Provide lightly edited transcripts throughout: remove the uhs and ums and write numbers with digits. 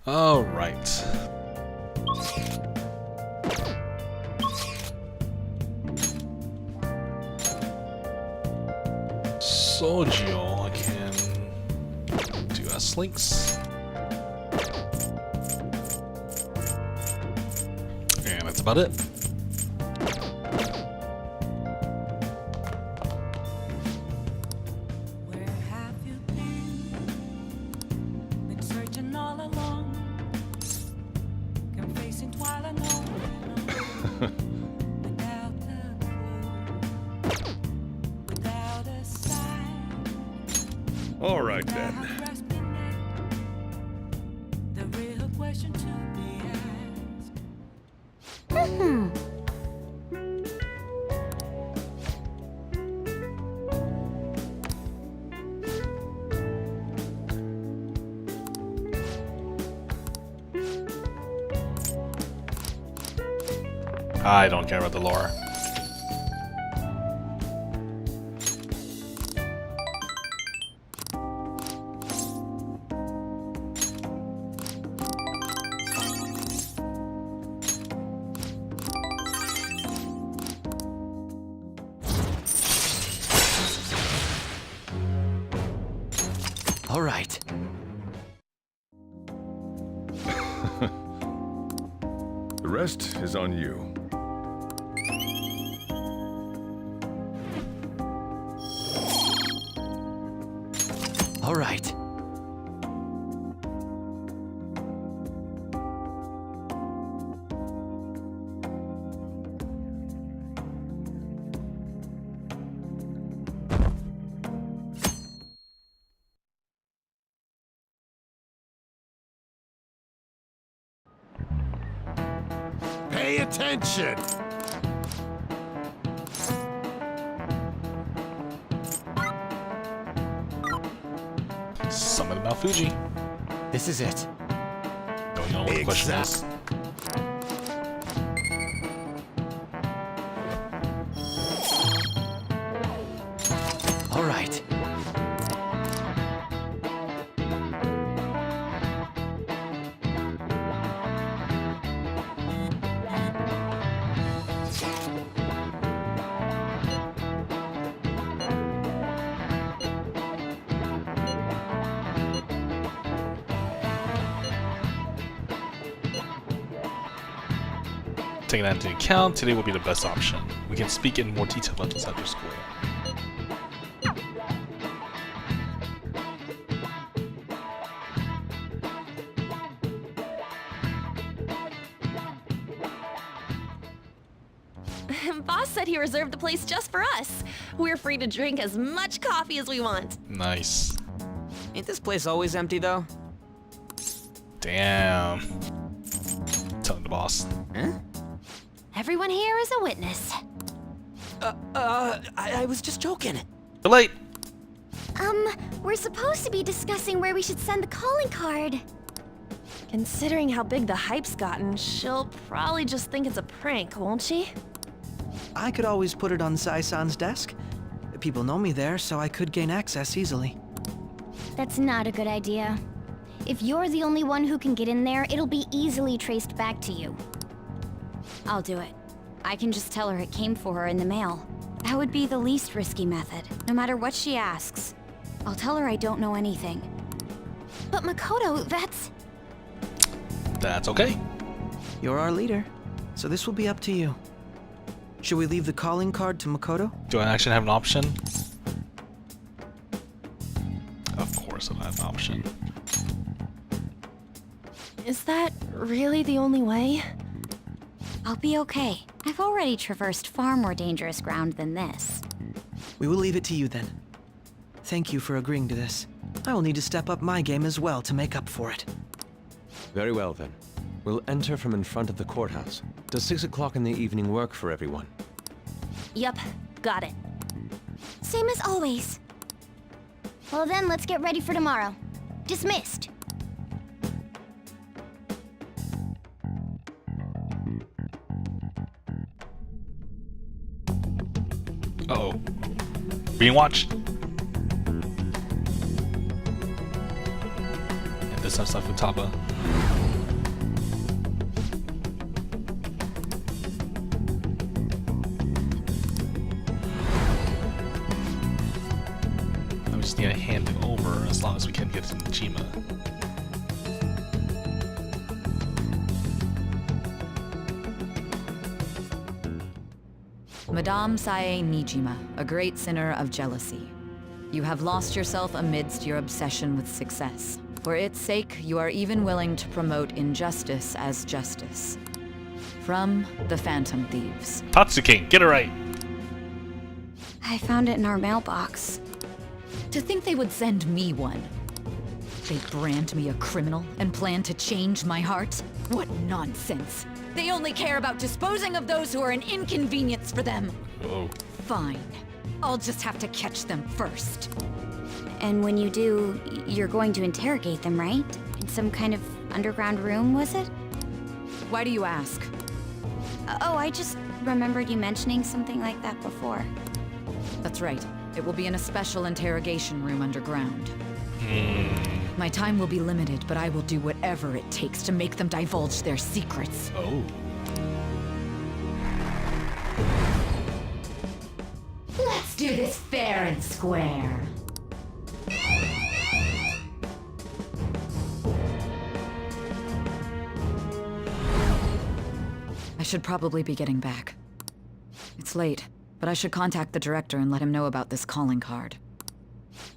All right. Sojio, I can do S-links. And that's about it. All right then. I don't care about the lore. All right. The rest is on you. All right. Pay attention! Summon Mount Fuji. This is it. Don't know what the question is. All right. Taking that into account, today will be the best option. We can speak in more detail about this after school. Boss said he reserved the place just for us. We're free to drink as much coffee as we want. Nice. Ain't this place always empty, though? Damn. Telling the boss. Huh? Everyone here is a witness. I was just joking. Too late. We're supposed to be discussing where we should send the calling card. Considering how big the hype's gotten, she'll probably just think it's a prank, won't she? I could always put it on Sai-san's desk. People know me there, so I could gain access easily. That's not a good idea. If you're the only one who can get in there, it'll be easily traced back to you. I'll do it. I can just tell her it came for her in the mail. That would be the least risky method, no matter what she asks. I'll tell her I don't know anything. But Makoto, that's... That's okay. You're our leader, so this will be up to you. Should we leave the calling card to Makoto? Do I actually have an option? Of course I have an option. Is that really the only way? I'll be okay. I've already traversed far more dangerous ground than this. We will leave it to you then. Thank you for agreeing to this. I will need to step up my game as well to make up for it. Very well then. We'll enter from in front of the courthouse. Does 6 o'clock in the evening work for everyone? Yup, got it. Same as always. Well then, let's get ready for tomorrow. Dismissed. Uh-oh. Being watched. And this time stuff with Taba. hand it over as long as we can get to Nijima. Madame Sae Nijima, a great sinner of jealousy. You have lost yourself amidst your obsession with success. For its sake, you are even willing to promote injustice as justice. From the Phantom Thieves. Tatsuking, get it right! I found it in our mailbox. To think they would send me one. They brand me a criminal and plan to change my heart? What nonsense! They only care about disposing of those who are an inconvenience for them. Whoa. Fine. I'll just have to catch them first. And when you do, you're going to interrogate them, right? In some kind of underground room, was it? Why do you ask? Oh, I just remembered you mentioning something like that before. That's right. It will be in a special interrogation room underground. My time will be limited, but I will do whatever it takes to make them divulge their secrets. Oh. Let's do this fair and square. I should probably be getting back. It's late, but I should contact the director and let him know about this calling card.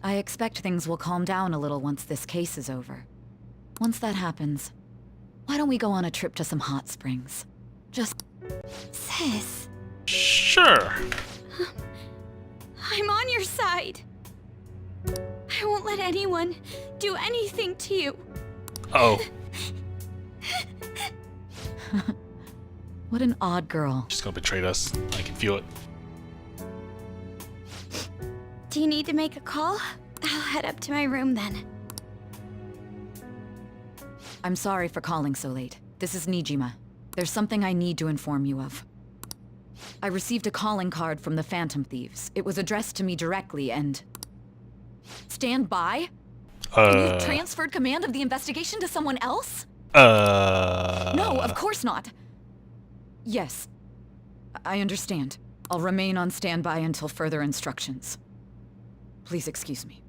I expect things will calm down a little once this case is over. Once that happens, why don't we go on a trip to some hot springs? Just... Sis, Sure. I'm on your side. I won't let anyone do anything to you. Oh. What an odd girl. She's gonna betray us. I can feel it. Do you need to make a call? I'll head up to my room then. I'm sorry for calling so late. This is Nijima. There's something I need to inform you of. I received a calling card from the Phantom Thieves. It was addressed to me directly and... Stand by? And you've transferred command of the investigation to someone else? No, of course not. Yes. I understand. I'll remain on standby until further instructions. Please excuse me.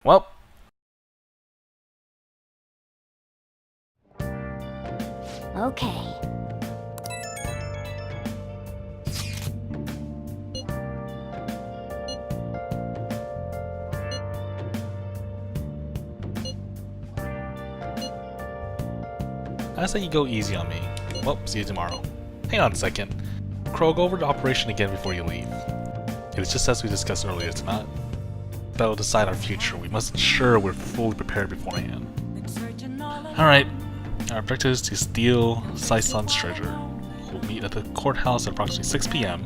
Well. Okay. I say you go easy on me. Well, see you tomorrow. Hang on a second. Crow, go over the operation again before you leave. It is just as we discussed earlier, it's not. That will decide our future. We must ensure we're fully prepared beforehand. Alright. Our objective is to steal Sai-san's treasure. We'll meet at the courthouse at approximately 6 p.m.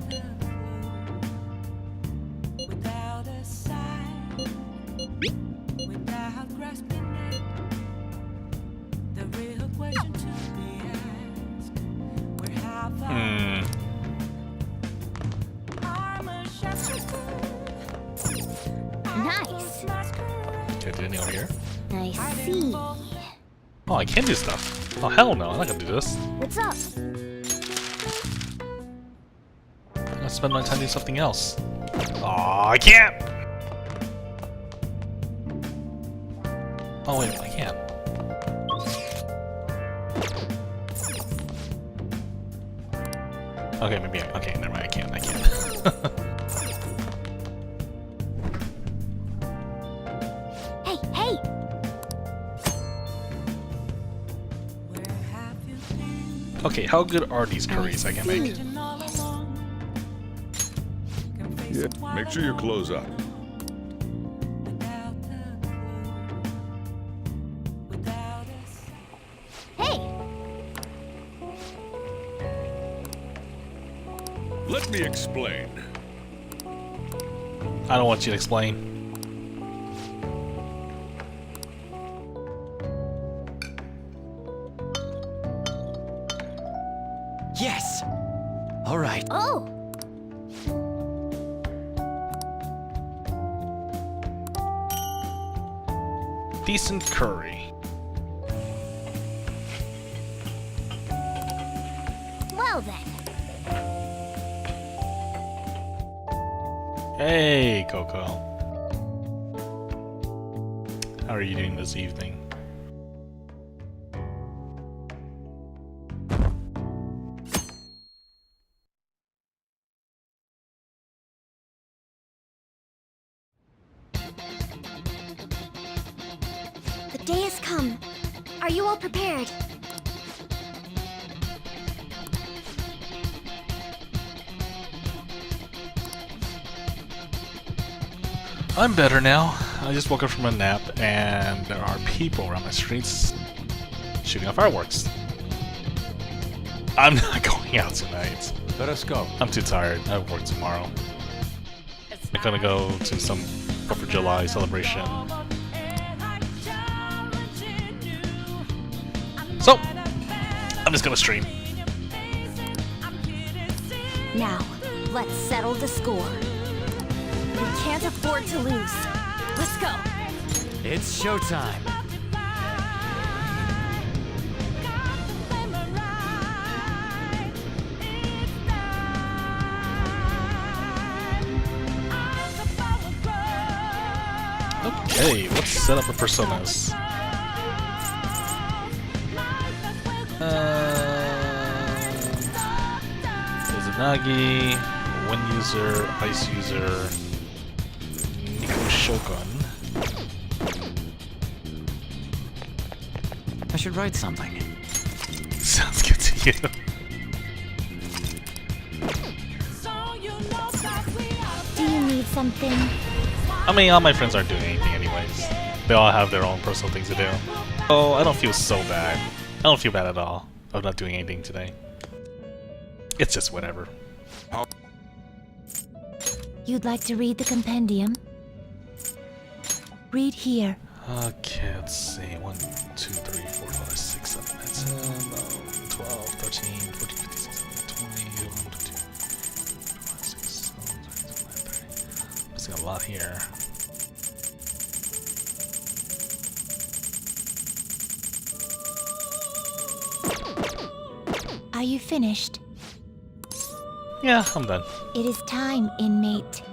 Nice. Can I do anything over here? I see. Oh, I can do stuff. Oh, hell no, I'm not gonna do this. What's up? I'm gonna spend my time doing something else. Aw, I can't! Oh wait, I can. Okay, maybe okay, never mind, I can't. Hey, hey! Okay, how good are these curries I can make? Yeah, make sure your clothes up. Hey! Let me explain. I don't want you to explain. Yes! All right. Oh! Decent curry. Well then. Hey, Coco. How are you doing this evening? The day has come. Are you all prepared? I'm better now. I just woke up from a nap and there are people around my streets shooting off fireworks. I'm not going out tonight. Let us go. I'm too tired. I have work tomorrow. I'm gonna go to some 4th of July celebration. So, I'm just gonna stream. Now, let's settle the score. We can't afford to lose. Let's go. It's showtime. Okay, let's set up the personas. Izanagi, Wind user, Ice user, Nico Shogun. I should write something. Sounds good to you. Do you need something? I mean, all my friends aren't doing anything anyways. They all have their own personal things to do. Oh, I don't feel so bad. I don't feel bad at all of not doing anything today. It's just whatever. You'd like to read the compendium? Read here. Okay, let's see. 1, 2, 3, 4, 5, 6, 7, 8, 10, 12, 13, 14, 15, 16, 17, 20, 21, 22, 26, 27, 28, 30. Missing a lot here. Are you finished? Yeah, I'm done. It is time, inmate.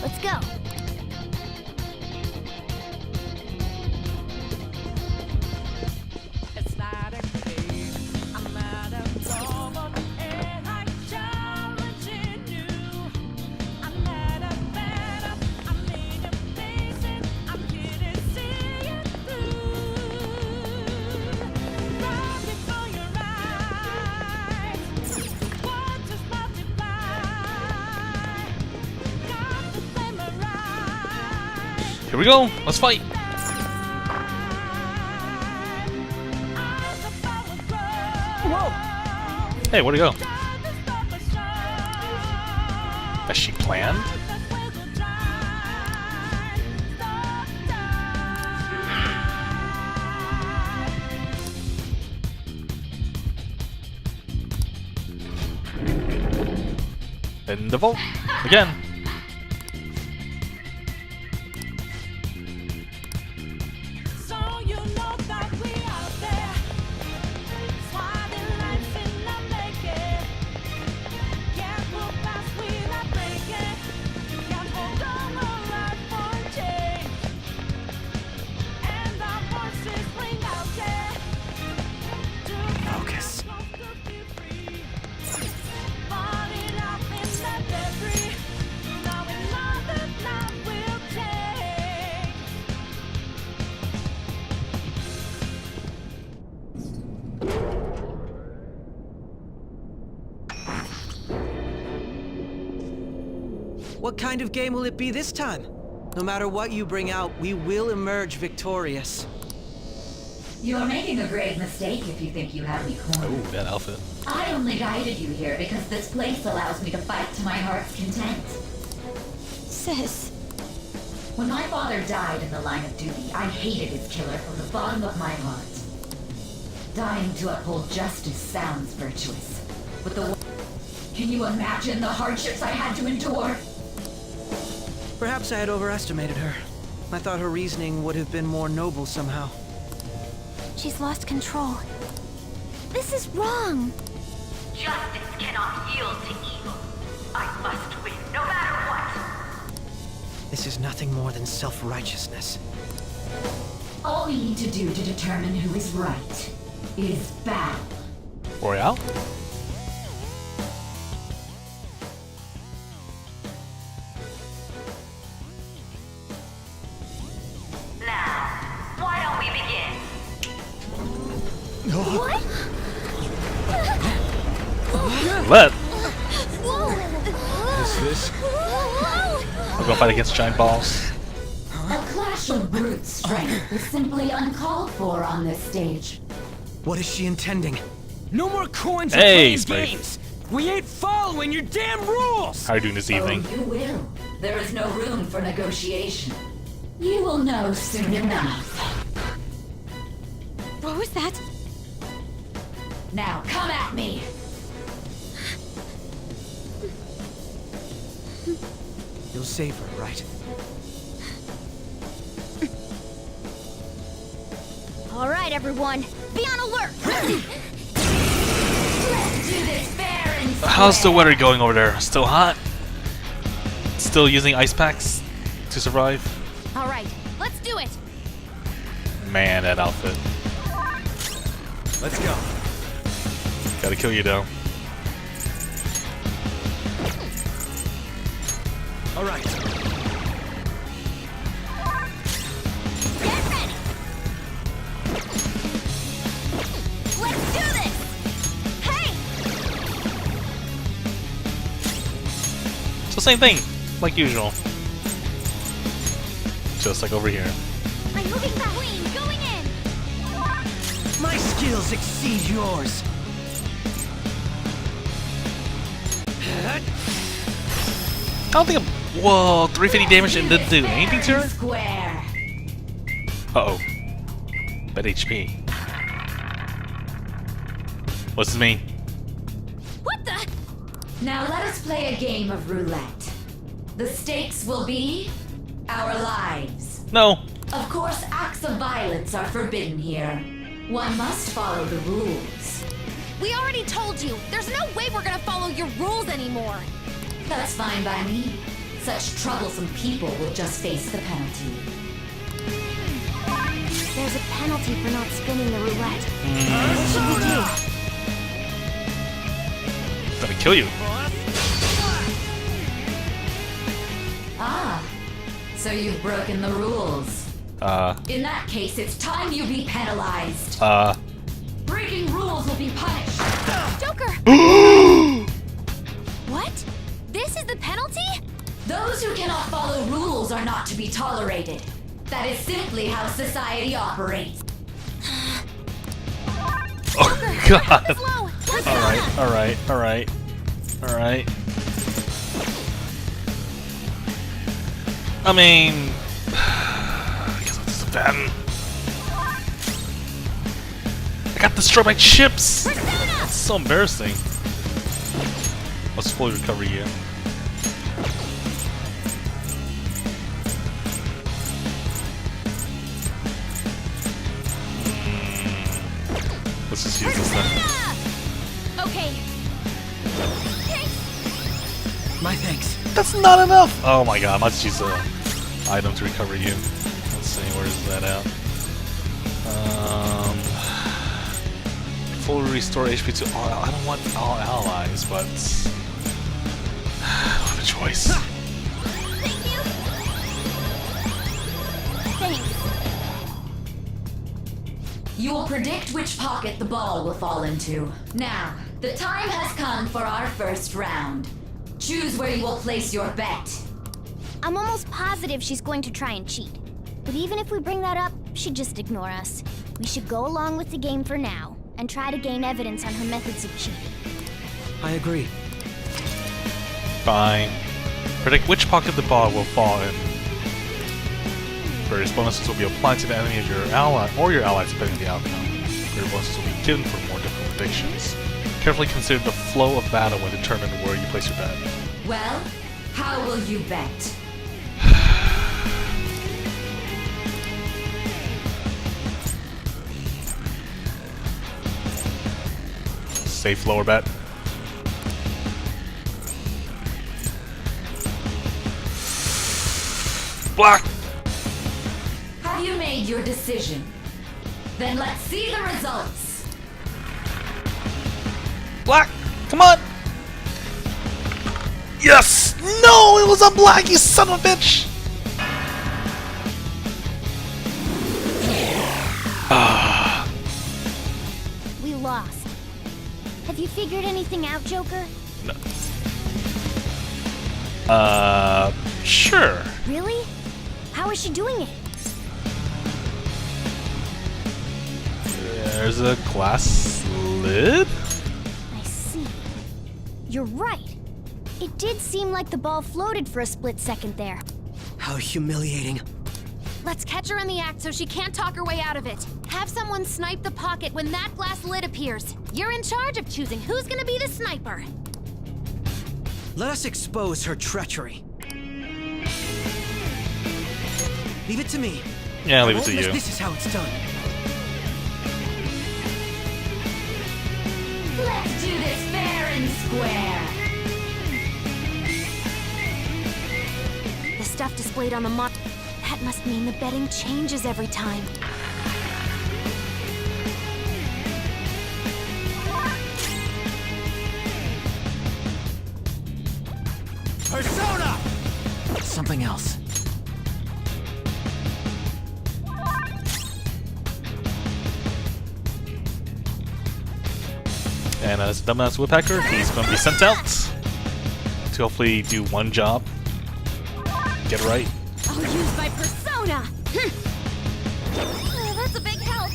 Let's go. Here we go. Let's fight. Whoa! Hey, where'd he go? Has she planned? In the vault again. Focus. What kind of game will it be this time? No matter what you bring out, we will emerge victorious. You're making a grave mistake if you think you have me cornered. Ooh, that outfit. I only guided you here because this place allows me to fight to my heart's content. Sis, When my father died in the line of duty, I hated his killer from the bottom of my heart. Dying to uphold justice sounds virtuous, but can you imagine the hardships I had to endure? Perhaps I had overestimated her. I thought her reasoning would have been more noble somehow. She's lost control. This is wrong. Justice cannot yield to evil. I must win, no matter what. This is nothing more than self-righteousness. All we need to do to determine who is right is battle. Royale? Now, why don't we begin? What? Let. Is this? We're gonna fight against giant balls. A clash of brute strength is simply uncalled for on this stage. What is she intending? No more coins or Hey, playing Smurf. games! We ain't following your damn rules! How are you doing this evening? Oh, you will. There is no room for negotiation. You will know soon enough. What was that? Now come at me! You'll save her, right? All right, everyone. Be on alert. Let's do this fair and How's the weather going over there? Still hot? Still using ice packs to survive? All right, let's do it. Man, that outfit. Let's go. Gotta kill you though. All right. Get ready. Let's do this. Hey. So same thing, like usual. Just like over here. I'm moving that queen. Going in. My skills exceed yours. I don't think I'm... Whoa, 350 damage and didn't do anything to her? square. Uh-oh. Bad HP. What's this mean? What the? Now let us play a game of roulette. The stakes will be our lives. No. Of course, acts of violence are forbidden here. One must follow the rules. We already told you. There's no way we're gonna follow your rules anymore. That's fine by me. Such troublesome people will just face the penalty. There's a penalty for not spinning the roulette. What should we do? Gonna kill you. Ah, so you've broken the rules. In that case, it's time you be penalized. Breaking rules will be punished. Joker! What? This is the penalty? Those who cannot follow rules are not to be tolerated. That is simply how society operates. Oh god. Slow. Alright. I mean... I guess I'll just abandon. I got destroyed by chips! That's so embarrassing. Let's fully recover you. Let's just use this then. Okay. My thanks. That's not enough! Oh my god, let's use an item to recover you. Let's see, where is that at? Full restore HP to all. I don't want all allies, but I don't have a choice. Thank you. Thanks. You will predict which pocket the ball will fall into. Now, the time has come for our first round. Choose where you will place your bet. I'm almost positive she's going to try and cheat. But even if we bring that up, she'd just ignore us. We should go along with the game for now, and try to gain evidence on her methods of cheating. I agree. Fine. Predict which pocket the ball will fall in. Various bonuses will be applied to the enemy of your ally or your allies depending on the outcome. Greater bonuses will be given for more difficult predictions. Carefully consider the flow of battle when determining where you place your bet. Well, how will you bet? Safe lower bet. Black! Have you made your decision? Then let's see the results. Black! Come on! Yes! No! It was a black, you son of a bitch! We lost. Have you figured anything out, Joker? No. Sure. Really? How is she doing it? There's a glass lid? I see. You're right. It did seem like the ball floated for a split second there. How humiliating. Let's catch her in the act so she can't talk her way out of it. Have someone snipe the pocket when that glass lid appears. You're in charge of choosing who's gonna be the sniper. Let us expose her treachery. Leave it to me. Yeah, leave it I to won't miss you. This is how it's done. Let's do this fair and square. The stuff displayed on the mod. That must mean the betting changes every time. Persona! Something else. And as Dumbass Woodpecker, he's going to be sent out to hopefully do one job. Get it right. I'll use my persona! That's a big help!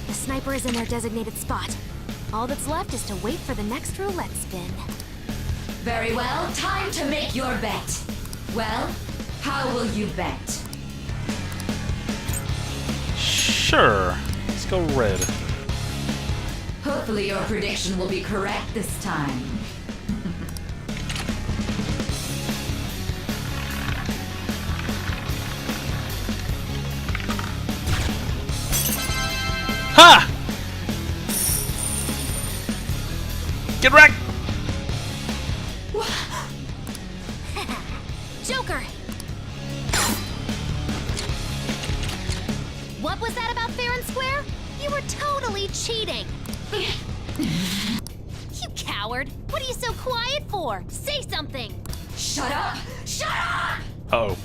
The sniper is in their designated spot. All that's left is to wait for the next roulette spin. Very well, time to make your bet. Well, how will you bet? Sure. Let's go red. Hopefully your prediction will be correct this time. Ha! Get wrecked! Joker! What was that about fair and square? You were totally cheating! You coward! What are you so quiet for? Say something! Shut up! Shut up! Uh-oh.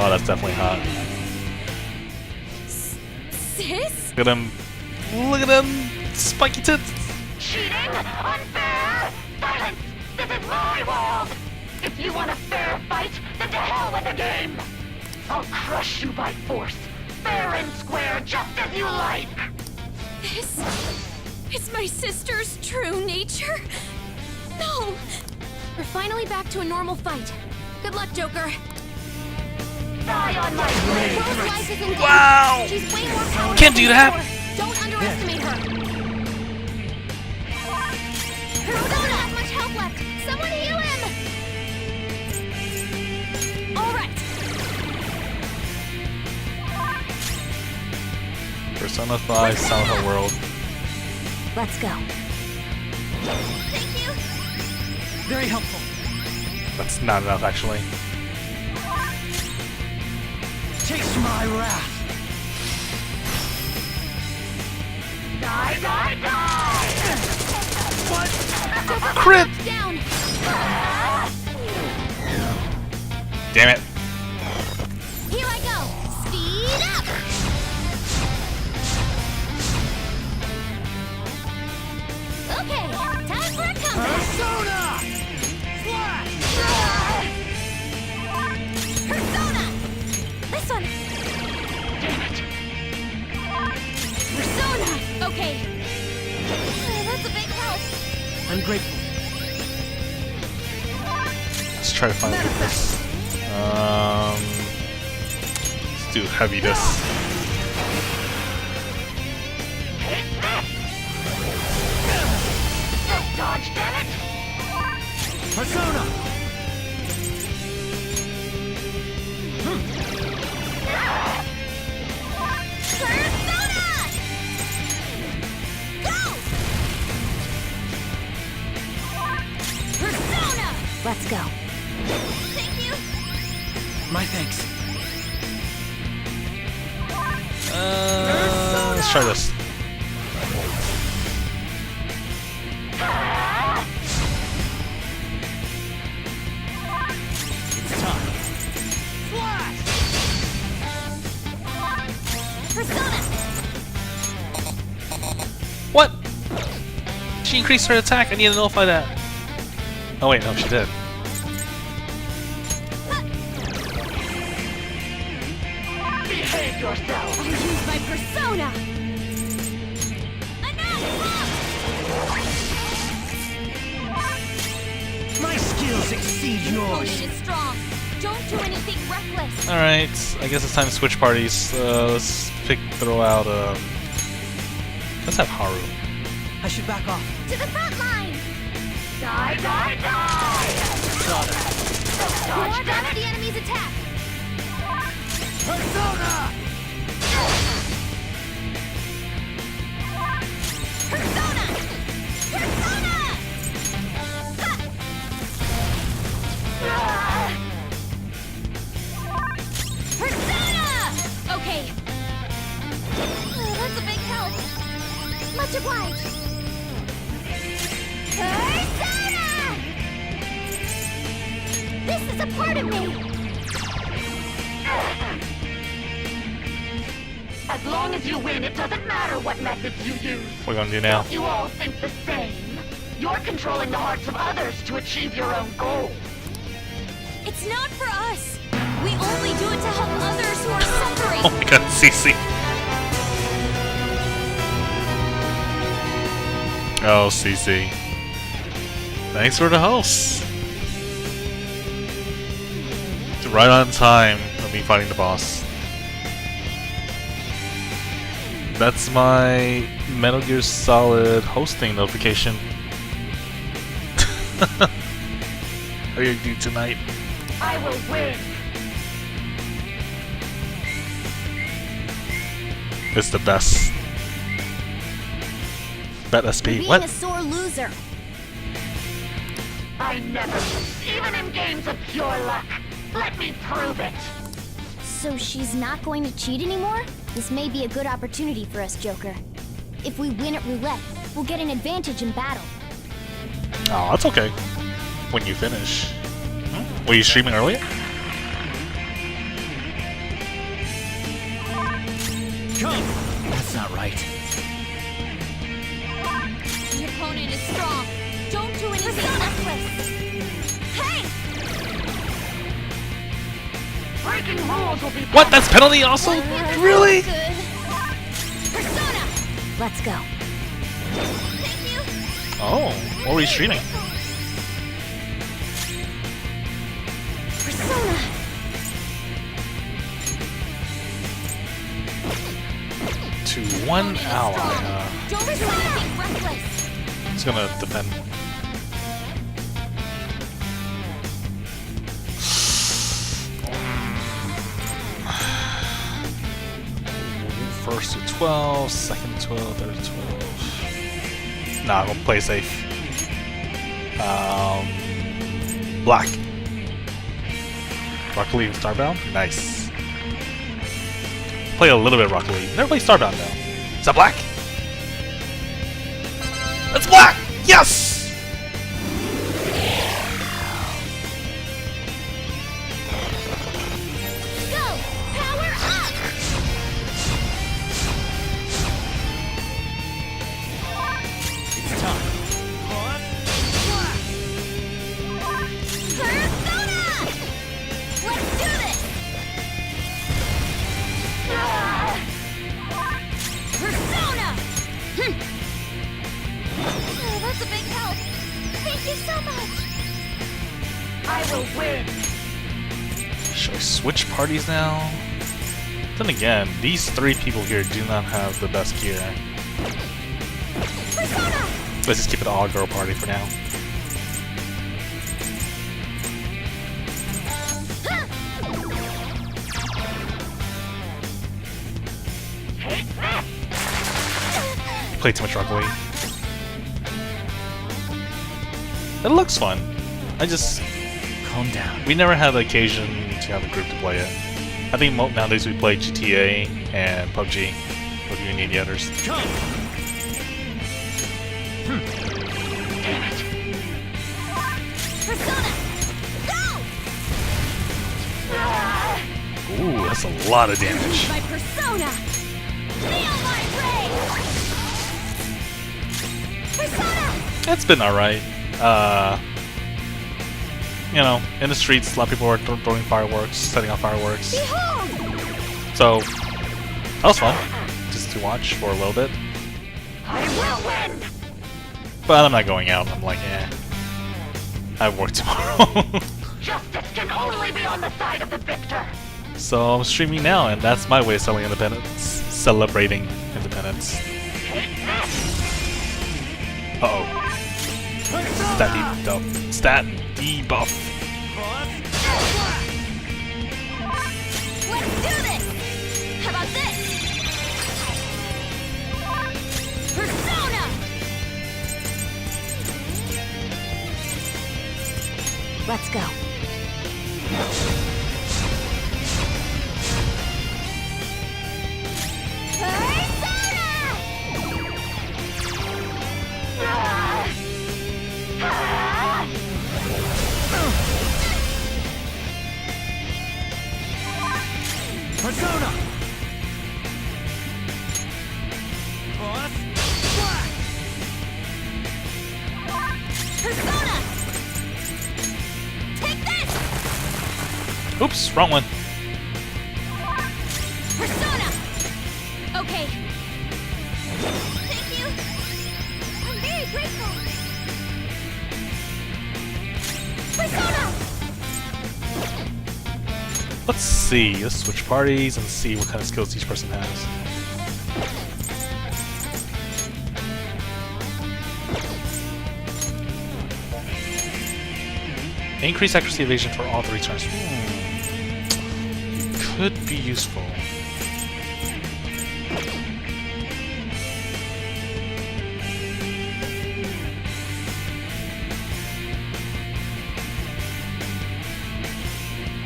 Oh, that's definitely hot. Sis? Look at him. Look at him. Spiky tits. Cheating? Unfair? Silence! This is my world! If you want a fair fight, then to hell with the game! I'll crush you by force, fair and square, just as you like! This is my sister's true nature? No! We're finally back to a normal fight. Good luck, Joker. Die on my blade! Rose life is engaged. Wow! She's way more powerful Can't do than that. before. Don't underestimate her. Persona! Not have much health left. Someone heal him! All right. Persona 5 Silent Hill World. Let's go. Thank you. Very helpful. That's not enough, actually. Taste my wrath. Die, die, die! Crit! Down. Damn it. Here I go. Speed up. Okay, time for a comeback. Persona! Flash! Persona. This one. grateful. Let's try to find a weakness. Let's do heaviness. Dodge, damn it! Persona! Persona! Let's go. Thank you! My thanks. Let's try this. It's time. Flash! Persona! What? She increased her attack. I need to nullify that. Oh wait, no, she did. Behave yourself! I'll use my persona! My skills exceed Your yours. opponent is strong. Don't do anything reckless. Alright, I guess it's time to switch parties. Let's throw out, let's have Haru. I should back off. To the front line! Die, die, die! Dodge, Ward damn off it! the enemy's attack! Persona! Persona! Persona! Persona! Okay. Oh, that's a big help. Much obliged. Persona! This is a part of me. As long as you win, it doesn't matter what methods you use. What are we gonna do now? You all think the same. You're controlling the hearts of others to achieve your own goals. It's not for us. We only do it to help others who are suffering. Oh my god, Cece. Oh, Cece. Thanks for the host. It's right on time of me fighting the boss. That's my Metal Gear Solid hosting notification. How are you gonna do tonight? I will win. It's the best. Bet SP. Being What? a sore loser. I never lose, even in games of pure luck. Let me prove it. So she's not going to cheat anymore? This may be a good opportunity for us, Joker. If we win at roulette, we'll get an advantage in battle. Oh, that's okay. When you finish. Were you streaming earlier? Come! That's not right. The opponent is strong. Don't do anything reckless. Hey! Breaking rules will be What? That's penalty also? Really? Good. Persona! Let's go. Thank you. Oh, what were you streaming? Persona! To one ally. Don't do anything reckless. It's gonna defend. First to 12, second to 12, third to 12. Nah, I'm gonna play safe. Black. Rocket League and Starbound? Nice. Play a little bit of Rocket League. Never play Starbound though. Is that black? It's black! Yes! Go! Power up! It's time. On. Flash! Persona! Let's do this! Persona! Oh, that's a big help. so much! I will win. Should I switch parties now? Then again, these 3 people here do not have the best gear. Persona! Let's just keep it an all-girl party for now. Play too much Rock League. It looks fun. I just... Calm down. We never had the occasion to have a group to play it. I think nowadays we play GTA and PUBG with you and the others. Come! Persona! Go! Ooh, that's a lot of damage. My persona! Feel my rage! Persona! It's been alright. You know, in the streets, a lot of people are throwing fireworks, setting off fireworks. Behold! So, that was fun, just to watch for a little bit. I will win. But I'm not going out. I'm like, eh. I have work tomorrow. Justice can only be on the side of the victor. So I'm streaming now, and that's my way of celebrating independence. Celebrating independence. Uh-oh. Stat debuff. Stat debuff. Let's do this! How about this? Persona! Let's go. Persona! Persona! Take this! Oops, wrong one. Persona! Okay. Thank you. I'm very grateful. Persona! Let's see. Let's switch parties and see what kind of skills each person has. Increase accuracy evasion for all 3 turns. Could be useful.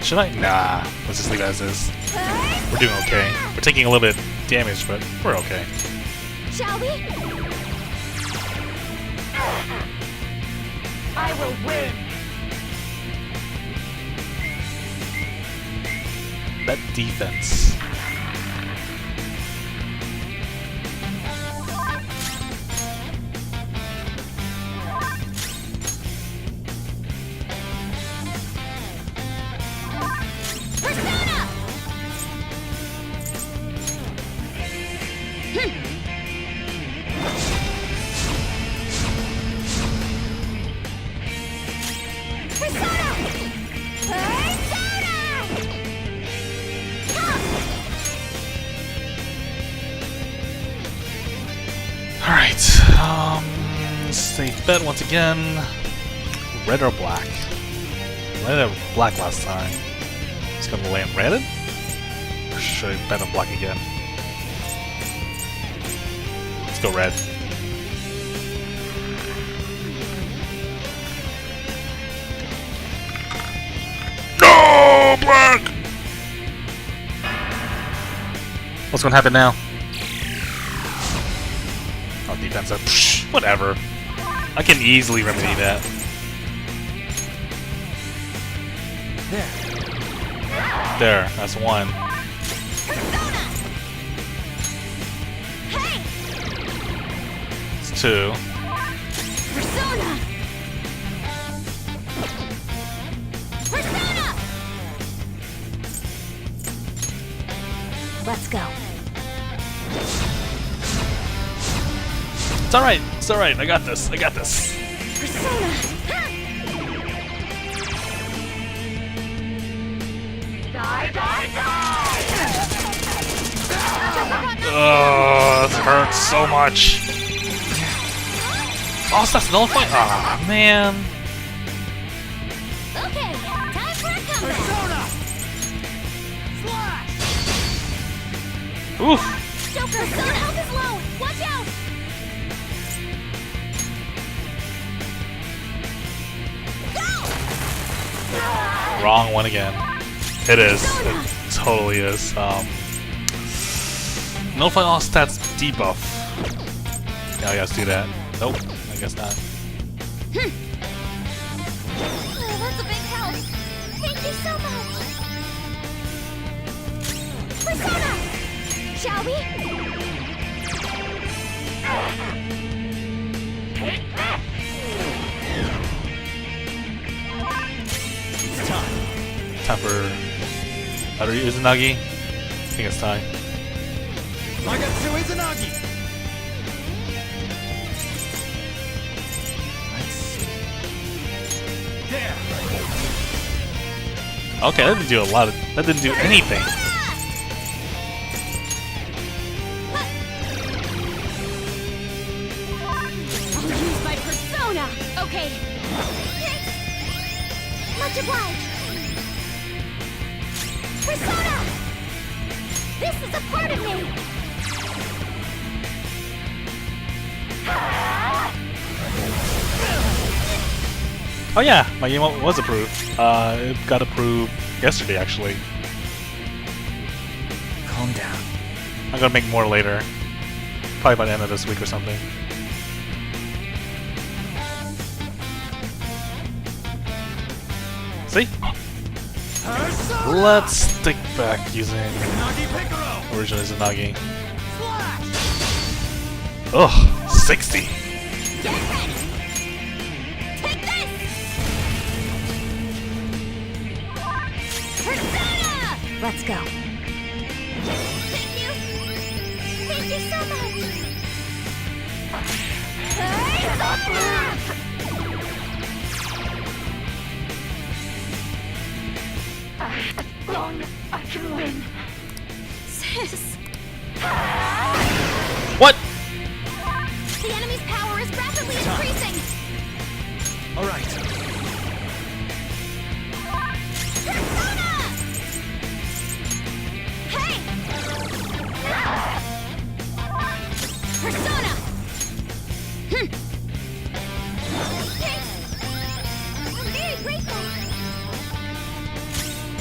Should I? Nah. Let's just leave it as is. We're doing okay. We're taking a little bit damage, but we're okay. Shall we? I will win. That defense. Persona! Persona! Persona! Alright, safe bet once again. Red or black? Landed on black last time. It's gonna land red? Or should I bet on black again? Let's go red. No! Black! What's gonna happen now? Oh, defensive. Psh, whatever. I can easily remedy that. There, that's 1. Persona! Hey! It's 2. Persona! Persona! Let's go. It's alright, I got this, Persona! Ugh, this hurts so much. Oh, so that's nullifying? Ah, man. Okay, time for a comeback. Oof. Joker, someone health is low. Watch out. Wrong one again. It is. It totally is. Nullify all stats debuff. Yeah, I gotta do that. Nope, I guess not. Oh, that's a big help. Thank you so much. Persona! Shall we? Time for Haru Izanagi. I think it's time. Magatsu Izanagi! Let's see. There! Okay, that didn't do a lot of. That didn't do anything. I'll use my persona. Okay. Much obliged. Persona! This is a part of me! Oh yeah, my game was approved. It got approved yesterday, actually. Calm down. I'm gonna make more later. Probably by the end of this week or something. See? Let's stick back using original Izanagi. Ugh, 60. Get ready! Take this! Persona! Let's go. Thank you! Thank you so much! As long as I can win. Sis! What? The enemy's power is rapidly increasing! Alright. Persona! Hey! Persona! Thanks! I'm very grateful!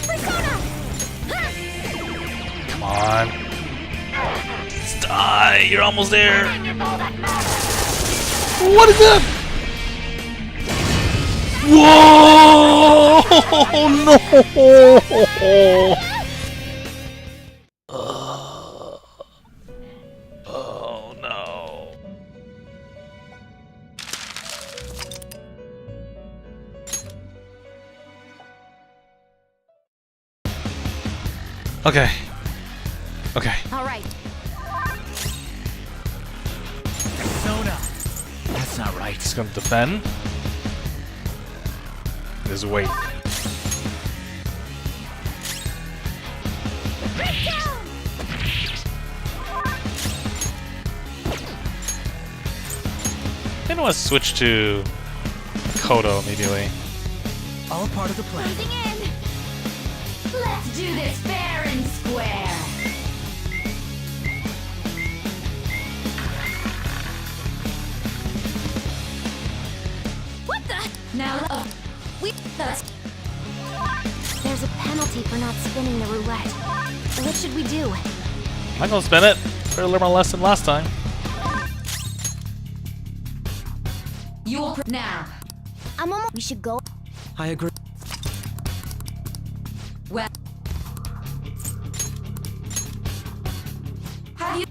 Persona! Come on. Just die. You're almost there. What is that? Whoa! No! Oh no. Okay. Okay. All right. Persona! That's not right. Just gonna defend. Just wait. I don't want to switch to Kodo immediately. All part of the plan. Closing in. Let's do this fair and square. What the? Now, There's a penalty for not spinning the roulette. What should we do? I'm not gonna spin it. Better learn my lesson last time. you will now. I'm almost. We should go. I agree. Well, have you?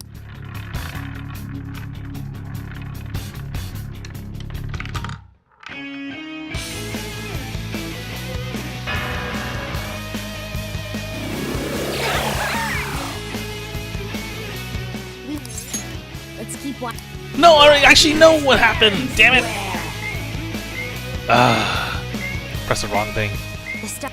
Let's keep watching. No, I actually know what happened. Damn it. Press the wrong thing. The stuff.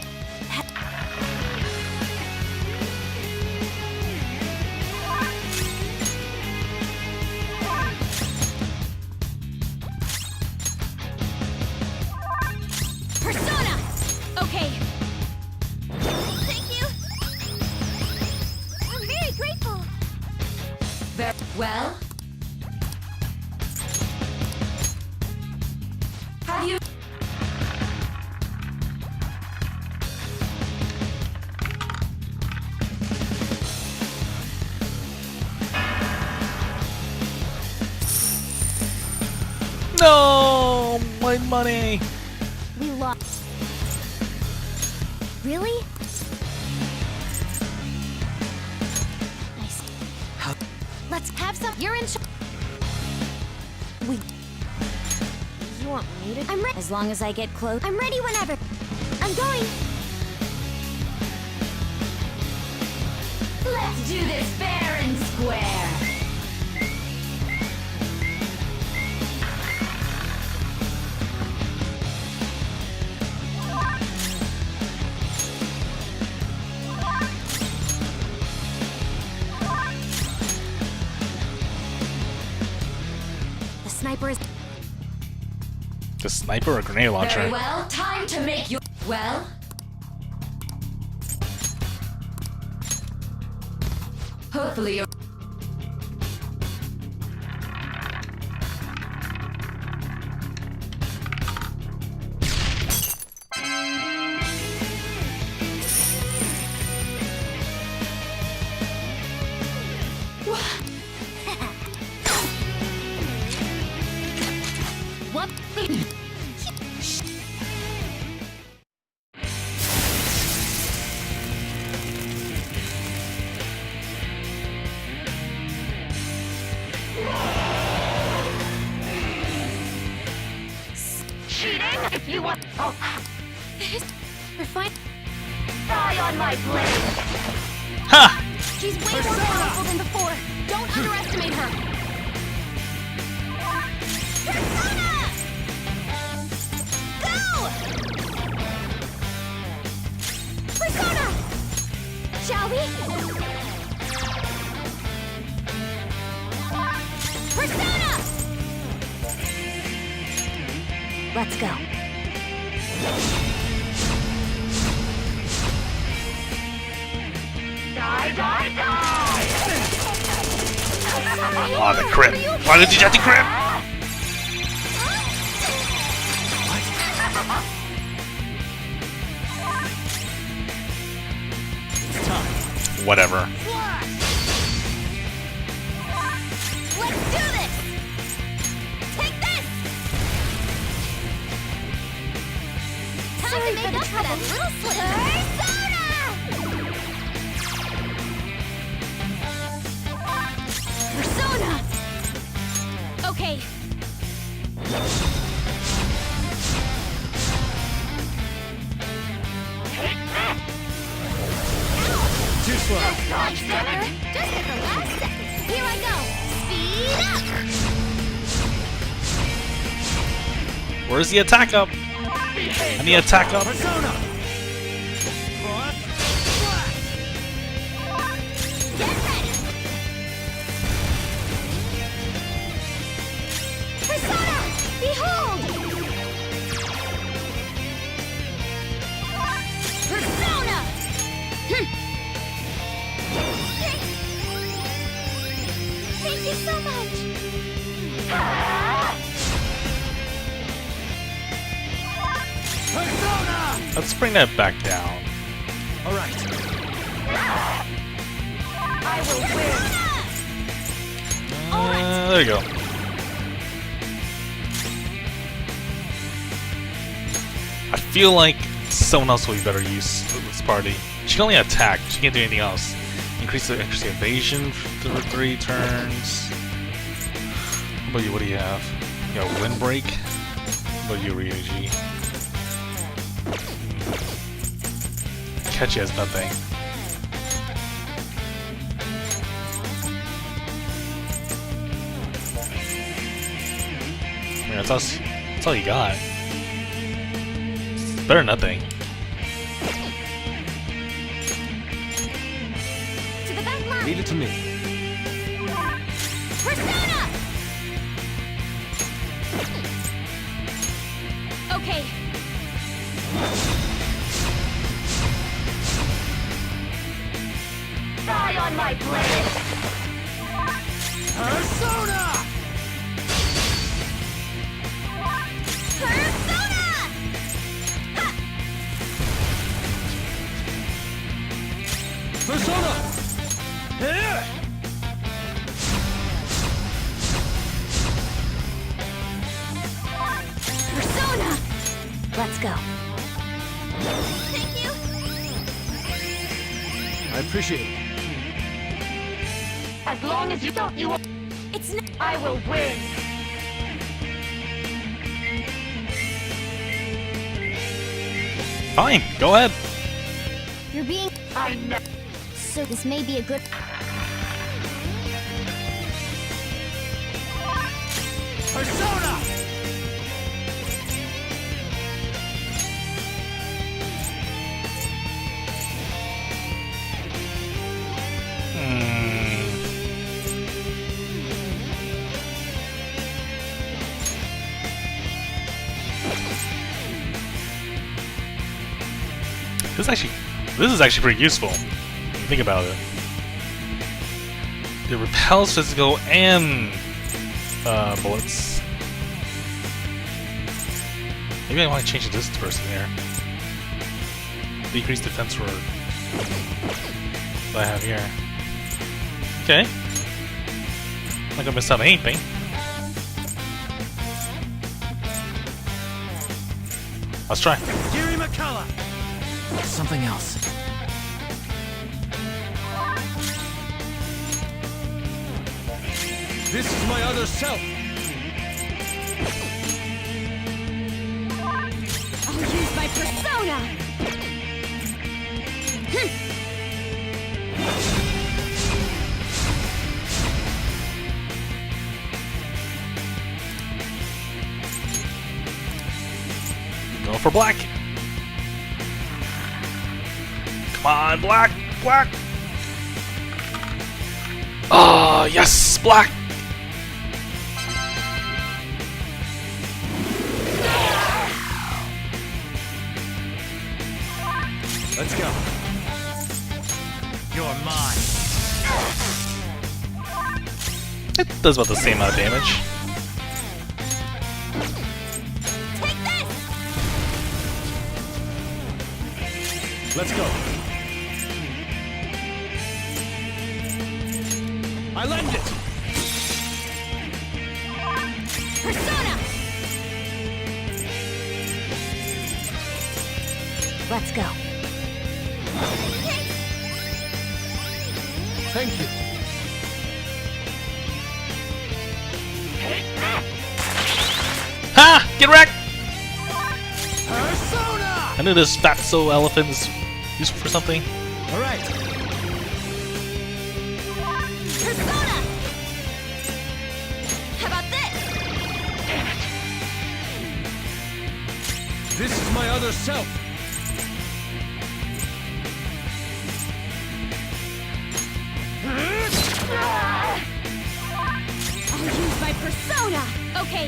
money! We lost. Really? Nice. Let's have some. You're in charge. You want me to? I'm ready. As long as I get close. I'm ready whenever. I'm going. Let's do this fair and square. The sniper is. The sniper or grenade launcher? Very well, time to make your... Well? Hopefully you're... What? Cheating? If you want... Oh, We're fine. die on my blade! Ha! She's way more powerful than before. Don't underestimate her. Persona! Go! Persona! Shall we? Persona! Let's go. Die, die, die! Oh, the crit. Why did you get the crit? Whatever. Let's do this! Take this! Time to make up for that little slip. Persona! Okay. Too slow. Just at the last second. Here I go. Speed up! Where's the attack up? I need attack up. Persona! Get ready! Persona! Behold! Persona! Thank you so much! Persona! Let's bring that back down. All right. I will win! There you go. I feel like someone else will be better use of this party. She can only attack, she can't do anything else. Increase the accuracy evasion for 3 turns. How about you? What do you have? You got Windbreak? What about you, Ryuji? Catchy has nothing. I mean, that's all you got. It's better than nothing. To the back line! Leave it to me. Persona! Okay. Die on my blade! Persona! Persona! Ha! Persona! Here! Persona! Let's go. Thank you. I appreciate it. As long as you don't, It's not. I will win. Fine, go ahead. You're being. I know. So this may be a good. Persona! This is actually pretty useful. When you think about it. It repels physical and bullets. Maybe I want to change this person here. Decrease defense for what I have here. Okay. Not gonna miss out on anything. Let's try. Yuri McCullough! Something else. This is my other self! I'll use my persona. Go for black. Come on, black, black. Ah, yes, black. Let's go. You're mine. It does about the same amount of damage. Let's go. I lend it. Persona. Let's go. Thank you. Ha! Get wrecked! Persona! I knew this fatso elephant is useful for something. All right. Persona. How about this? This is my other self. I'll use my persona. Okay.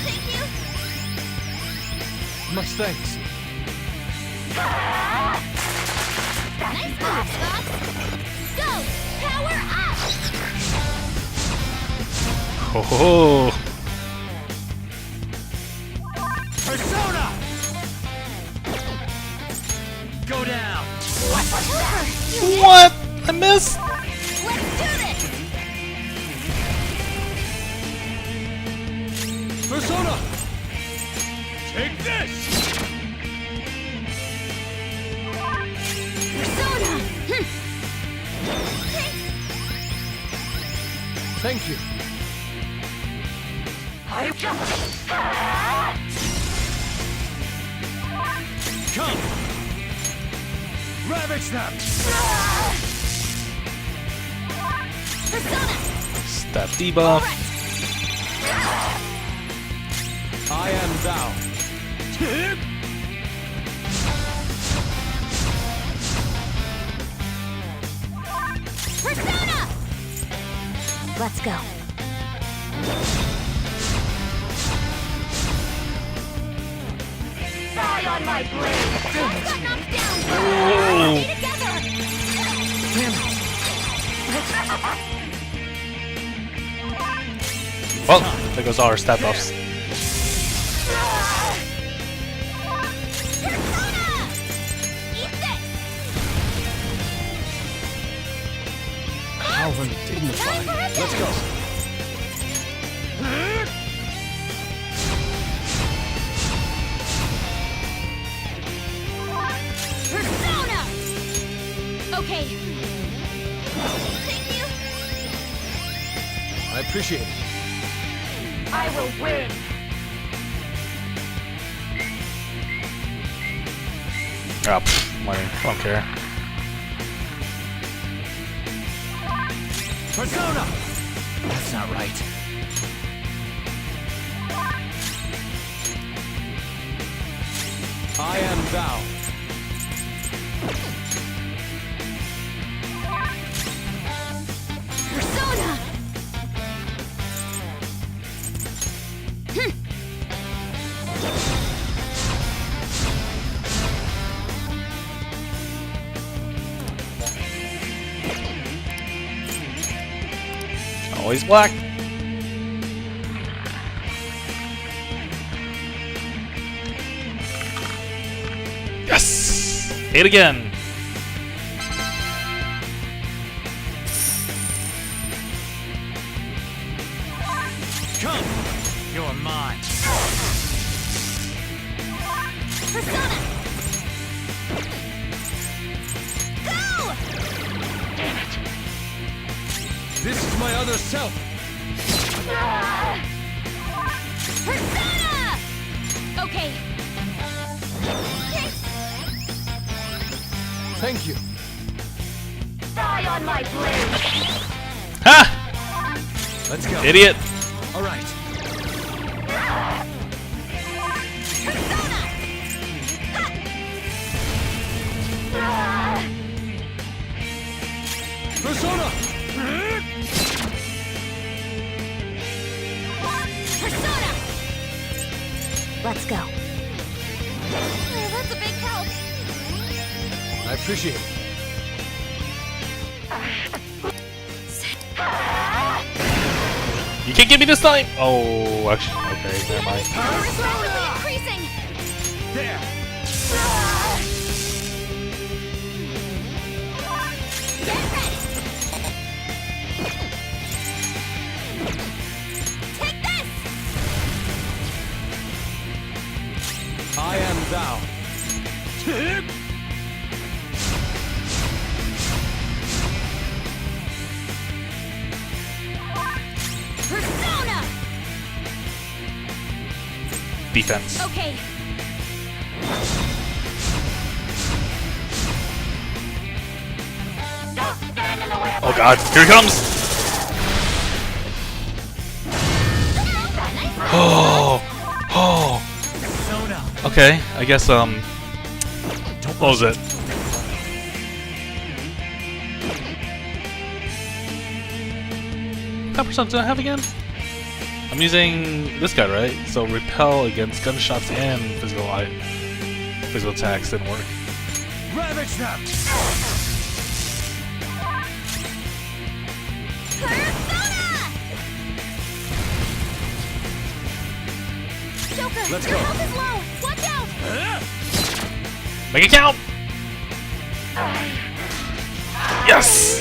Thank you. Much thanks. Nice move, Fox. Go! Power up! Ho ho ho! Persona! Go down. What? I missed! Let's do this! Persona! Take this! Persona! Thank you. I just... Come! Ravage them! Persona! Stab debuff. I am thou. Persona! Let's go. Die on my blade! Got knocked down! Oh. Stay together! Well, there goes all our stab buffs. Persona! Eat this! How undignified. Let's go. Okay. Thank you. I appreciate it. I will win. Ah, money. I don't care. Persona! That's not right. I am thou. Persona! Always black. Yes! 8 again. Come! You're mine. Persona! Go! This is my other self. Persona! Okay. Thank you. Die on my blade. Ha! Let's go. Idiot. All right. Persona! Persona! Let's go. Oh, that's a big help. I appreciate it. You can't get me this time! Oh, actually, okay, never mind. It's rapidly increasing. There. Get ready. Take this. I am thou. Persona! Defense. Okay. Don't stand in the way of Oh god, here he comes! Oh! Oh! Okay, I guess, what was it? What percent do I have again? I'm using this guy, right? So repel against gunshots and physical attacks didn't work. Ravage them. Persona! Joker, Let's your go. health is low. Watch out. Make it count! Yes!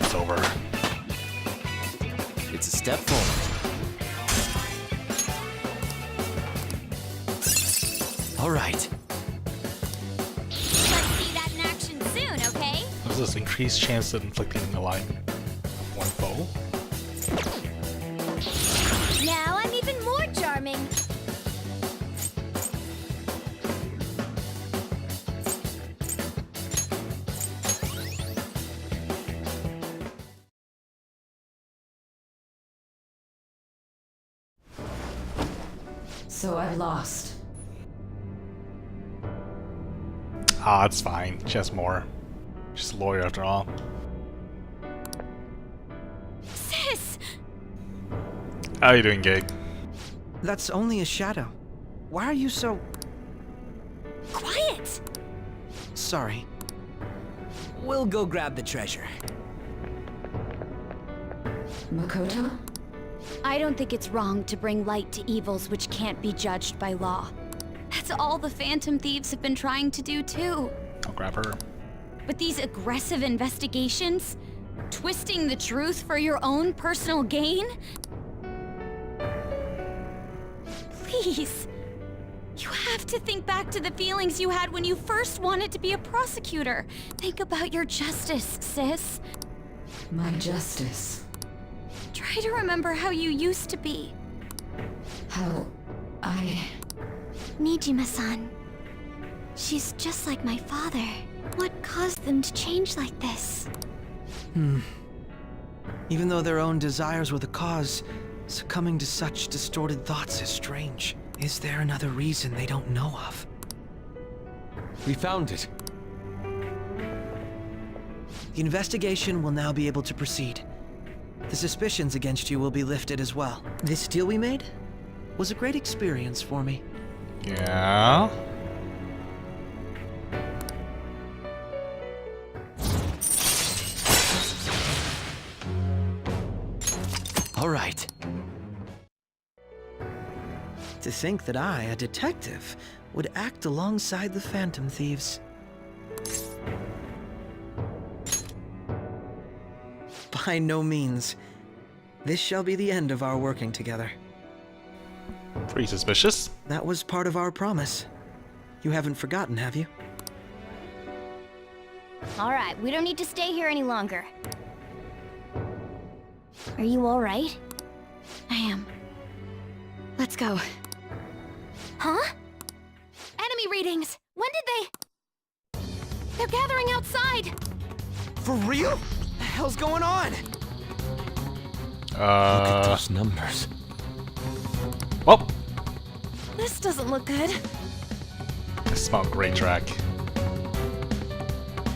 It's over. It's a step forward. All right. Let's see that in action soon, okay? What is this? Increased chance of inflicting alignment of one foe? Now I'm even more charming. So I lost. Ah, it's fine. She has more. She's a lawyer after all. Sis! How you doing, Gabe? That's only a shadow. Why are you so... Quiet! sorry? We'll go grab the treasure. Makoto? I don't think it's wrong to bring light to evils which can't be judged by law. That's all the Phantom Thieves have been trying to do too. I'll grab her. But these aggressive investigations? Twisting the truth for your own personal gain? Please. You have to think back to the feelings you had when you first wanted to be a prosecutor. Think about your justice, sis. My justice. Try to remember how you used to be. How I... Nijima-san. She's just like my father. What caused them to change like this? Even though their own desires were the cause, succumbing to such distorted thoughts is strange. Is there another reason they don't know of? We found it. The investigation will now be able to proceed. The suspicions against you will be lifted as well. This deal we made was a great experience for me. Yeah. All right. To think that I, a detective, would act alongside the Phantom Thieves. By no means. This shall be the end of our working together. Pretty suspicious. That was part of our promise. You haven't forgotten, have you? Alright, we don't need to stay here any longer. Are you alright? I am. Let's go. Huh? Enemy readings! When did they... They're gathering outside! For real? What the hell's going on? Look at those numbers. Well, This doesn't look good. I smell great, Drac.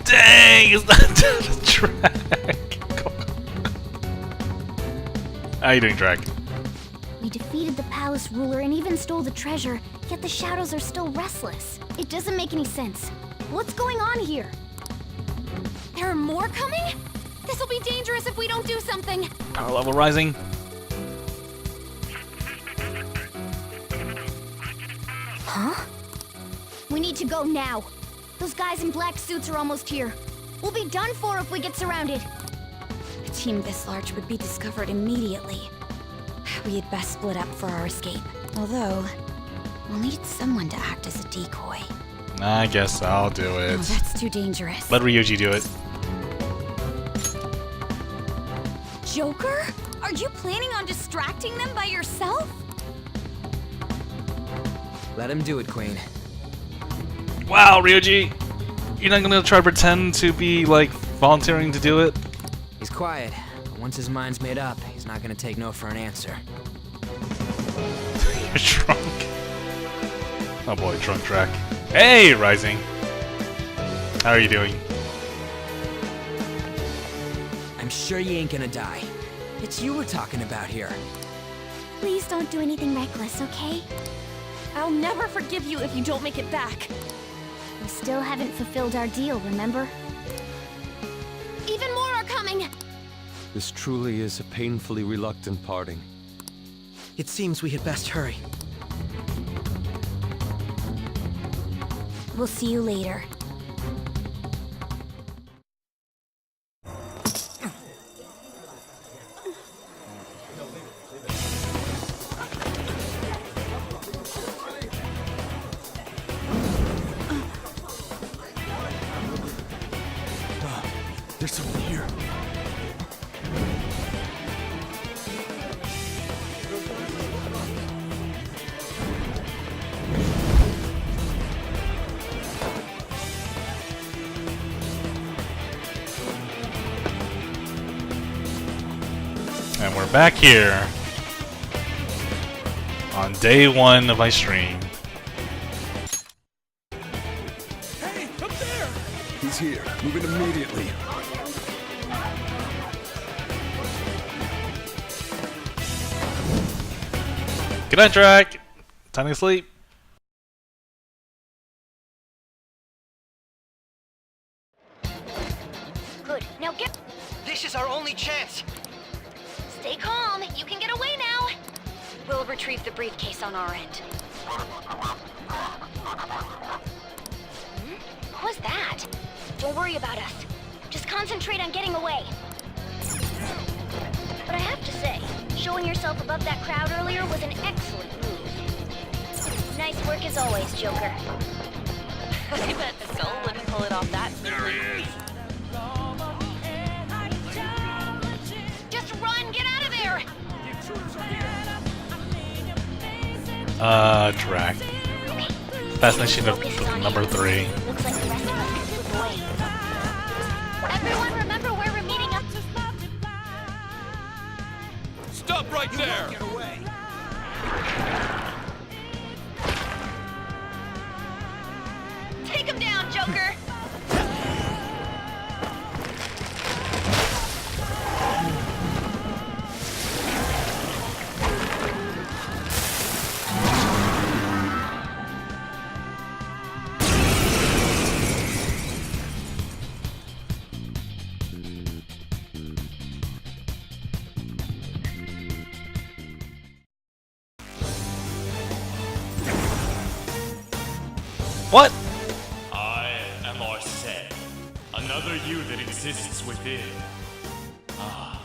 Dang, it's not the Drac. How you doing, Drac? We defeated the palace ruler and even stole the treasure, yet the shadows are still restless. It doesn't make any sense. What's going on here? There are more coming? This'll be dangerous if we don't do something. Power level rising. Huh? We need to go now. Those guys in black suits are almost here. We'll be done for if we get surrounded. A team this large would be discovered immediately. We had best split up for our escape. Although, we'll need someone to act as a decoy. I guess I'll do Oh, it. that's too dangerous. Let Ryuji do it. Joker? Are you planning on distracting them by yourself? Let him do it, Queen. Wow, Ryuji! You're not gonna try to pretend to be, like, volunteering to do it? He's quiet, but once his mind's made up, he's not gonna take no for an answer. You're drunk. Oh boy, drunk Drac. Hey, Rising! How are you doing? I'm sure you ain't gonna die. It's you we're talking about here. Please don't do anything reckless, okay? I'll never forgive you if you don't make it back. We still haven't fulfilled our deal, remember? Even more are coming! This truly is a painfully reluctant parting. It seems we had best hurry. We'll see you later. There's someone here. And we're back here on day 1 of my stream. Hey, up there! He's here. Move it immediately. Good night, Drac! Time to sleep. Good. Now get... This is our only chance. Stay calm. You can get away now. We'll retrieve the briefcase on our end. What was that? Don't worry. worry about us. Just concentrate on getting away. But I have to say, showing yourself above that crowd earlier was an excellent move. Nice work as always, Joker. I bet Skull wouldn't pull it off that smoothly. Just run! Get out of there! Track. Fascination of number 3. Looks like the rest of us can slip away. Everyone remember where we're meeting up? Stop right there! Get away. Take him down, Joker! What? I am Arsene, another you that exists within. Ah,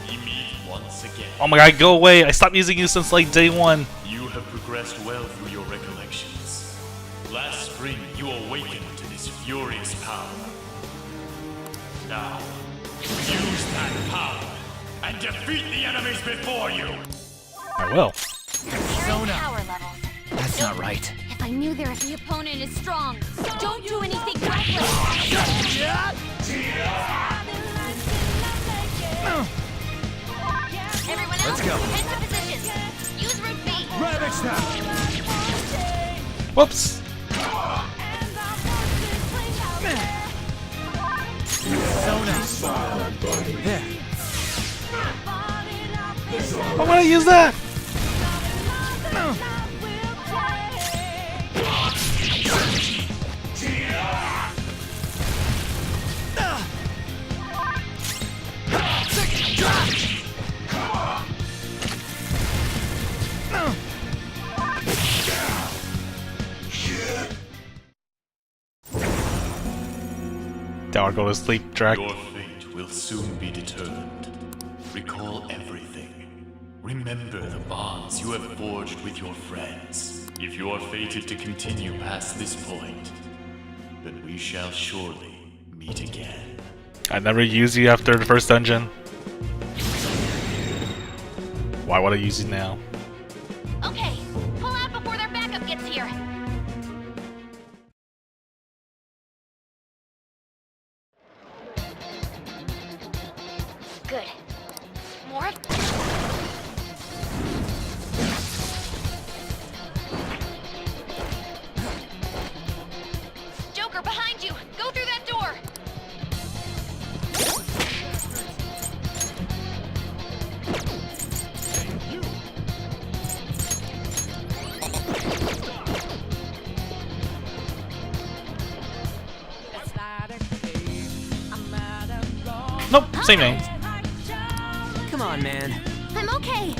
we meet once again. Oh my god, go away! I stopped using you since like day 1. You have progressed well through your recollections. Last spring, you awakened to this furious power. Now, use that power and defeat the enemies before you! I will. Comparing power levels. That's not right. If I knew the opponent is strong, don't do anything reckless! Everyone else, Let's go. head to positions. Use route B. Ravage them! Whoops! There. Why would I use that? Down, go to sleep, Drac. Your fate will soon be determined. Recall everything. Remember the bonds you have forged with your friends. If you are fated to continue past this point, then we shall surely meet again. I never used you after the first dungeon. Why would I use you now? Okay, pull out before their backup gets here. Good. More of... Joker, behind you! Go through that door! Nope, same name. Come on, man. I'm okay.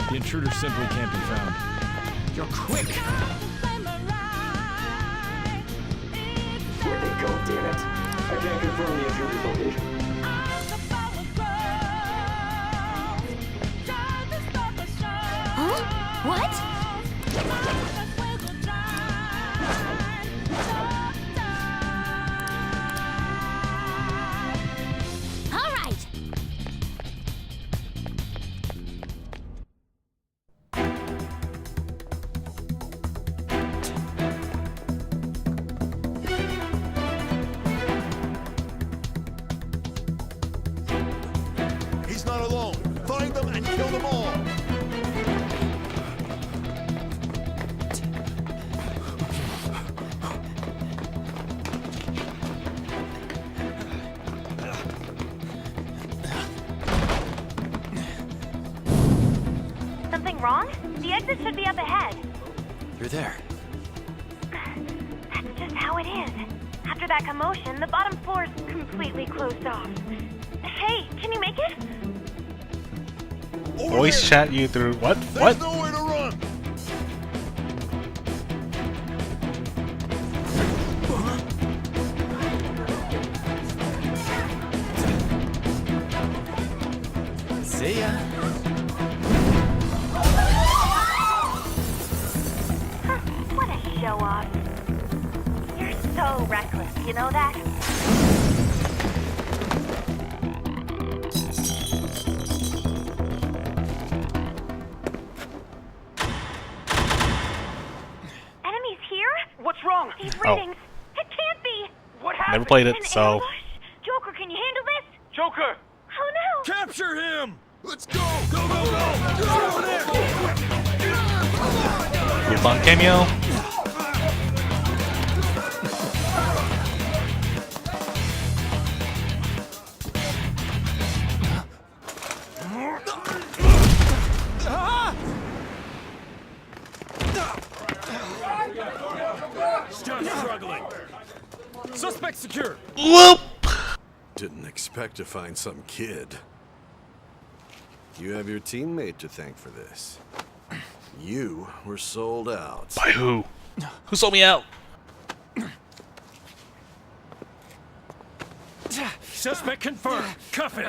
The intruder simply can't be found. You're quick. Where'd they go, damn it? I can't confirm the intruder's location. Huh? What? All right. He's not alone. Find them and kill them all. Something wrong? The exit should be up ahead. You're there. That's just how it is. After that commotion, the bottom floor is completely closed off. Hey, can you make it? Voice chat you through what? What? There's nowhere to run. See ya. What a show off. You're so reckless, you know that? Enemies here? What's wrong? These Oh. readings. It can't be. What happened? Never played it, An so ambush? Joker, can you handle this? Joker! Oh no! Capture him! Let's go! Go, go, go! Get over there! Your fun cameo. Still struggling. Suspect secure. Whoop! Didn't expect to find some kid. You have your teammate to thank for this. You were sold out. By who? Who sold me out? Suspect confirmed. Cuff it.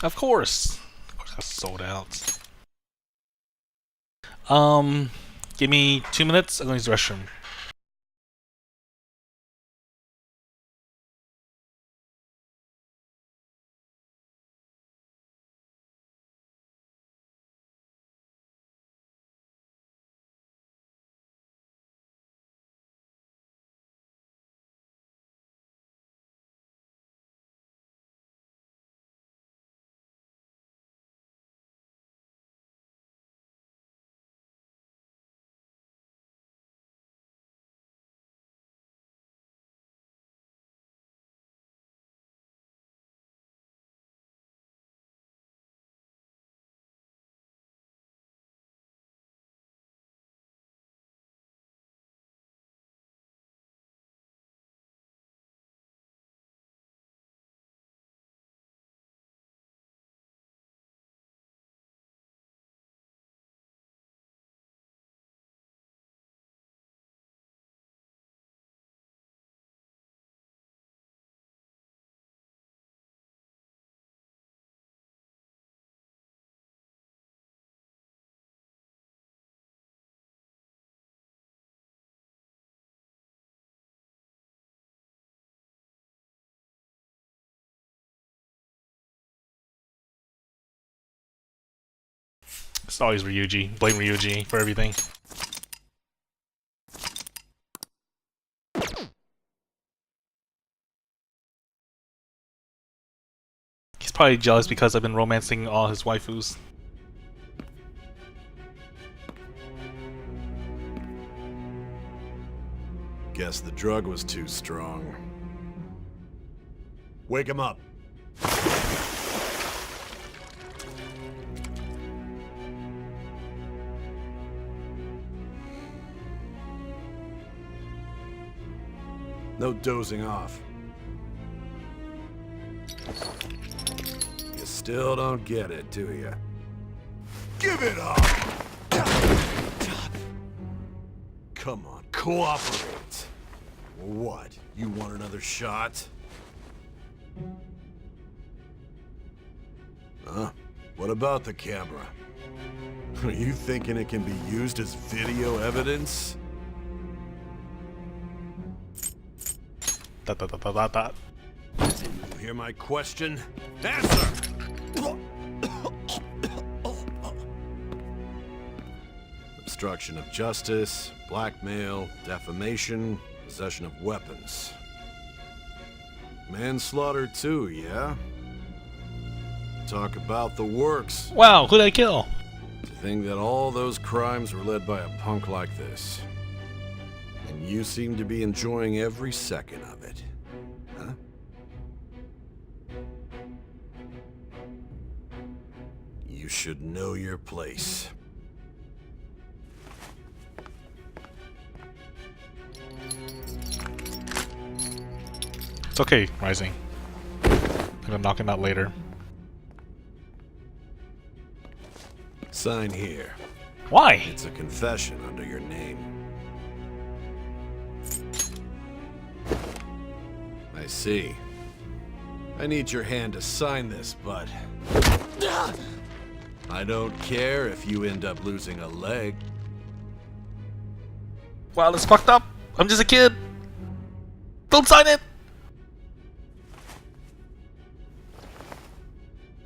Of course. Of course I sold out. Give me 2 minutes. I'm going to use the restroom. It's always Ryuji. Blame Ryuji for everything. He's probably jealous because I've been romancing all his waifus. Guess the drug was too strong. Wake him up. No dozing off. You still don't get it, do you? Give it up! Come on, cooperate. What? You want another shot? Huh? What about the camera? Are you thinking it can be used as video evidence? You hear my question? Answer! Obstruction of justice, blackmail, defamation, possession of weapons. Manslaughter too, yeah? Talk about the works. Wow, who did I kill? To think that all those crimes were led by a punk like this. And you seem to be enjoying every second of it. Huh? You should know your place. It's okay, Rising. I'm gonna knock him out later. Sign here. Why? It's a confession under your name. I see. I need your hand to sign this, but I don't care if you end up losing a leg. Wow, that's fucked up. I'm just a kid. Don't sign it.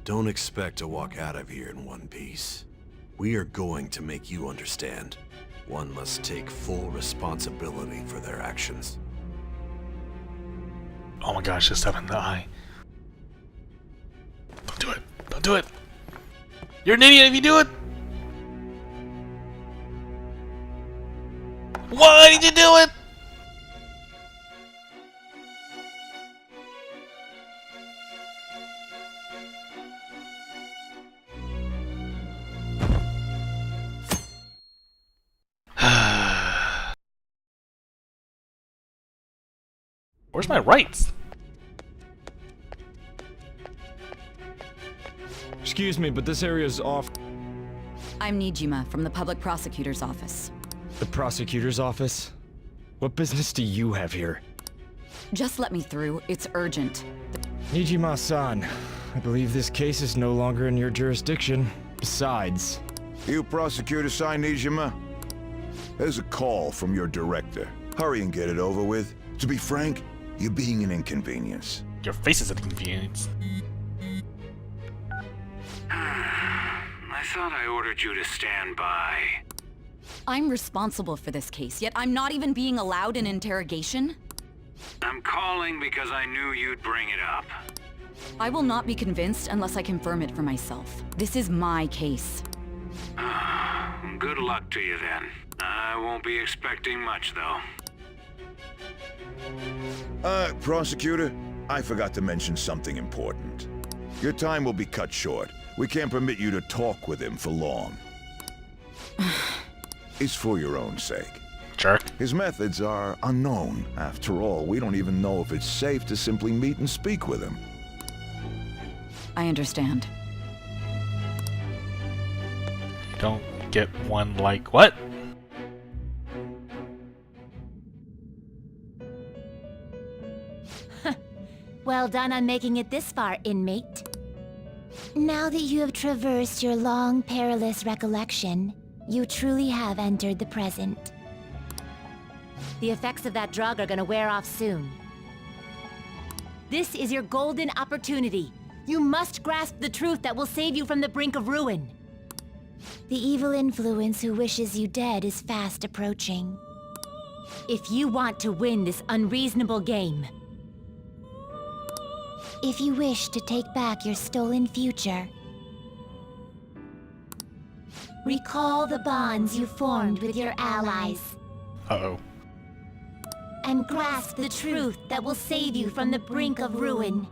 Don't expect to walk out of here in one piece. We are going to make you understand. One must take full responsibility for their actions. Oh my gosh, just stabbed in the eye. Don't do it. Don't do it. You're an idiot if you do it. Why did you do it? Where's my rights? Excuse me, but this area is off. I'm Nijima from the Public Prosecutor's Office. The prosecutor's office? What business do you have here? Just let me through. It's urgent. Nijima-san, I believe this case is no longer in your jurisdiction. Besides... You prosecutor sign Nijima? There's a call from your director. Hurry and get it over with. To be frank, you're being an inconvenience. Your face is an inconvenience. I thought I ordered you to stand by. I'm responsible for this case, yet I'm not even being allowed an interrogation? I'm calling because I knew you'd bring it up. I will not be convinced unless I confirm it for myself. This is my case. Good luck to you then. I won't be expecting much, though. Prosecutor, I forgot to mention something important. Your time will be cut short. We can't permit you to talk with him for long. It's for your own sake. Jerk. His methods are unknown. After all, we don't even know if it's safe to simply meet and speak with him. I understand. Don't get one like what? Well done on making it this far, inmate. Now that you have traversed your long, perilous recollection, you truly have entered the present. The effects of that drug are gonna wear off soon. This is your golden opportunity. You must grasp the truth that will save you from the brink of ruin. The evil influence who wishes you dead is fast approaching. If you want to win this unreasonable game, if you wish to take back your stolen future, recall the bonds you formed with your allies. Uh-oh. And grasp the truth that will save you from the brink of ruin.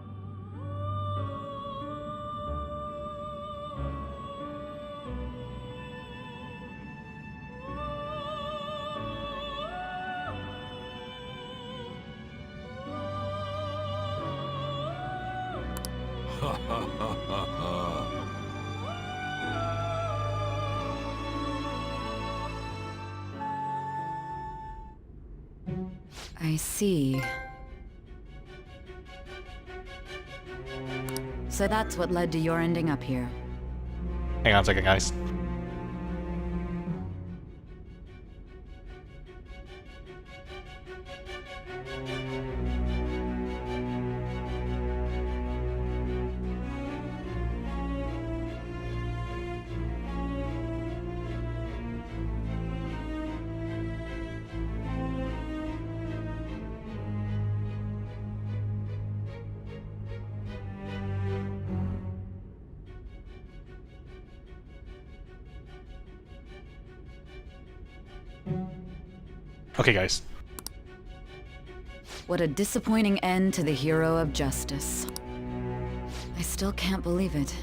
I see. So that's what led to your ending up here. Hang on a second, guys. Okay, guys. What a disappointing end to the hero of justice. I still can't believe it.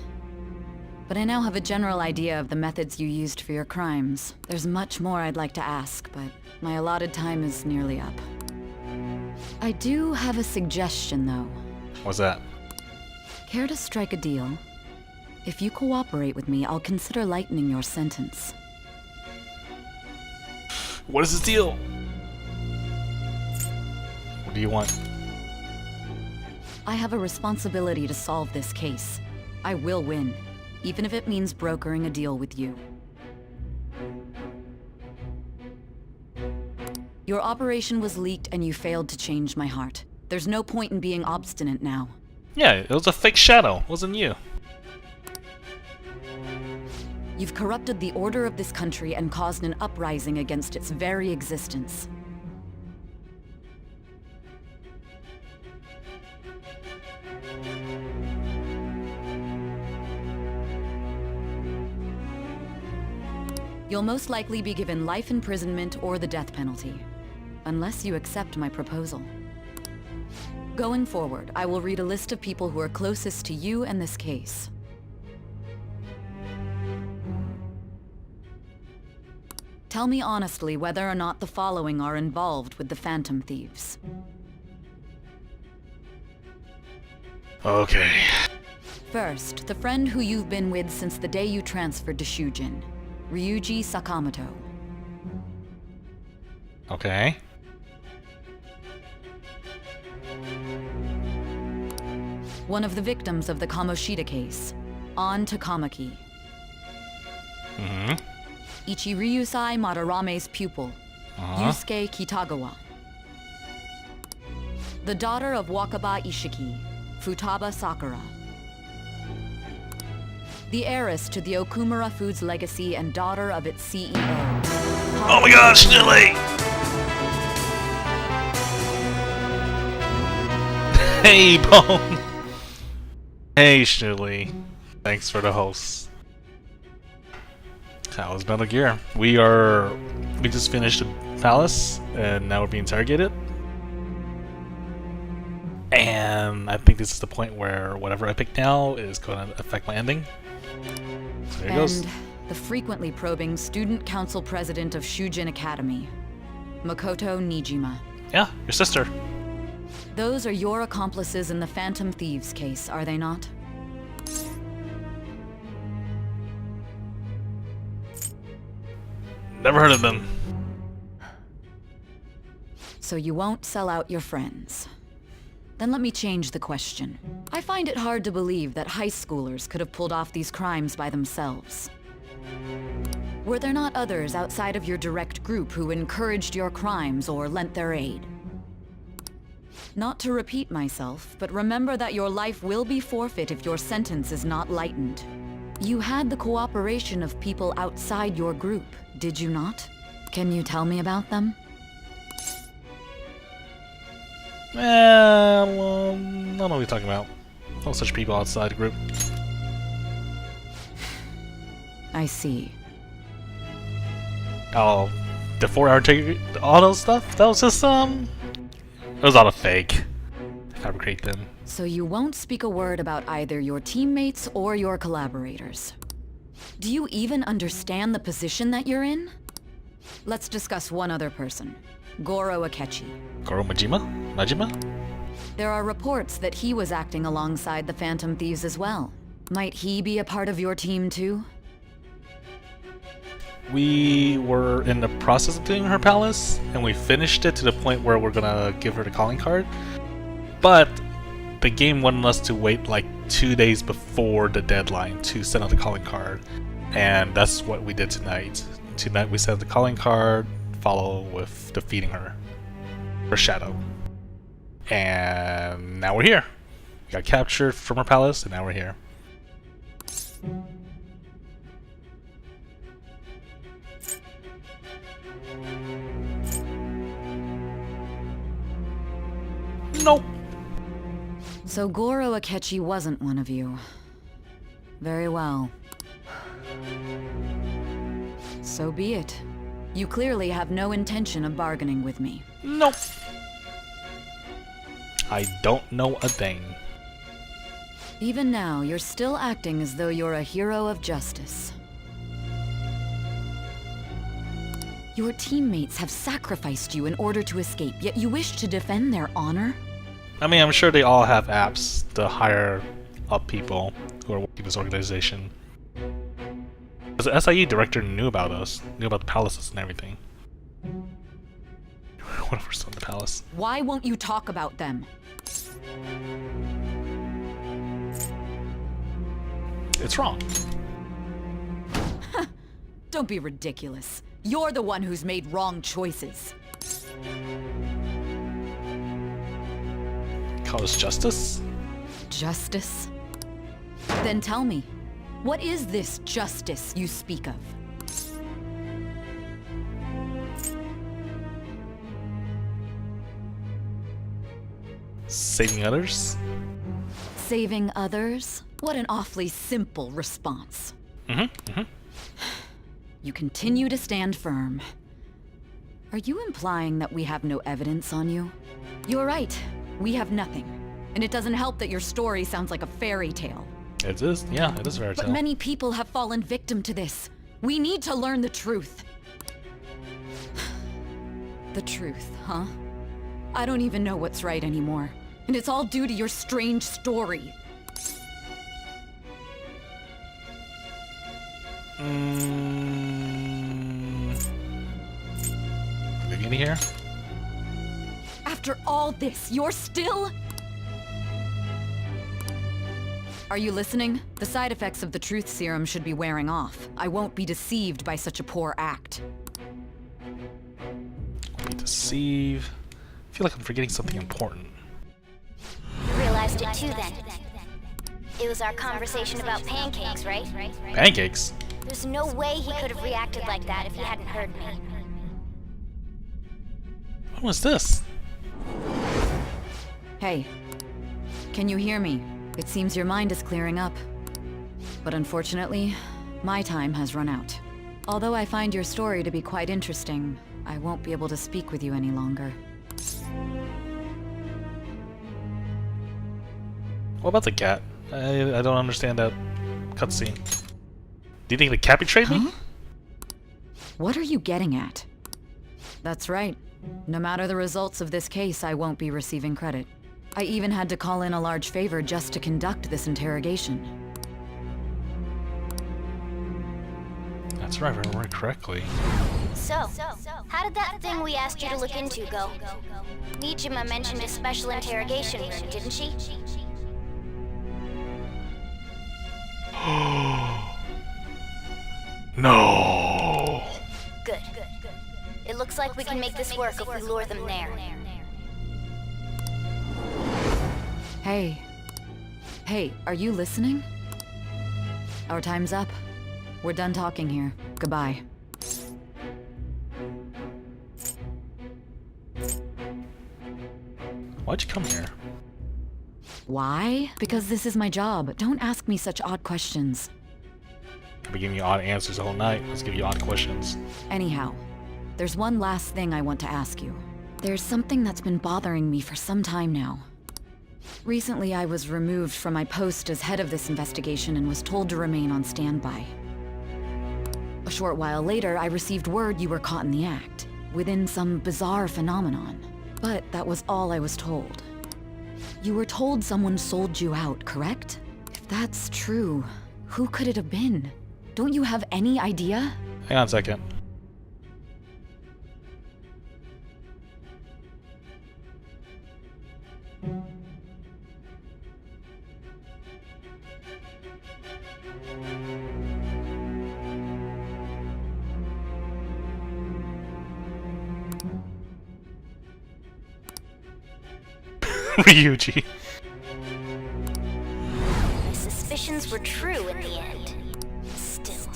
But I now have a general idea of the methods you used for your crimes. There's much more I'd like to ask, but my allotted time is nearly up. I do have a suggestion, though. What's that? Care to strike a deal? If you cooperate with me, I'll consider lightening your sentence. What is the deal? What do you want? I have a responsibility to solve this case. I will win, even if it means brokering a deal with you. Your operation was leaked and you failed to change my heart. There's no point in being obstinate now. Yeah, it was a fake shadow. It wasn't you. You've corrupted the order of this country and caused an uprising against its very existence. You'll most likely be given life imprisonment or the death penalty, unless you accept my proposal. Going forward, I will read a list of people who are closest to you and this case. Tell me honestly whether or not the following are involved with the Phantom Thieves. Okay. First, the friend who you've been with since the day you transferred to Shujin, Ryuji Sakamoto. Okay. One of the victims of the Kamoshida case, An Takamaki. Mm-hmm. Ichiryusai Madarame's pupil, Yusuke Kitagawa. The daughter of Wakaba Ishiki, Futaba Sakura. The heiress to the Okumura Foods legacy and daughter of its CEO. Oh my gosh, Nilly! Hey, Bone! Hey, Shirley. Thanks for the host. How was Metal Gear? We just finished the palace, and now we're being interrogated. And I think this is the point where whatever I pick now is going to affect my ending. So there it goes. And the frequently probing student council president of Shujin Academy, Makoto Nijima. Yeah, your sister. Those are your accomplices in the Phantom Thieves case, are they not? Never heard of them. So you won't sell out your friends. Then let me change the question. I find it hard to believe that high schoolers could have pulled off these crimes by themselves. Were there not others outside of your direct group who encouraged your crimes or lent their aid? Not to repeat myself, but remember that your life will be forfeit if your sentence is not lightened. You had the cooperation of people outside your group, did you not? Can you tell me about them? I don't know what you're talking about. No such people outside the group. I see. Oh, the 4-hour ticket, all those stuff? That was just, it was all a fake. Fabricate them. So you won't speak a word about either your teammates or your collaborators. Do you even understand the position that you're in? Let's discuss one other person. Goro Akechi. Goro Majima? Majima? There are reports that he was acting alongside the Phantom Thieves as well. Might he be a part of your team too? We were in the process of doing her palace, and we finished it to the point where we're gonna give her the calling card. But the game wanted us to wait like 2 days before the deadline to send out the calling card. And that's what we did tonight. Tonight we sent the calling card, follow with defeating her. Her shadow. And now we're here. We got captured from her palace, and now we're here. Nope. So Goro Akechi wasn't one of you. Very well. So be it. You clearly have no intention of bargaining with me. Nope. I don't know a thing. Even now, you're still acting as though you're a hero of justice. Your teammates have sacrificed you in order to escape, yet you wish to defend their honor? I mean, I'm sure they all have apps to hire up people who are working this organization. Because the SIE director knew about us, knew about the palaces and everything. What if we're still in the palace? Why won't you talk about them? It's wrong. Don't be ridiculous. You're the one who's made wrong choices. Call this justice? Justice? Then tell me, what is this justice you speak of? Saving others? Saving others? What an awfully simple response. You continue to stand firm. Are you implying that we have no evidence on you? You're right. We have nothing. And it doesn't help that your story sounds like a fairy tale. It is, yeah, it is a fairy tale. But many people have fallen victim to this. We need to learn the truth. The truth, huh? I don't even know what's right anymore. And it's all due to your strange story. Living in here? After all this, you're still... Are you listening? The side effects of the truth serum should be wearing off. I won't be deceived by such a poor act. Deceive. I feel like I'm forgetting something important. You realized it too then. It was our conversation about pancakes, right? Pancakes? There's no way he could have reacted like that if he hadn't heard me. What was this? Hey, can you hear me? It seems your mind is clearing up. But unfortunately, my time has run out. Although I find your story to be quite interesting, I won't be able to speak with you any longer. What about the cat? I don't understand that cutscene. Do you think the cat betrayed me? What are you getting at? That's right. No matter the results of this case, I won't be receiving credit. I even had to call in a large favor just to conduct this interrogation. That's right, if I remember correctly. So, how did that thing we asked you to look into go? Nijima mentioned a special interrogation room, didn't she? No. Good. It looks like we can make this work if we lure them there. Hey. Hey, are you listening? Our time's up. We're done talking here. Goodbye. Why'd you come here? Why? Because this is my job. Don't ask me such odd questions. I've been giving you odd answers the whole night. Let's give you odd questions. Anyhow, there's one last thing I want to ask you. There's something that's been bothering me for some time now. Recently, I was removed from my post as head of this investigation and was told to remain on standby. A short while later, I received word you were caught in the act, within some bizarre phenomenon. But that was all I was told. You were told someone sold you out, correct? If that's true, who could it have been? Don't you have any idea? Hang on a second. Ryuji. My suspicions were true in the end. Still,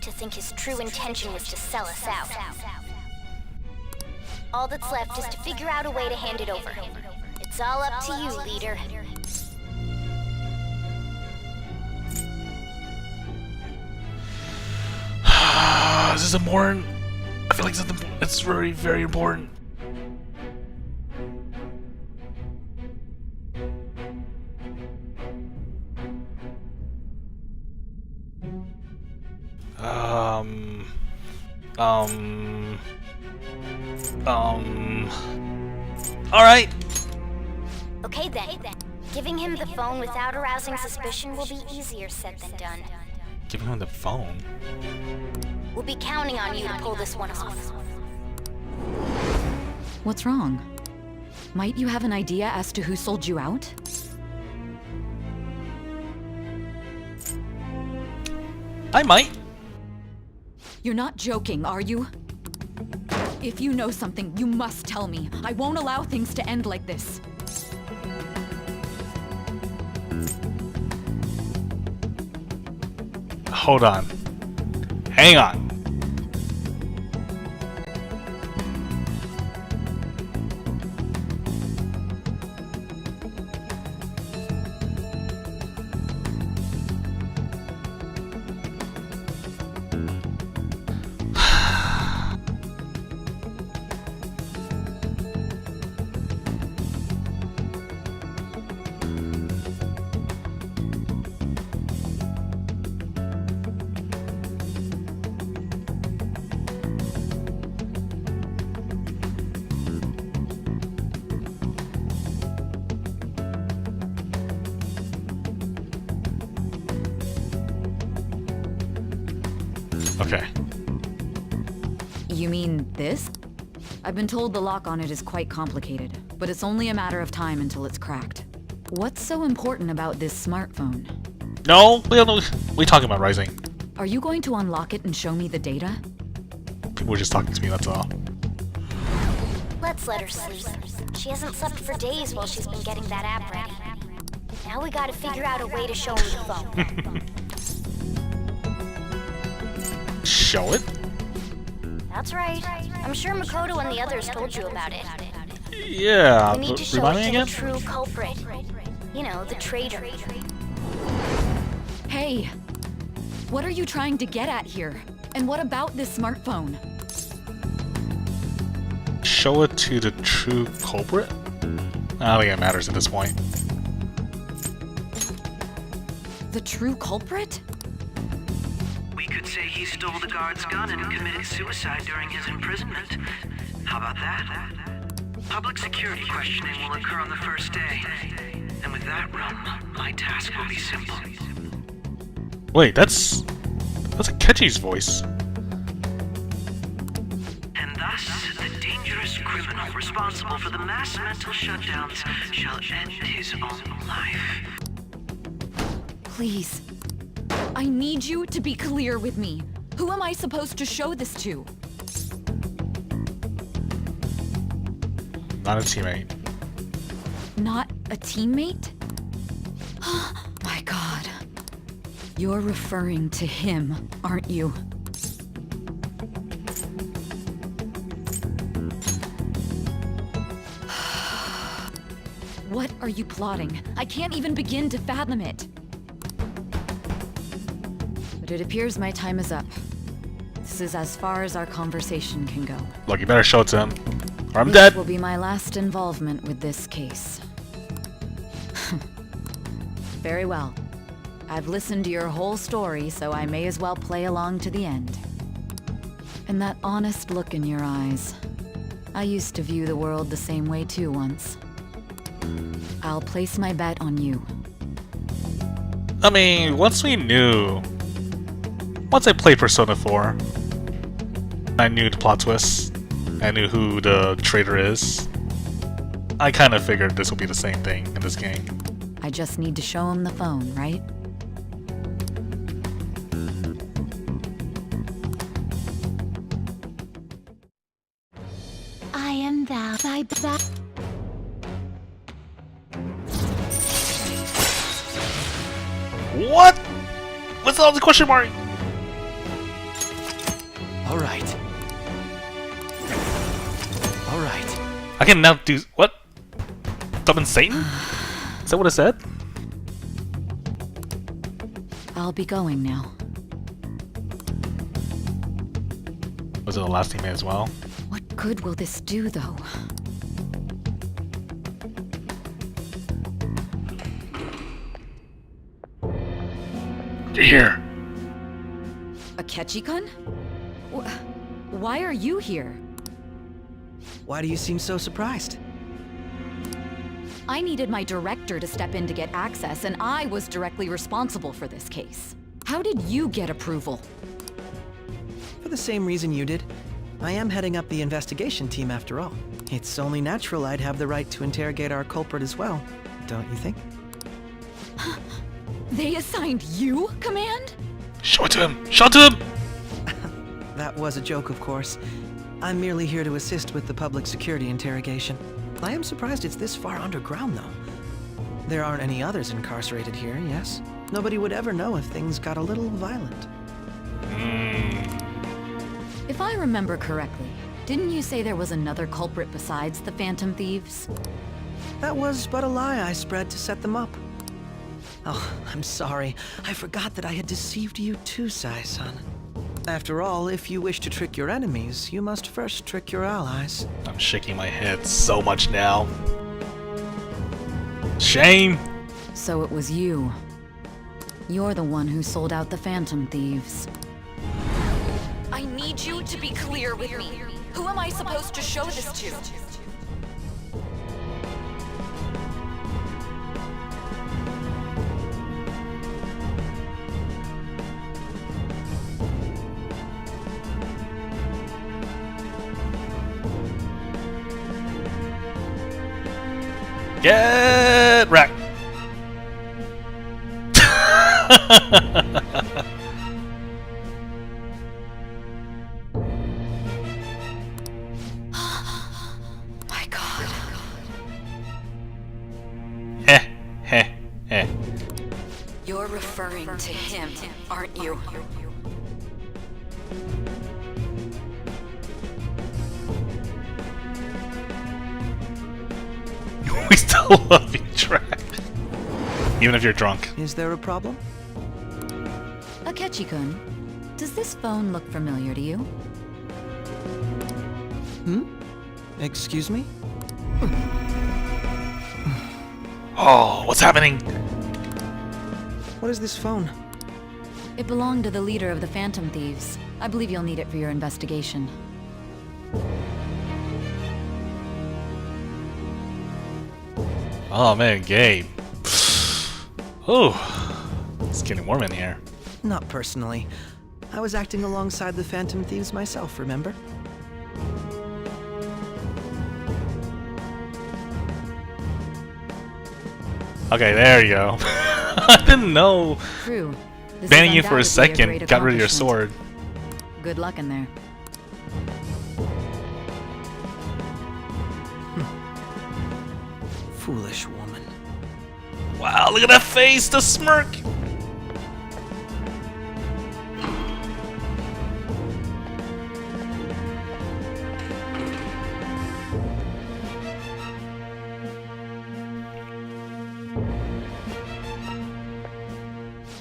to think his true intention was to sell us out. All that's left is to figure out a way to hand it over. It's all up to you, leader. This is important. I feel like it's very, very important. Alright. Okay then. Giving him the phone without arousing suspicion will be easier said than done. Giving him the phone? We'll be counting on you to pull this one off. What's wrong? Might you have an idea as to who sold you out? I might. You're not joking, are you? If you know something, you must tell me. I won't allow things to end like this. Hold on. Hang on. Okay. You mean this? I've been told the lock on it is quite complicated, but it's only a matter of time until it's cracked. What's so important about this smartphone? No, we talking about Rising. Are you going to unlock it and show me the data? People were just talking to me, that's all. Let's let her sleep. She hasn't slept for days while she's been getting that app ready. Now we gotta figure out a way to show him the phone. Show it? That's right. I'm sure Makoto and the others told you about it. Yeah, We need to show remind it me to again? the true culprit. You know, the traitor. Hey! What are you trying to get at here? And what about this smartphone? Show it to the true culprit? I don't think it matters at this point. The true culprit? We could say he stole the guard's gun and committed suicide during his imprisonment. How about that? Public security questioning will occur on the first day. And with that run, my task will be simple. Wait, that's Akechi's voice. And thus, the dangerous criminal responsible for the mass mental shutdowns shall end his own life. Please. I need you to be clear with me. Who am I supposed to show this to? Not a teammate. Not a teammate? My god. You're referring to him, aren't you? What are you plotting? I can't even begin to fathom it. But it appears my time is up. This is as far as our conversation can go. Look, you better show it to him, or I'm This dead. will be my last involvement with this case. Very well. I've listened to your whole story, so I may as well play along to the end. And that honest look in your eyes. I used to view the world the same way too once. I'll place my bet on you. I mean, once I played Persona 4, I knew the plot twist. I knew who the traitor is. I kind of figured this will be the same thing in this game. I just need to show him the phone, right? I am thou. What? What's all the question mark? All right. All right. I can now do what? Summon Satan? Is that what it said? I'll be going now. Was it the last teammate as well? What good will this do, though? Here. Akechi-kun? Why are you here? Why do you seem so surprised? I needed my director to step in to get access, and I was directly responsible for this case. How did you get approval? For the same reason you did. I am heading up the investigation team after all. It's only natural I'd have the right to interrogate our culprit as well, don't you think? They assigned you command? Show it to him! Show it to him! That was a joke, of course. I'm merely here to assist with the public security interrogation. I am surprised it's this far underground, though. There aren't any others incarcerated here, yes? Nobody would ever know if things got a little violent. If I remember correctly, didn't you say there was another culprit besides the Phantom Thieves? That was but a lie I spread to set them up. Oh, I'm sorry. I forgot that I had deceived you too, Sai-san. After all, if you wish to trick your enemies, you must first trick your allies. I'm shaking my head so much now. Shame! So it was you. You're the one who sold out the Phantom Thieves. I need you to be clear with me. Who am I supposed to show this to? Get wrecked! My God. Heh, heh, heh. You're referring to him, aren't you? We still love you, track. Even if you're drunk. Is there a problem? Akechi-kun, does this phone look familiar to you? Excuse me? Oh, what's happening? What is this phone? It belonged to the leader of the Phantom Thieves. I believe you'll need it for your investigation. Oh man, Gabe. Oh, it's getting warm in here. Not personally. I was acting alongside the Phantom Thieves myself, remember? Okay, there you go. I didn't know. True. This Banning is you for a undoubtedly second great got rid of your sword. accomplishment. Good luck in there. Foolish woman. Wow, look at that face, the smirk.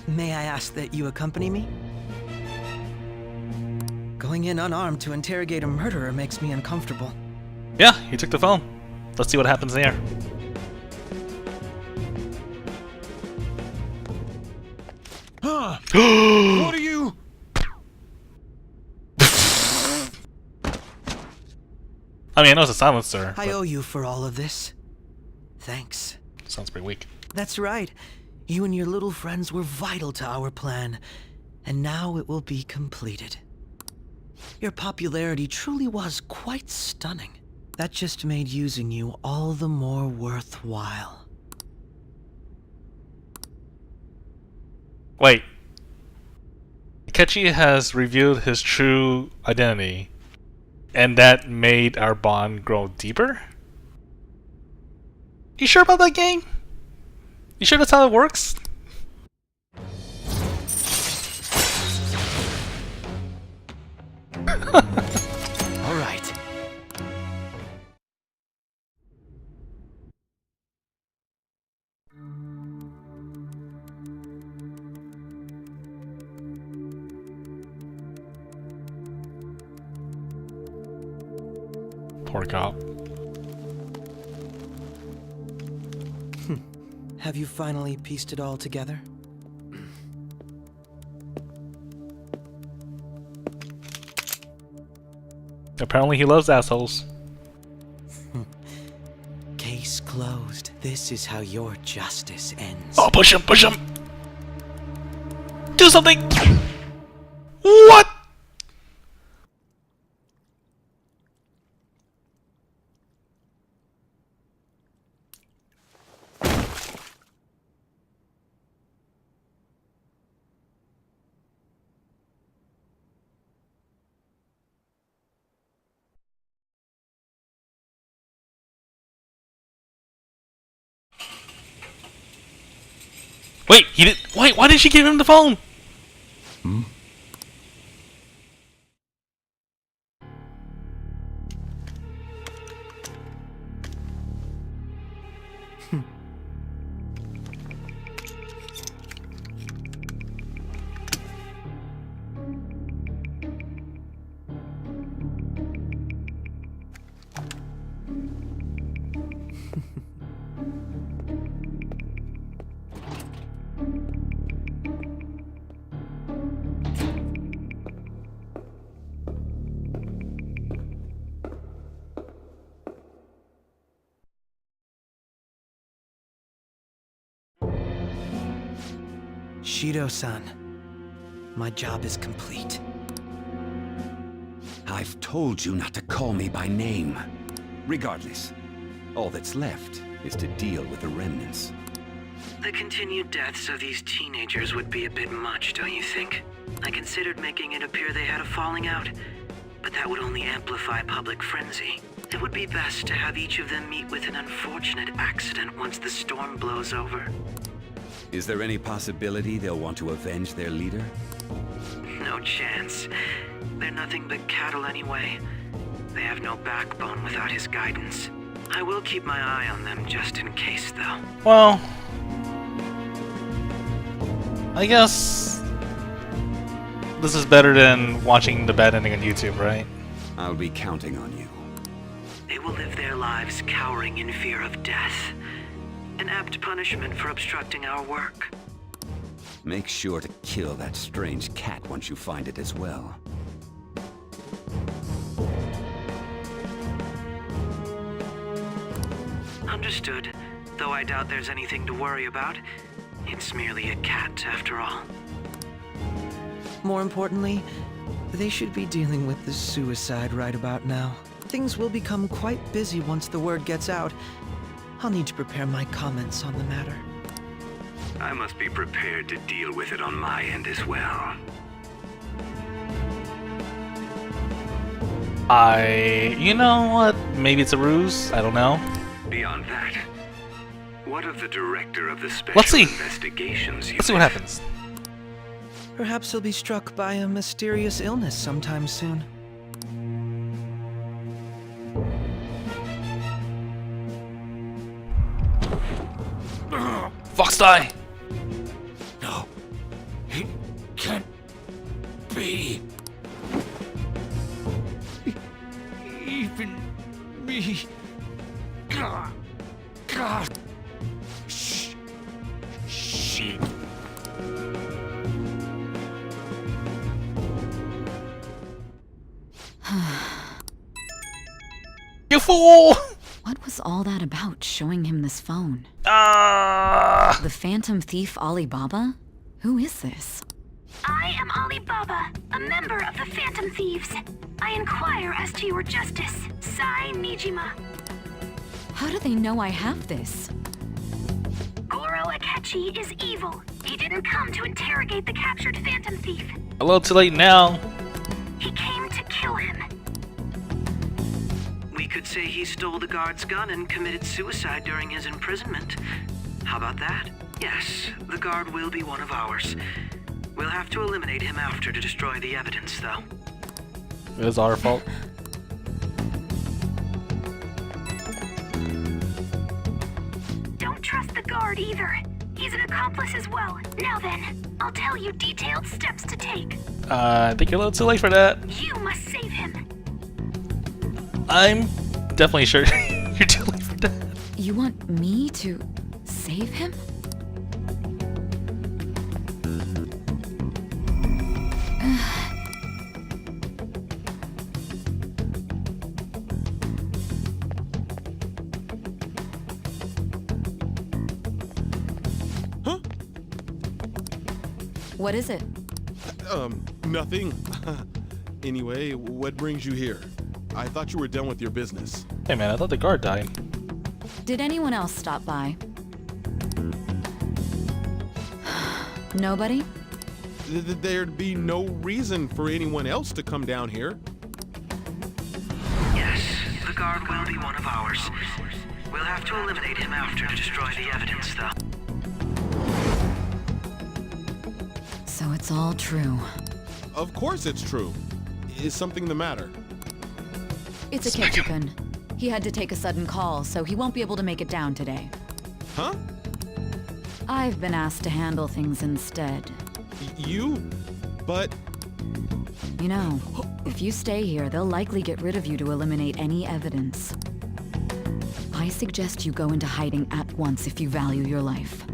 May I ask that you accompany me? Going in unarmed to interrogate a murderer makes me uncomfortable. Yeah, he took the phone. Let's see what happens there. What are you? I mean, I know it's a silencer. I owe you for all of this. Thanks. Sounds pretty weak. That's right. You and your little friends were vital to our plan, and now it will be completed. Your popularity truly was quite stunning. That just made using you all the more worthwhile. Wait. Akechi has revealed his true identity, and that made our bond grow deeper? You sure about that, game? You sure that's how it works? All right. Poor cop. Have you finally pieced it all together? Apparently he loves assholes. Case closed. This is how your justice ends. Oh, push him, push him! Do something! What? Wait, he did. Why did she give him the phone? Shido-san, my job is complete. I've told you not to call me by name. Regardless, all that's left is to deal with the remnants. The continued deaths of these teenagers would be a bit much, don't you think? I considered making it appear they had a falling out, but that would only amplify public frenzy. It would be best to have each of them meet with an unfortunate accident once the storm blows over. Is there any possibility they'll want to avenge their leader? No chance. They're nothing but cattle anyway. They have no backbone without his guidance. I will keep my eye on them just in case, though. Well, I guess this is better than watching the bad ending on YouTube, right? I'll be counting on you. They will live their lives cowering in fear of death. An apt punishment for obstructing our work. Make sure to kill that strange cat once you find it as well. Understood. Though I doubt there's anything to worry about. It's merely a cat, after all. More importantly, they should be dealing with the suicide right about now. Things will become quite busy once the word gets out. I'll need to prepare my comments on the matter. I must be prepared to deal with it on my end as well. You know what? Maybe it's a ruse. I don't know. Beyond that, what of the director of the special Let's see. investigations unit? Let's see what happens. Perhaps he'll be struck by a mysterious illness sometime soon. Fox die! No. It can't be. Even me. God. Shit. You fool! What was all that about, showing him this phone? The Phantom Thief Alibaba? Who is this? I am Alibaba, a member of the Phantom Thieves. I inquire as to your justice, Sai Nijima. How do they know I have this? Goro Akechi is evil. He didn't come to interrogate the captured Phantom Thief. A little too late now. He came to kill him. We could say he stole the guard's gun and committed suicide during his imprisonment. How about that? Yes, the guard will be one of ours. We'll have to eliminate him after to destroy the evidence, though. It was our fault. Don't trust the guard either. He's an accomplice as well. Now then, I'll tell you detailed steps to take. I think you're a little too late for that. You must save him. I'm definitely sure you're too late for that. You want me to save him? What is it? Nothing. Anyway, what brings you here? I thought you were done with your business. Hey man, I thought the guard died. Did anyone else stop by? Nobody? There'd be no reason for anyone else to come down here. Yes, the guard will be one of ours. We'll have to eliminate him after to destroy the evidence, though. So it's all true. Of course it's true. Is something the matter? It's a Ketchupin. He had to take a sudden call, so he won't be able to make it down today. Huh? I've been asked to handle things instead. You? But... You know, if you stay here, they'll likely get rid of you to eliminate any evidence. I suggest you go into hiding at once if you value your life.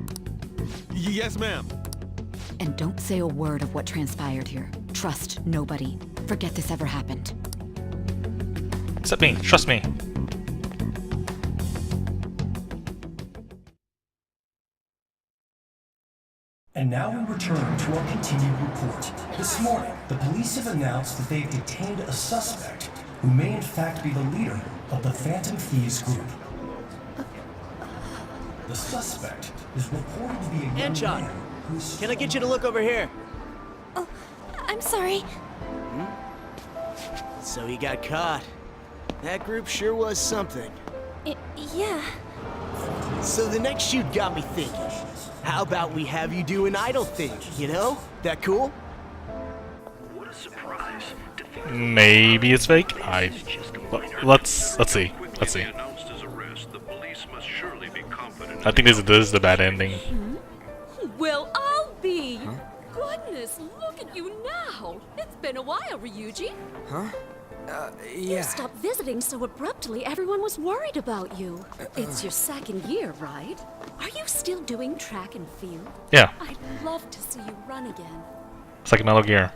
Yes, ma'am. And don't say a word of what transpired here. Trust nobody. Forget this ever happened. Except me. Trust me. And now we return to our continued report. This morning, the police have announced that they've detained a suspect who may in fact be the leader of the Phantom Thieves group. The suspect is reported to be a young man who's... Can I get you to look over here? Oh, I'm sorry. So he got caught. That group sure was something. Yeah. So the next shoot got me thinking. How about we have you do an idol thing, you know? That cool? What a surprise. Maybe it's fake. Let's see. Let's see. I think this is the bad ending. Well, I'll be. Goodness, look at you now. It's been a while, Ryuji. Huh? You Yeah. stopped visiting so abruptly, everyone was worried about you. It's your second year, right? Are you still doing track and field? Yeah. I'd love to see you run again. It's like Metal Gear.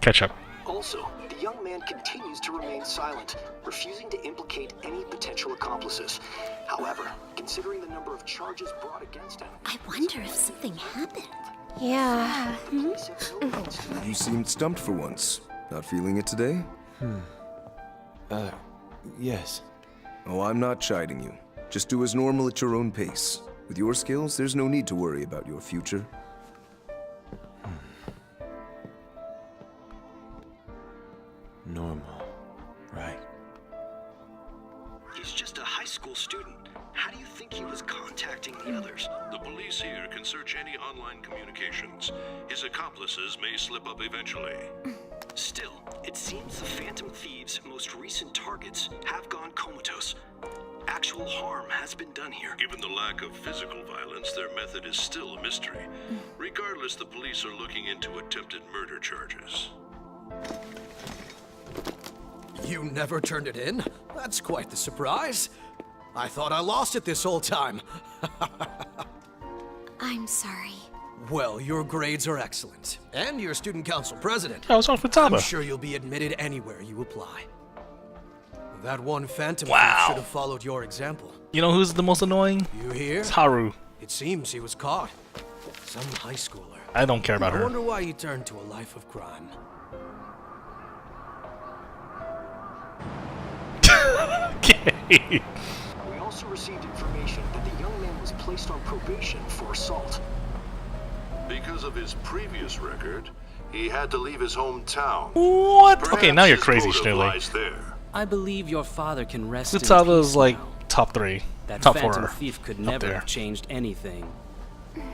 Catch up. Also, the young man continues to remain silent, refusing to implicate any potential accomplices. However, considering the number of charges brought against him... I wonder if something happened. Yeah. You seemed stumped for once. Not feeling it today? Yes. Oh, I'm not chiding you. Just do as normal at your own pace. With your skills, there's no need to worry about your future. Normal. Right. He's just a high school student. How do you think he was contacting the others? The police here can search any online communications. His accomplices may slip up eventually. Still, it seems the Phantom Thieves' most recent targets have gone comatose. Actual harm has been done here. Given the lack of physical violence, their method is still a mystery. Regardless, the police are looking into attempted murder charges. You never turned it in? That's quite the surprise. I thought I lost it this whole time. I'm sorry. Well, your grades are excellent. And you're student council president. I was on for Taba. I'm sure you'll be admitted anywhere you apply. That one Phantom Wow. thief should have followed your example. You know who's the most annoying? You hear? It's Haru. It seems he was caught. Some high schooler. I don't care about I her. wonder why he turned to a life of crime. Okay. We also received information that the young man was placed on probation for assault. Because of his previous record, he had to leave his hometown. What? Perhaps Okay, now you're his crazy, motive Shirley. lies there. I believe your father can rest in Futaga's peace like now. top 3. That Top Phantom 4. Thief could Up never there. have changed anything.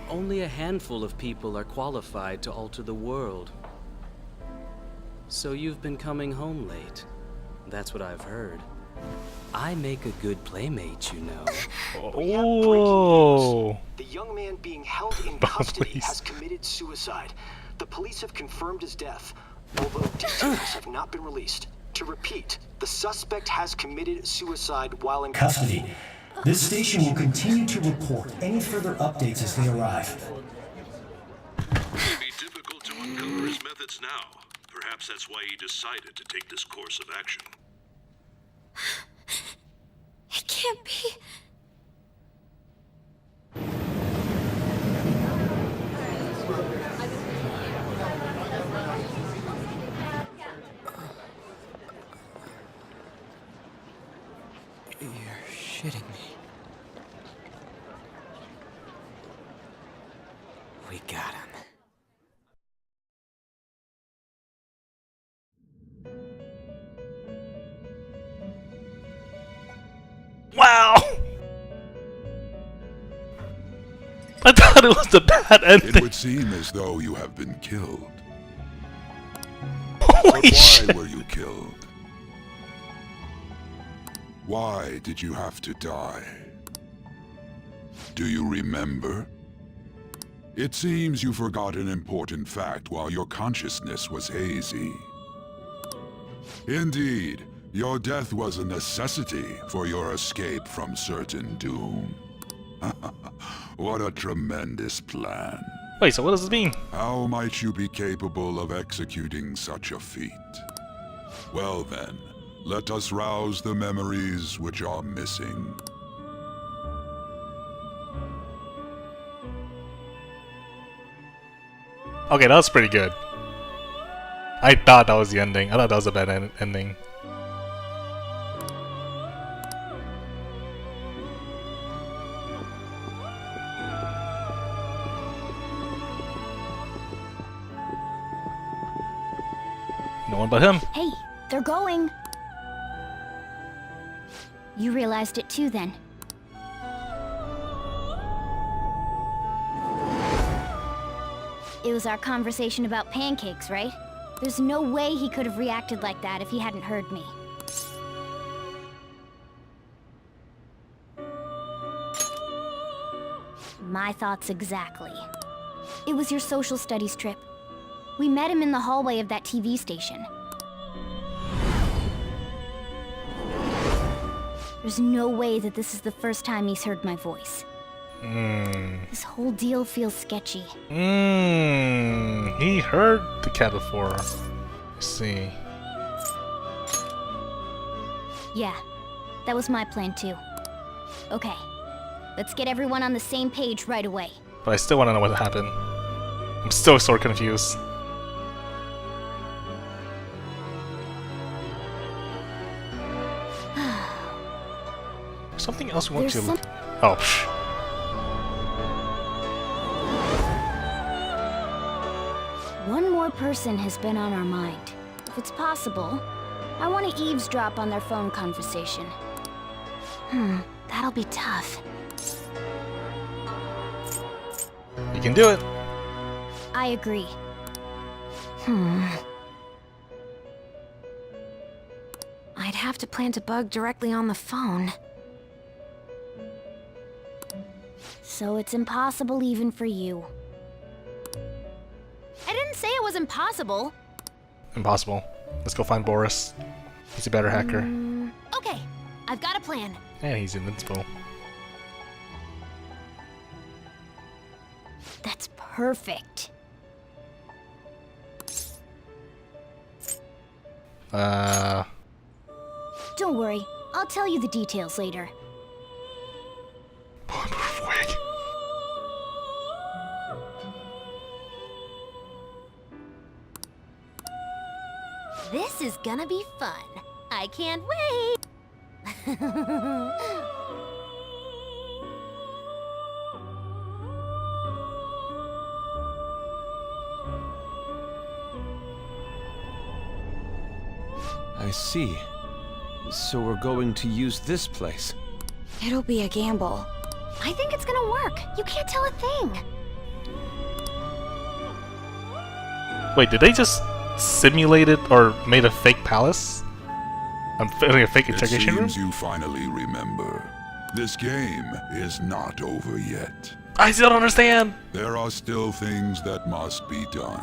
Only a handful of people are qualified to alter the world. So you've been coming home late. That's what I've heard. I make a good playmate, you know. Oh. The young man being held in custody has committed suicide. The police have confirmed his death, although details have not been released. To repeat, the suspect has committed suicide while in Custody. This station will continue to report any further updates as they arrive. It may be difficult to uncover his methods now. Perhaps that's why he decided to take this course of action. It can't be. shitting me? We got him. Wow! I thought it was a bad ending. It would seem as though you have been killed. Holy but shit. why were you killed? Why did you have to die? Do you remember? It seems you forgot an important fact while your consciousness was hazy. Indeed, your death was a necessity for your escape from certain doom. What a tremendous plan. Wait, so what does this mean? How might you be capable of executing such a feat? Well then, let us rouse the memories which are missing. Okay, that was pretty good. I thought that was the ending. I thought that was a bad ending. No one but him. Hey, they're going. You realized it too, then. It was our conversation about pancakes, right? There's no way he could have reacted like that if he hadn't heard me. My thoughts exactly. It was your social studies trip. We met him in the hallway of that TV station. There's no way that this is the first time he's heard my voice. This whole deal feels sketchy. He heard the cat before. Let's see. Yeah, that was my plan too. Okay, let's get everyone on the same page right away. But I still want to know what happened. I'm still sort of confused. Something else we want There's to... Oh, psh. One more person has been on our mind. If it's possible, I want to eavesdrop on their phone conversation. That'll be tough. You can do it. I agree. I'd have to plant a bug directly on the phone. So it's impossible even for you. I didn't say it was impossible. Impossible. Let's go find Boris. He's a better hacker. Okay, I've got a plan. And he's invincible. That's perfect. Don't worry, I'll tell you the details later. This is gonna be fun. I can't wait. I see. So we're going to use this place. It'll be a gamble. I think it's gonna work. You can't tell a thing. Wait, did they just simulate it or made a fake palace? I'm feeling a fake interrogation room? It seems you finally remember. This game is not over yet. I still don't understand! There are still things that must be done.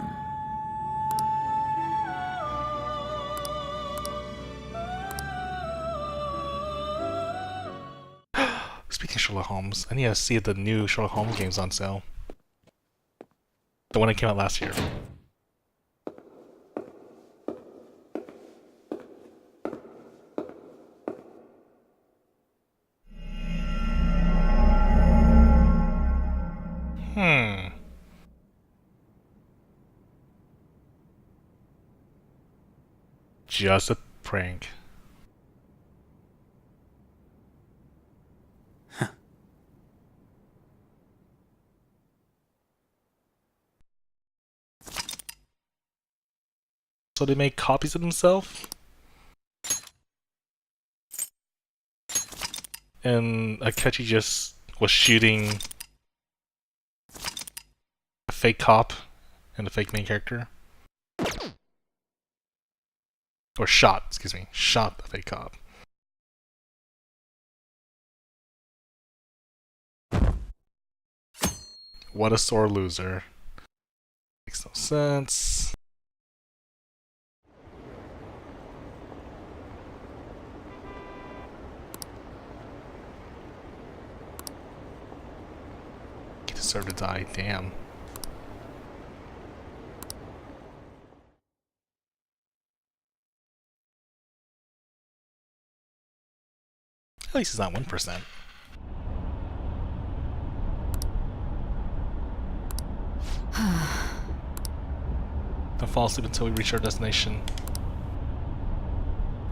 Speaking of Sherlock Holmes, I need to see the new Sherlock Holmes games on sale. The one that came out last year. Just a prank. so they made copies of themselves. And Akechi just was shooting a fake cop and a fake main character. Or shot, excuse me, shot a fake cop. What a sore loser. Makes no sense. You deserve to die, damn. At least it's not 1%. Don't fall asleep until we reach our destination.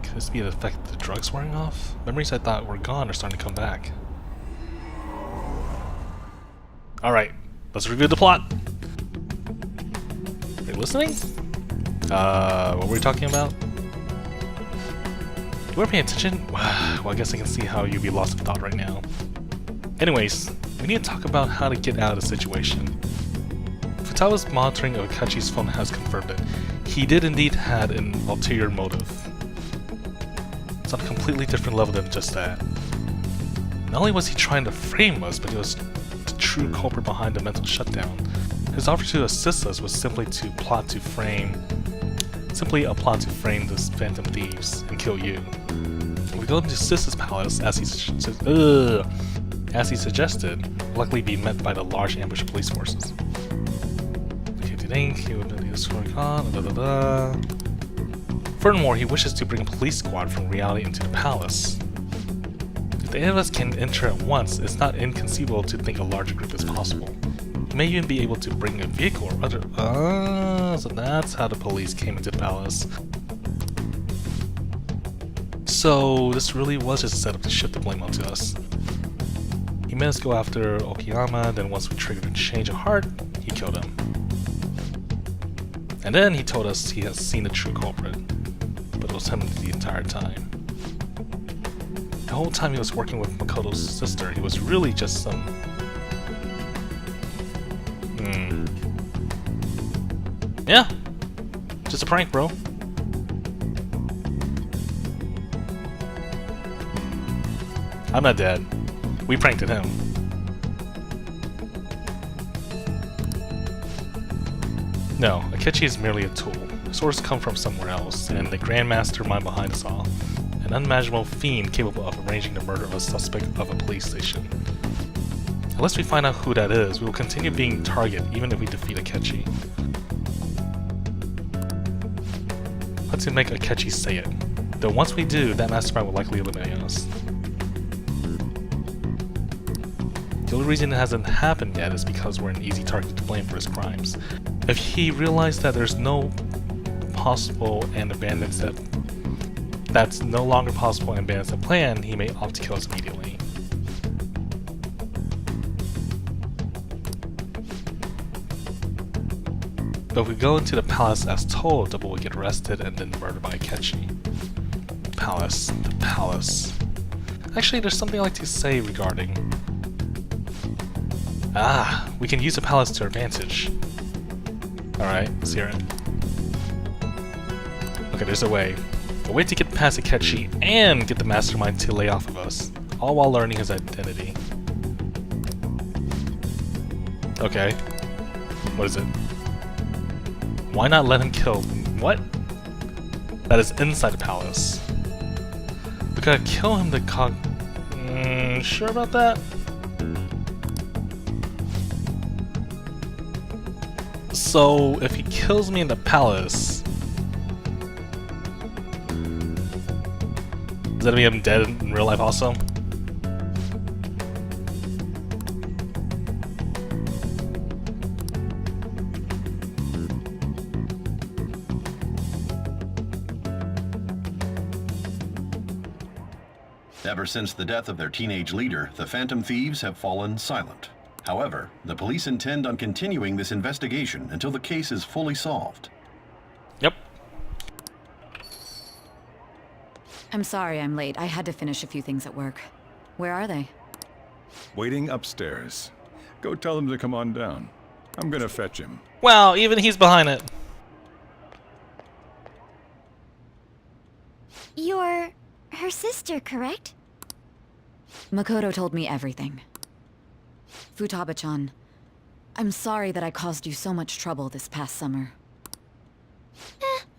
Could this be the effect the drugs wearing off? Memories I thought were gone are starting to come back. Alright, let's review the plot. Are you listening? What were we talking about? You weren't paying attention? Well, I guess I can see how you'd be lost in thought right now. Anyways, we need to talk about how to get out of the situation. Futawa's monitoring of Akechi's phone has confirmed it. He did indeed have an ulterior motive. It's on a completely different level than just that. Not only was he trying to frame us, but he was the true culprit behind the mental shutdown. His offer to assist us was simply a plot to frame the Phantom Thieves and kill you. We go into Sis's palace as he suggested, will likely be met by the large ambush of police forces. He would be Furthermore, he wishes to bring a police squad from reality into the palace. If the eight of us can enter at once, it's not inconceivable to think a larger group is possible. He may even be able to bring a vehicle or other. So that's how the police came into the palace. So this really was just a setup to shift the blame onto us. He made us go after Okayama, then once we triggered a change of heart, he killed him. And then he told us he has seen the true culprit, but it was him the entire time. The whole time he was working with Makoto's sister, he was really just some... Yeah, just a prank, bro. I'm not dead. We pranked at him. No, Akechi is merely a tool. Source come from somewhere else, and the Grand Mastermind behind us all. An unimaginable fiend capable of arranging the murder of a suspect of a police station. Unless we find out who that is, we will continue being target even if we defeat Akechi. Let's make Akechi say it. Though once we do, that mastermind will likely eliminate us. The only reason it hasn't happened yet is because we're an easy target to blame for his crimes. If he realized that there's no possible and abandons that's no longer possible and abandons the plan, he may opt to kill us immediately. But if we go into the palace as told, Double will get arrested and then murdered by Akechi. The palace. Actually, there's something I'd like to say regarding... we can use the palace to our advantage. Alright, let's hear it. Okay, there's a way. A way to get past Akechi and get the mastermind to lay off of us, all while learning his identity. Okay. What is it? Why not let him kill... What? That is inside the palace. We gotta kill him to sure about that? So, if he kills me in the palace... Does that mean I'm dead in real life also? Ever since the death of their teenage leader, the Phantom Thieves have fallen silent. However, the police intend on continuing this investigation until the case is fully solved. Yep. I'm sorry I'm late. I had to finish a few things at work. Where are they? Waiting upstairs. Go tell them to come on down. I'm gonna fetch him. Wow, even he's behind it. You're her sister, correct? Makoto told me everything. Futaba-chan, I'm sorry that I caused you so much trouble this past summer.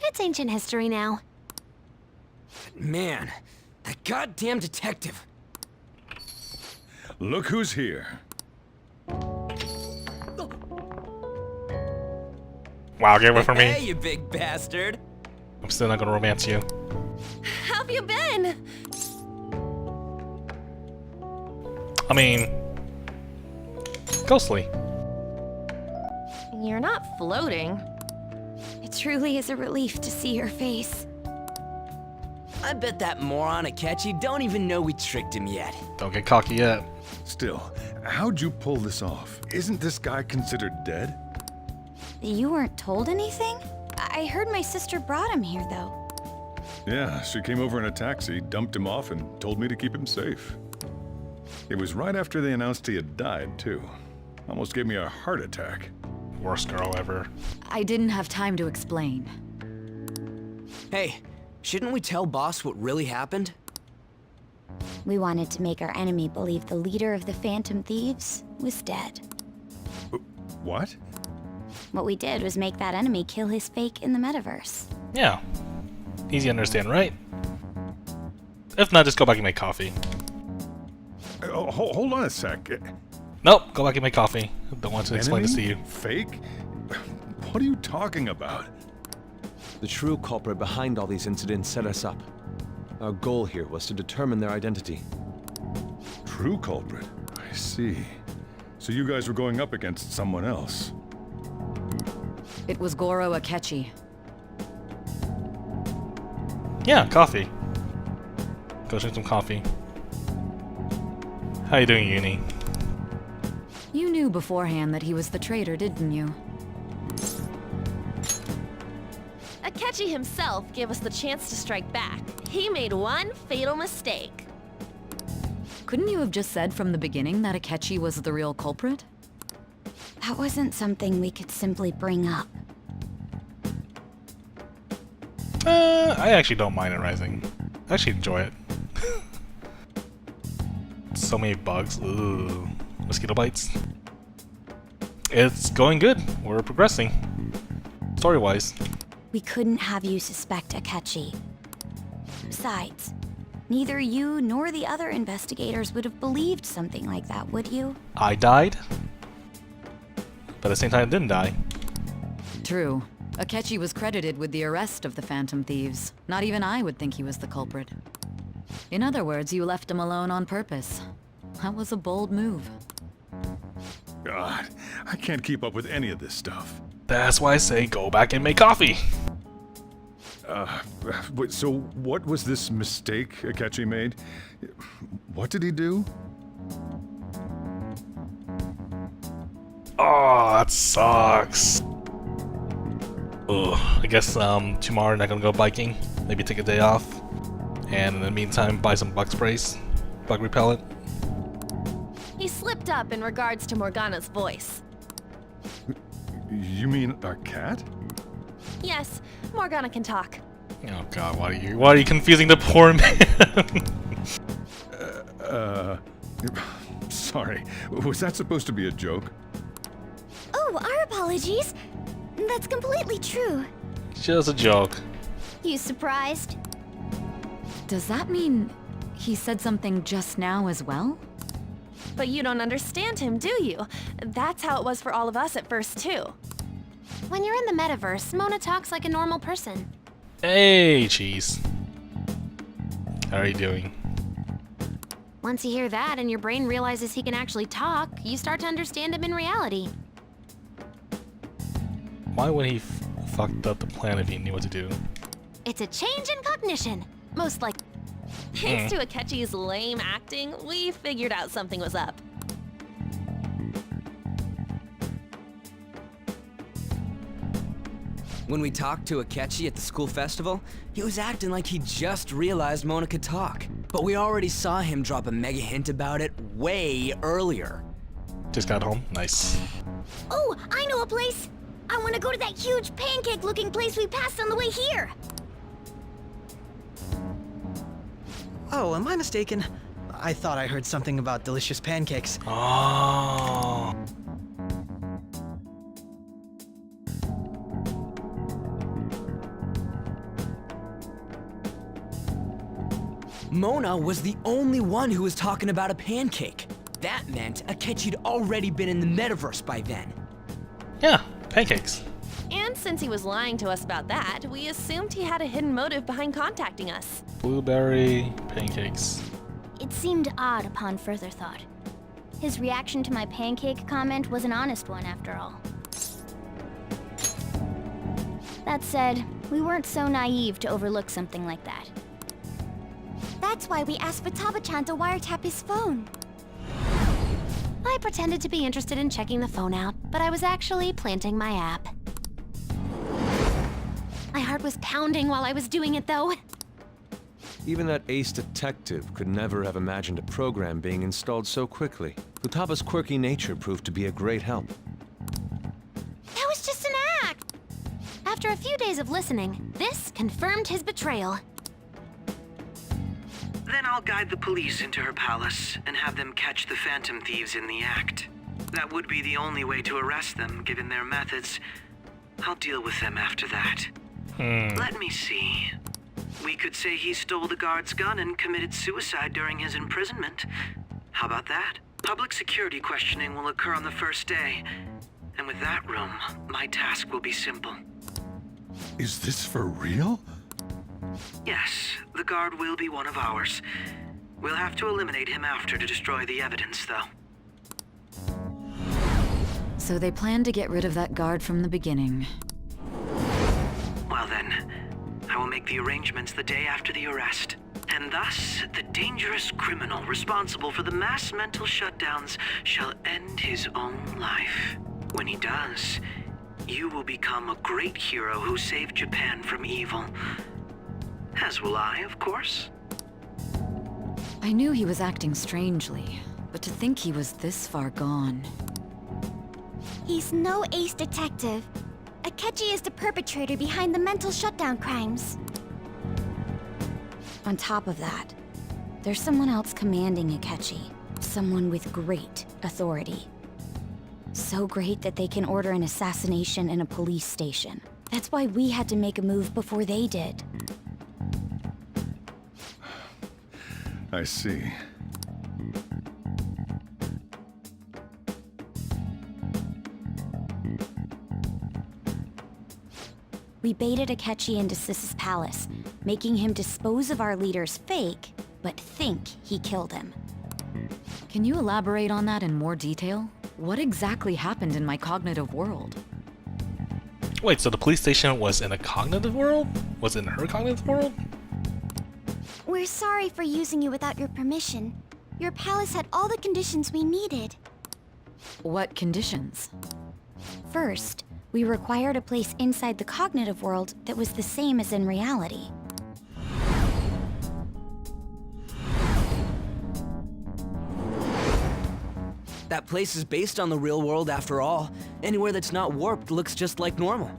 It's ancient history now. Man, that goddamn detective. Look who's here. Wow, get away from me. Hey, you big bastard. I'm still not gonna romance you. How've you been? I mean, ghostly. You're not floating. It truly is a relief to see your face. I bet that moron Akechi don't even know we tricked him yet. Don't get cocky yet. Still, how'd you pull this off? Isn't this guy considered dead? You weren't told anything? I heard my sister brought him here, though. Yeah, she came over in a taxi, dumped him off, and told me to keep him safe. It was right after they announced he had died, too. Almost gave me a heart attack. Worst girl ever. I didn't have time to explain. Hey, shouldn't we tell Boss what really happened? We wanted to make our enemy believe the leader of the Phantom Thieves was dead. What? What we did was make that enemy kill his fake in the metaverse. Yeah. Easy to understand, right? If not, just go back and make coffee. Oh, hold on a sec. Nope, go back and make coffee. Don't want to explain this to you. Fake? What are you talking about? The true culprit behind all these incidents set us up. Our goal here was to determine their identity. True culprit? I see. So you guys were going up against someone else. It was Goro Akechi. Yeah, coffee. Go drink some coffee. How you doing, Uni? You knew beforehand that he was the traitor, didn't you? Akechi himself gave us the chance to strike back. He made one fatal mistake. Couldn't you have just said from the beginning that Akechi was the real culprit? That wasn't something we could simply bring up. I actually don't mind it rising. I actually enjoy it. So many bugs. Ooh. Mosquito bites. It's going good. We're progressing. Story-wise. We couldn't have you suspect Akechi. Besides, neither you nor the other investigators would have believed something like that, would you? I died. But at the same time, I didn't die. True. Akechi was credited with the arrest of the Phantom Thieves. Not even I would think he was the culprit. In other words, you left him alone on purpose. That was a bold move. God, I can't keep up with any of this stuff. That's why I say go back and make coffee. So what was this mistake Akechi made? What did he do? Oh, that sucks. Ugh. I guess tomorrow not gonna go biking. Maybe take a day off. And in the meantime, buy some bug sprays. Bug repellent. He slipped up in regards to Morgana's voice. You mean our cat? Yes, Morgana can talk. Oh god, why are you confusing the poor man? Sorry. Was that supposed to be a joke? Oh, our apologies. That's completely true. Just a joke. You surprised? Does that mean he said something just now as well? But you don't understand him, do you? That's how it was for all of us at first, too. When you're in the metaverse, Mona talks like a normal person. Hey, cheese. How are you doing? Once you hear that and your brain realizes he can actually talk, you start to understand him in reality. Why would he fucked up the plan if he knew what to do? It's a change in cognition. Most like. Thanks to Akechi's lame acting, we figured out something was up. When we talked to Akechi at the school festival, he was acting like he just realized Mona could talk. But we already saw him drop a mega hint about it way earlier. Just got home. Nice. Oh, I know a place! I want to go to that huge pancake-looking place we passed on the way here! Oh, am I mistaken? I thought I heard something about delicious pancakes. Oh. Mona was the only one who was talking about a pancake. That meant Akechi'd already been in the metaverse by then. Yeah, pancakes. And since he was lying to us about that, we assumed he had a hidden motive behind contacting us. Blueberry pancakes. It seemed odd upon further thought. His reaction to my pancake comment was an honest one, after all. That said, we weren't so naive to overlook something like that. That's why we asked Futaba-chan to wiretap his phone. I pretended to be interested in checking the phone out, but I was actually planting my app. My heart was pounding while I was doing it, though. Even that ace detective could never have imagined a program being installed so quickly. Futaba's quirky nature proved to be a great help. That was just an act! After a few days of listening, this confirmed his betrayal. Then I'll guide the police into her palace and have them catch the Phantom Thieves in the act. That would be the only way to arrest them, given their methods. I'll deal with them after that. Let me see. We could say he stole the guard's gun and committed suicide during his imprisonment. How about that? Public security questioning will occur on the first day. And with that room, my task will be simple. Is this for real? Yes, the guard will be one of ours. We'll have to eliminate him after to destroy the evidence, though. So they planned to get rid of that guard from the beginning. Well then, I will make the arrangements the day after the arrest. And thus, the dangerous criminal responsible for the mass mental shutdowns shall end his own life. When he does, you will become a great hero who saved Japan from evil. As will I, of course. I knew he was acting strangely, but to think he was this far gone. He's no ace detective. Akechi is the perpetrator behind the mental shutdown crimes. On top of that, there's someone else commanding Akechi. Someone with great authority. So great that they can order an assassination in a police station. That's why we had to make a move before they did. I see. We baited Akechi into Sis's palace, making him dispose of our leader's fake, but think he killed him. Can you elaborate on that in more detail? What exactly happened in my cognitive world? Wait, so the police station was in a cognitive world? Was it in her cognitive world? We're sorry for using you without your permission. Your palace had all the conditions we needed. What conditions? First, we required a place inside the cognitive world that was the same as in reality. That place is based on the real world after all. Anywhere that's not warped looks just like normal.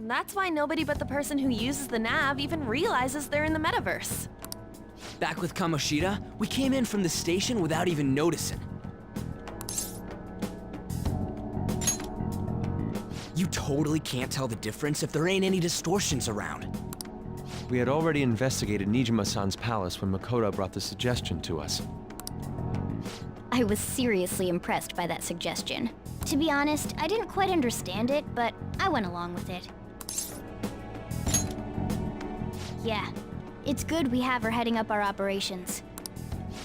That's why nobody but the person who uses the nav even realizes they're in the metaverse. Back with Kamoshida, we came in from the station without even noticing. You totally can't tell the difference if there ain't any distortions around. We had already investigated Nijima-san's palace when Makoto brought the suggestion to us. I was seriously impressed by that suggestion. To be honest, I didn't quite understand it, but I went along with it. Yeah, it's good we have her heading up our operations.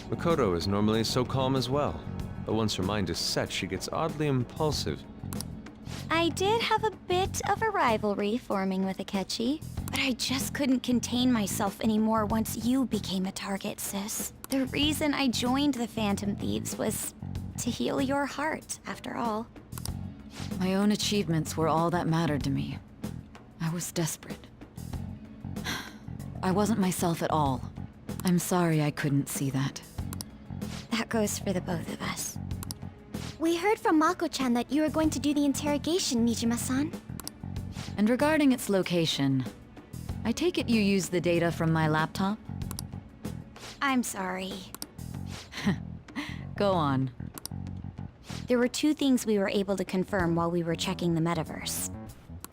Makoto is normally so calm as well, but once her mind is set, she gets oddly impulsive. I did have a bit of a rivalry forming with Akechi, but I just couldn't contain myself anymore once you became a target, sis. The reason I joined the Phantom Thieves was to heal your heart, after all. My own achievements were all that mattered to me. I was desperate. I wasn't myself at all. I'm sorry I couldn't see that. That goes for the both of us. We heard from Mako-chan that you were going to do the interrogation, Nijima-san. And regarding its location, I take it you used the data from my laptop? I'm sorry. Go on. There were two things we were able to confirm while we were checking the metaverse.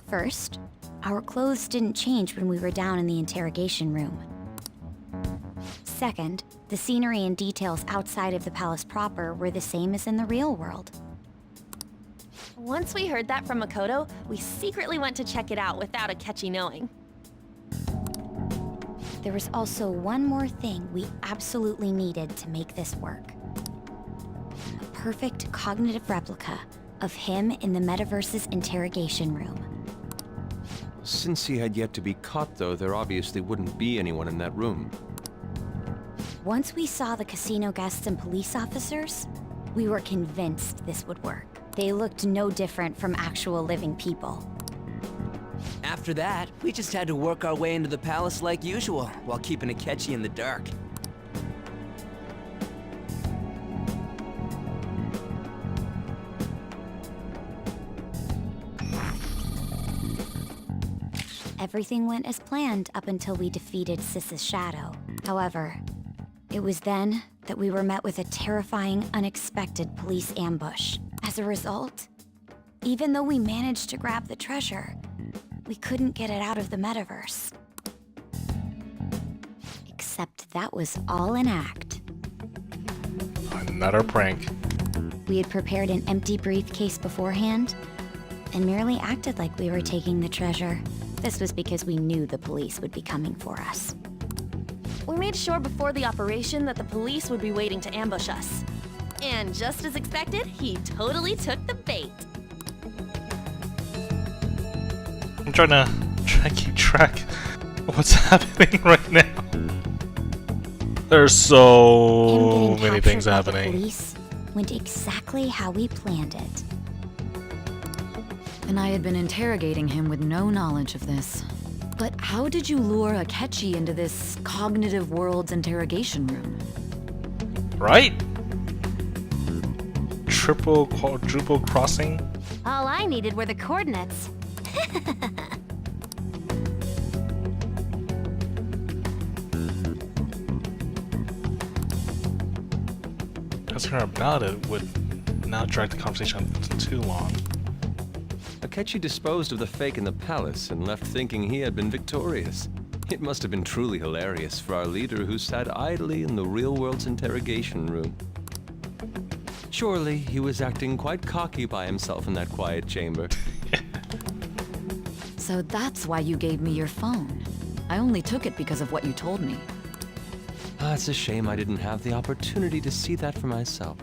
First, our clothes didn't change when we were down in the interrogation room. Second, the scenery and details outside of the palace proper were the same as in the real world. Once we heard that from Makoto, we secretly went to check it out without Akechi knowing. There was also one more thing we absolutely needed to make this work. A perfect cognitive replica of him in the metaverse's interrogation room. Since he had yet to be caught, though, there obviously wouldn't be anyone in that room. Once we saw the casino guests and police officers, we were convinced this would work. They looked no different from actual living people. After that, we just had to work our way into the palace like usual, while keeping Akechi in the dark. Everything went as planned up until we defeated Sis's shadow. However, it was then that we were met with a terrifying, unexpected police ambush. As a result, even though we managed to grab the treasure, we couldn't get it out of the metaverse. Except that was all an act. Another prank. We had prepared an empty briefcase beforehand and merely acted like we were taking the treasure. This was because we knew the police would be coming for us. We made sure before the operation that the police would be waiting to ambush us. And just as expected, he totally took the bait. I'm trying to keep track of what's happening right now. There's so many things happening. The police went exactly how we planned it. And I had been interrogating him with no knowledge of this. But how did you lure Akechi into this cognitive world's interrogation room? Right? Triple, quadruple crossing? All I needed were the coordinates. Asking her about it would not drag the conversation too long. Akechi disposed of the fake in the palace and left thinking he had been victorious. It must have been truly hilarious for our leader who sat idly in the real world's interrogation room. Surely he was acting quite cocky by himself in that quiet chamber. So that's why you gave me your phone. I only took it because of what you told me. It's a shame I didn't have the opportunity to see that for myself.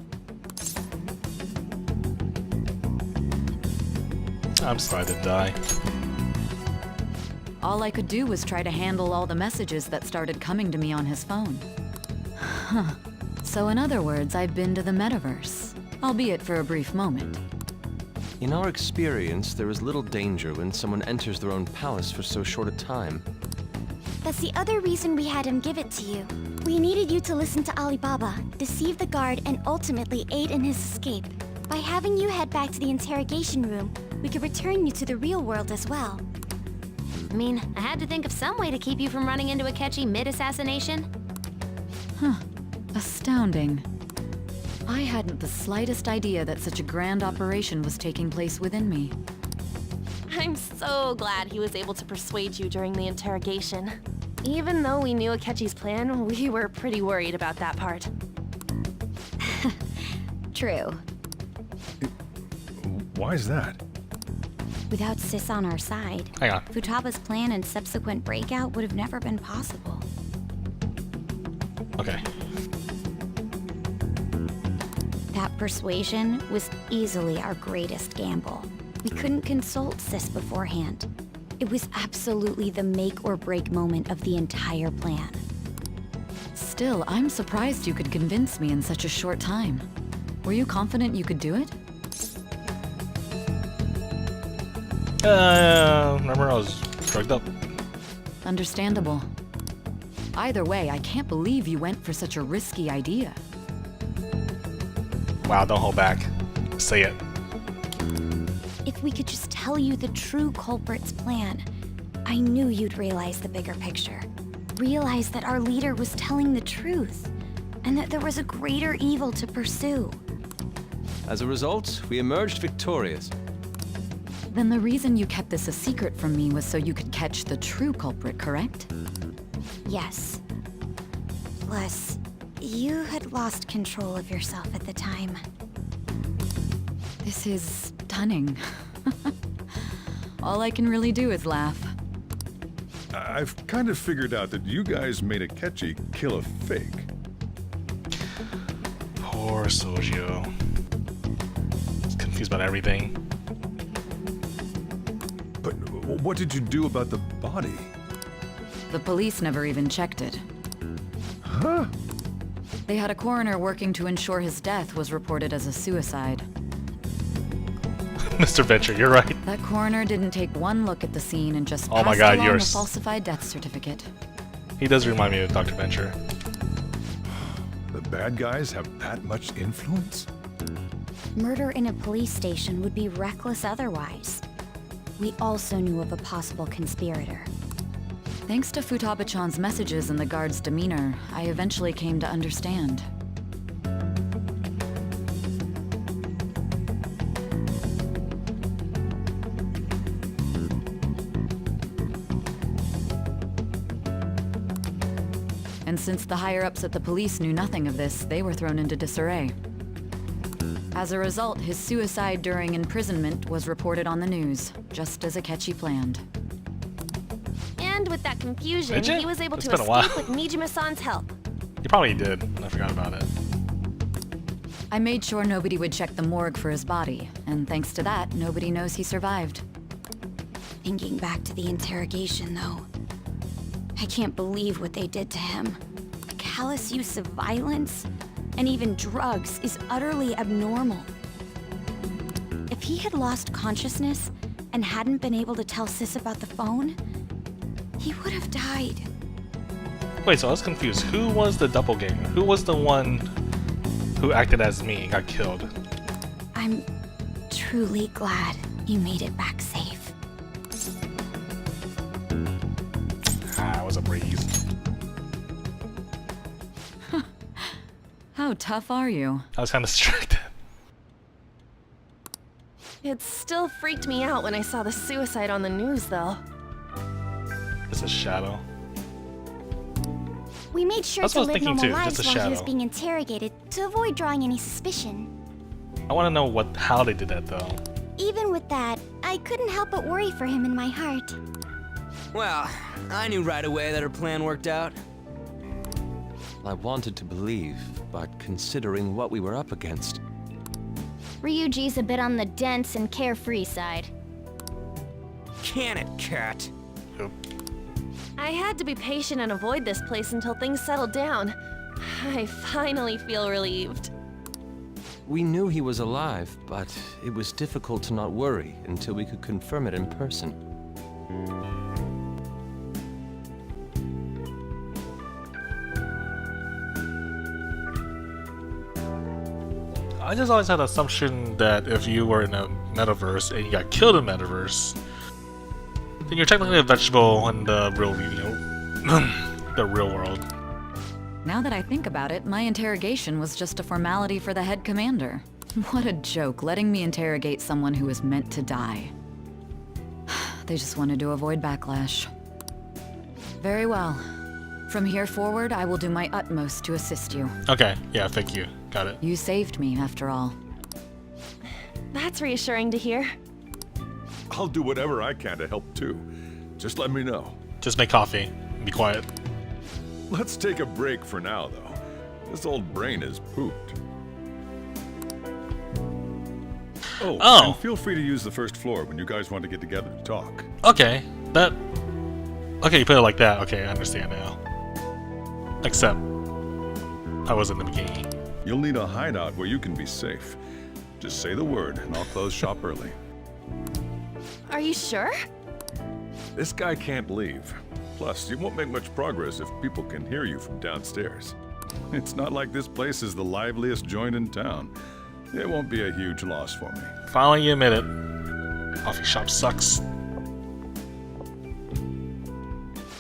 I'm sorry to die. All I could do was try to handle all the messages that started coming to me on his phone. Huh. So in other words, I've been to the metaverse, albeit for a brief moment. In our experience, there is little danger when someone enters their own palace for so short a time. That's the other reason we had him give it to you. We needed you to listen to Alibaba, deceive the guard, and ultimately aid in his escape. By having you head back to the interrogation room, we could return you to the real world as well. I mean, I had to think of some way to keep you from running into Akechi mid-assassination. Huh. Astounding. I hadn't the slightest idea that such a grand operation was taking place within me. I'm so glad he was able to persuade you during the interrogation. Even though we knew Akechi's plan, we were pretty worried about that part. True. Why is that? Without Sis on our side, Hang on. Futaba's plan and subsequent breakout would have never been possible. Okay. That persuasion was easily our greatest gamble. We couldn't consult Sis beforehand. It was absolutely the make or break moment of the entire plan. Still, I'm surprised you could convince me in such a short time. Were you confident you could do it? Remember I was drugged up. Understandable. Either way, I can't believe you went for such a risky idea. Wow, don't hold back. Say it. If we could just tell you the true culprit's plan, I knew you'd realize the bigger picture. Realize that our leader was telling the truth, and that there was a greater evil to pursue. As a result, we emerged victorious. Then the reason you kept this a secret from me was so you could catch the true culprit, correct? Yes. Plus, you had lost control of yourself at the time. This is stunning. All I can really do is laugh. I've kind of figured out that you guys made Akechi kill a fake. Poor Sojiro. He's confused about everything. But what did you do about the body? The police never even checked it. Huh? They had a coroner working to ensure his death was reported as a suicide. Mr. Venture, you're right. That coroner didn't take one look at the scene and just Oh my passed God, along you're a falsified death certificate. He does remind me of Dr. Venture. The bad guys have that much influence? Murder in a police station would be reckless otherwise. We also knew of a possible conspirator. Thanks to Futaba-chan's messages and the guard's demeanor, I eventually came to understand. And since the higher-ups at the police knew nothing of this, they were thrown into disarray. As a result, his suicide during imprisonment was reported on the news, just as Akechi planned. And with that confusion, Did you? he was able It's to been a while. escape with Nijima-san's help. You probably did. I forgot about it. I made sure nobody would check the morgue for his body, and thanks to that, nobody knows he survived. Thinking back to the interrogation, though, I can't believe what they did to him. A callous use of violence, and even drugs, is utterly abnormal. If he had lost consciousness and hadn't been able to tell Sis about the phone, he would have died. Wait, so I was confused. Who was the doppelganger? Who was the one who acted as me and got killed? I'm truly glad you made it back safe. Ah, it was a breeze. How tough are you? I was kind of distracted. It still freaked me out when I saw the suicide on the news, though. It's a shadow. We made sure That's to what I was live thinking normal too, lives just a while he was shadow. being interrogated to avoid drawing any suspicion. I want to know how they did that though. Even with that, I couldn't help but worry for him in my heart. Well, I knew right away that her plan worked out. I wanted to believe, but considering what we were up against, Ryuji's a bit on the dense and carefree side. Can it, cat? I had to be patient and avoid this place until things settled down. I finally feel relieved. we knew he was alive, but it was difficult to not worry until we could confirm it in person. I just always had the assumption that if you were in a metaverse and you got killed in metaverse, then you're technically a vegetable in the real, the real world. Now that I think about it, my interrogation was just a formality for the head commander. What a joke, letting me interrogate someone who was meant to die. They just wanted to avoid backlash. Very well. From here forward, I will do my utmost to assist you. Okay, yeah, thank you. Got it. You saved me, after all. That's reassuring to hear. I'll do whatever I can to help too. Just let me know. Just make coffee. Be quiet. Let's take a break for now, though. This old brain is pooped. Oh, and feel free to use the first floor when you guys want to get together to talk. Okay, that... Okay, you put it like that. Okay, I understand now. Except, I was in the beginning. You'll need a hideout where you can be safe. Just say the word, and I'll close shop early. Are you sure? This guy can't leave. Plus, you won't make much progress if people can hear you from downstairs. It's not like this place is the liveliest joint in town. It won't be a huge loss for me. Finally, you admit it. Coffee shop sucks.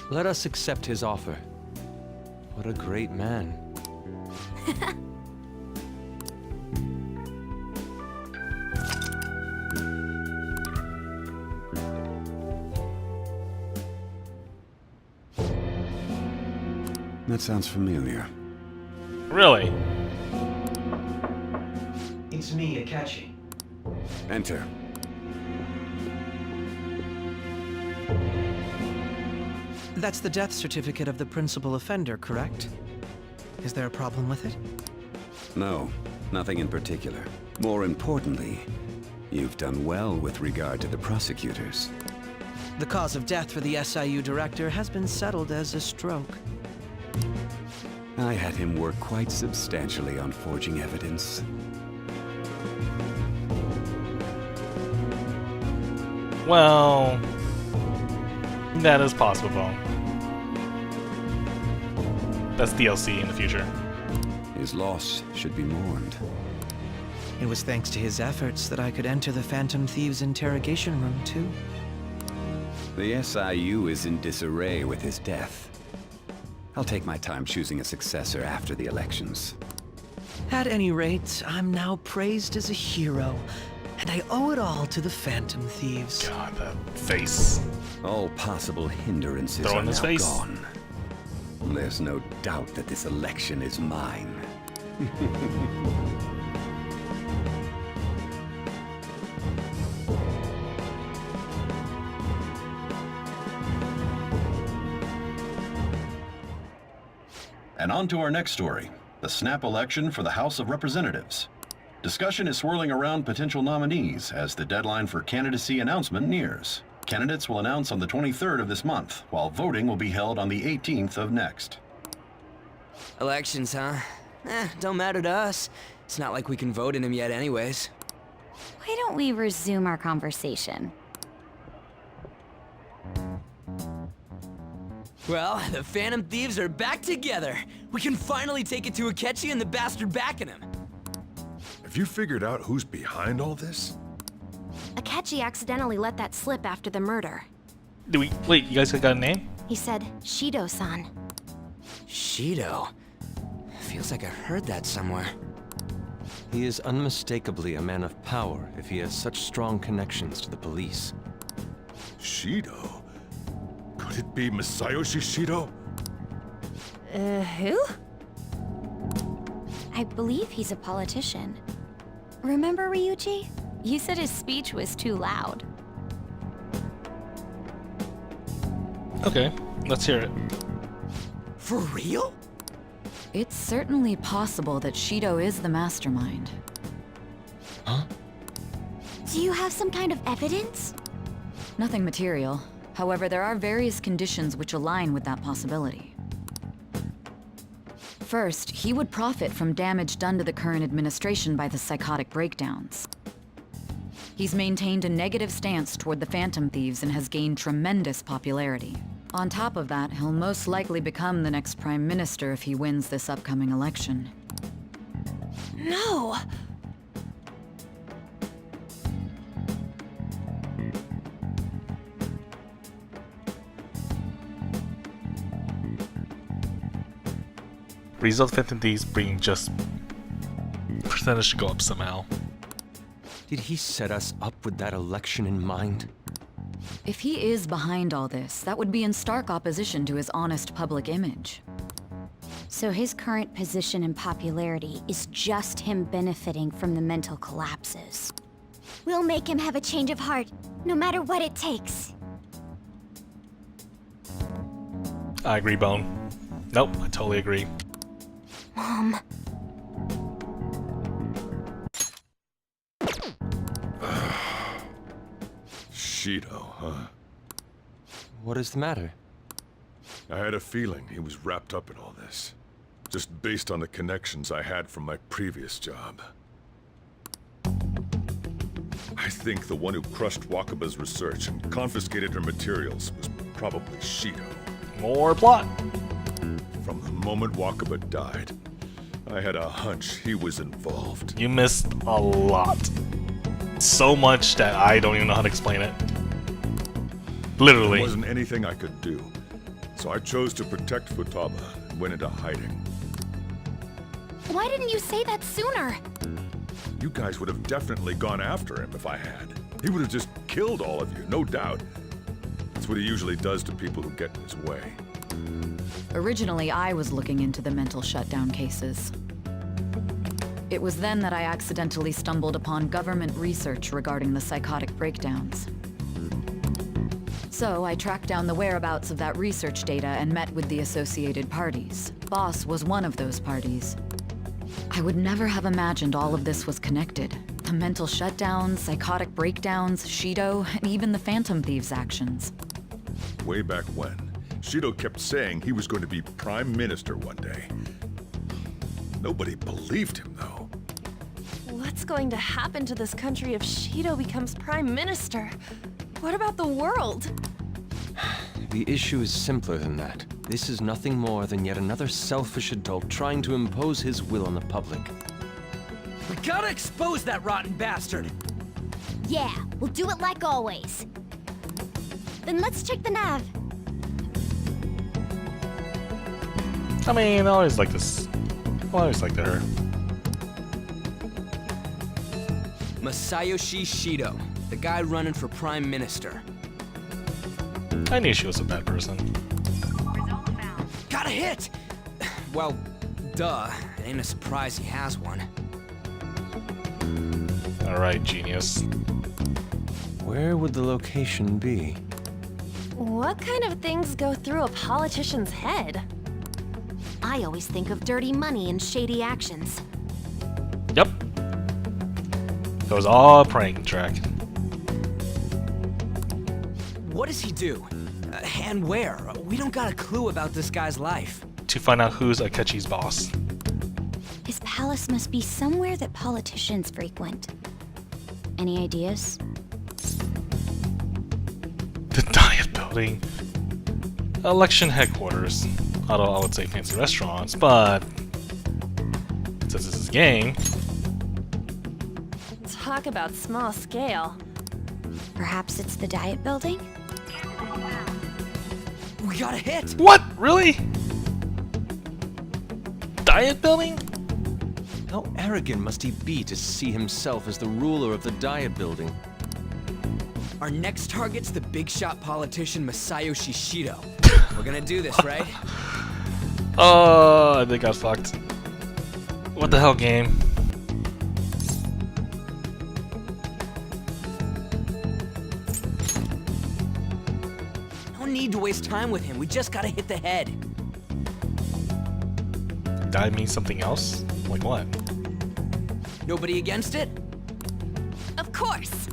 Let us accept his offer. What a great man. That sounds familiar. Really? It's me, Akechi. Enter. That's the death certificate of the principal offender, correct? Is there a problem with it? No, nothing in particular. More importantly, you've done well with regard to the prosecutors. The cause of death for the SIU director has been settled as a stroke. I had him work quite substantially on forging evidence. Well, that is possible, Bone. That's DLC in the future. His loss should be mourned. It was thanks to his efforts that I could enter the Phantom Thieves' interrogation room, too. The SIU is in disarray with his death. I'll take my time choosing a successor after the elections. At any rate, I'm now praised as a hero, and I owe it all to the Phantom Thieves. God, that face. All possible hindrances Throw are in his now face. gone. There's no doubt that this election is mine. And on to our next story, the snap election for the House of Representatives. Discussion is swirling around potential nominees as the deadline for candidacy announcement nears. Candidates will announce on the 23rd of this month, while voting will be held on the 18th of next. Elections, huh? Don't matter to us. It's not like we can vote in them yet anyways. Why don't we resume our conversation? Well, the Phantom Thieves are back together. We can finally take it to Akechi and the bastard backing him. Have you figured out who's behind all this? Akechi accidentally let that slip after the murder. Wait, you guys got a name? He said, Shido-san. Shido? Feels like I heard that somewhere. He is unmistakably a man of power if he has such strong connections to the police. Shido? Could it be Masayoshi Shido? Who? I believe he's a politician. Remember, Ryuji? You said his speech was too loud. Okay, let's hear it. For real? It's certainly possible that Shido is the mastermind. Huh? Do you have some kind of evidence? Nothing material. However, there are various conditions which align with that possibility. First, he would profit from damage done to the current administration by the psychotic breakdowns. He's maintained a negative stance toward the Phantom Thieves and has gained tremendous popularity. On top of that, he'll most likely become the next Prime Minister if he wins this upcoming election. No! Result Phantom Thieves bringing just percentage to go up somehow. Did he set us up with that election in mind? If he is behind all this, that would be in stark opposition to his honest public image. So his current position and popularity is just him benefiting from the mental collapses. We'll make him have a change of heart, no matter what it takes. I agree, Bone. Nope, I totally agree. Mom. Shido, huh? What is the matter? I had a feeling he was wrapped up in all this. Just based on the connections I had from my previous job. I think the one who crushed Wakaba's research and confiscated her materials was probably Shido. More plot. From the moment Wakaba died, I had a hunch he was involved. You missed a lot. So much that I don't even know how to explain it. Literally. There wasn't anything I could do, so I chose to protect Futaba and went into hiding. Why didn't you say that sooner? You guys would have definitely gone after him if I had. He would have just killed all of you, no doubt. That's what he usually does to people who get in his way. Originally, I was looking into the mental shutdown cases. It was then that I accidentally stumbled upon government research regarding the psychotic breakdowns. So I tracked down the whereabouts of that research data and met with the associated parties. Boss was one of those parties. I would never have imagined all of this was connected. The mental shutdowns, psychotic breakdowns, Shido, and even the Phantom Thieves' actions. Way back when, Shido kept saying he was going to be Prime Minister one day. Nobody believed him, though. What's going to happen to this country if Shido becomes Prime Minister? What about the world? The issue is simpler than that. This is nothing more than yet another selfish adult trying to impose his will on the public. We gotta expose that rotten bastard! Yeah, we'll do it like always. Then let's check the nav. I mean, I always like this. I always liked her. Masayoshi Shido, the guy running for Prime Minister. I knew she was a bad person. Got a hit! Well, duh. It ain't a surprise he has one. Alright, genius. Where would the location be? What kind of things go through a politician's head? I always think of dirty money and shady actions. Yep. That was all a prank track. What does he do? And where? We don't got a clue about this guy's life. To find out who's Akechi's boss. His palace must be somewhere that politicians frequent. Any ideas? The Diet Building. Election headquarters. Although I would say fancy restaurants, but since this is a game. Talk about small scale. Perhaps it's the Diet Building? We got a hit! What? Really? Diet Building? How arrogant must he be to see himself as the ruler of the Diet Building? Our next target's the big shot politician Masayoshi Shido. We're gonna do this, right? Oh, I think I fucked. What the hell, game? No need to waste time with him. We just gotta hit the head. Die means something else? Like what? Nobody against it? Of course.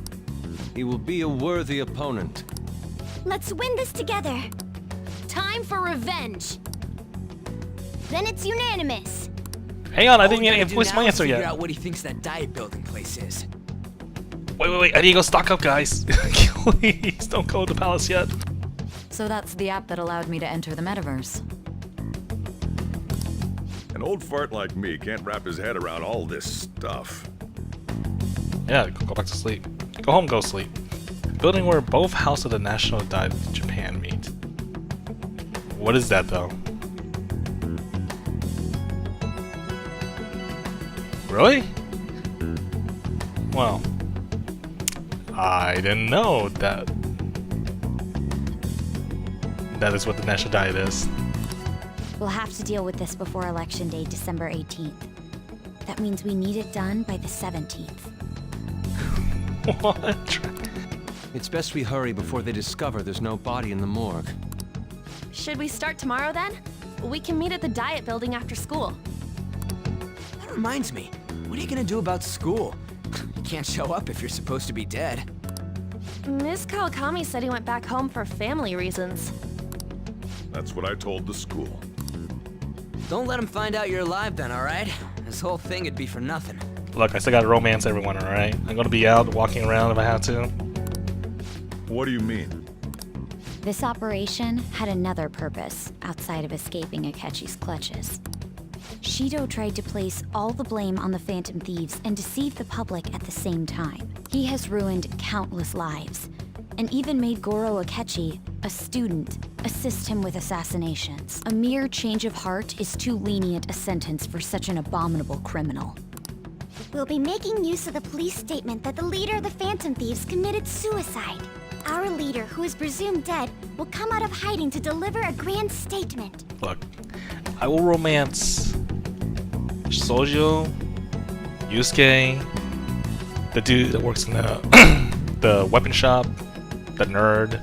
He will be a worthy opponent. Let's win this together. Time for revenge. Then it's unanimous. Hang on, I didn't All we even gotta voice do my now is answer figure yet. out what he thinks that Diet Building place is. Wait, I need to go stock up, guys. Please, don't go to the palace yet. So that's the app that allowed me to enter the metaverse. An old fart like me can't wrap his head around all this stuff. Yeah, go back to sleep. Go home, go sleep. Building where both House of the National Diet of Japan meet. What is that, though? Really? Well, I didn't know that that is what the National Diet is. We'll have to deal with this before Election Day, December 18th. That means we need it done by the 17th. What? It's best we hurry before they discover there's no body in the morgue. Should we start tomorrow then? We can meet at the Diet Building after school. That reminds me. What are you gonna do about school? You can't show up if you're supposed to be dead. Ms. Kawakami said he went back home for family reasons. That's what I told the school. Don't let him find out you're alive then, alright? This whole thing would be for nothing. Look, I still gotta romance everyone, alright? I'm gonna be out walking around if I have to. What do you mean? This operation had another purpose outside of escaping Akechi's clutches. Shido tried to place all the blame on the Phantom Thieves and deceive the public at the same time. He has ruined countless lives, and even made Goro Akechi, a student, assist him with assassinations. A mere change of heart is too lenient a sentence for such an abominable criminal. We'll be making use of the police statement that the leader of the Phantom Thieves committed suicide. Our leader, who is presumed dead, will come out of hiding to deliver a grand statement. Look, I will romance Sojo, Yusuke, the dude that works in the the weapon shop, the nerd,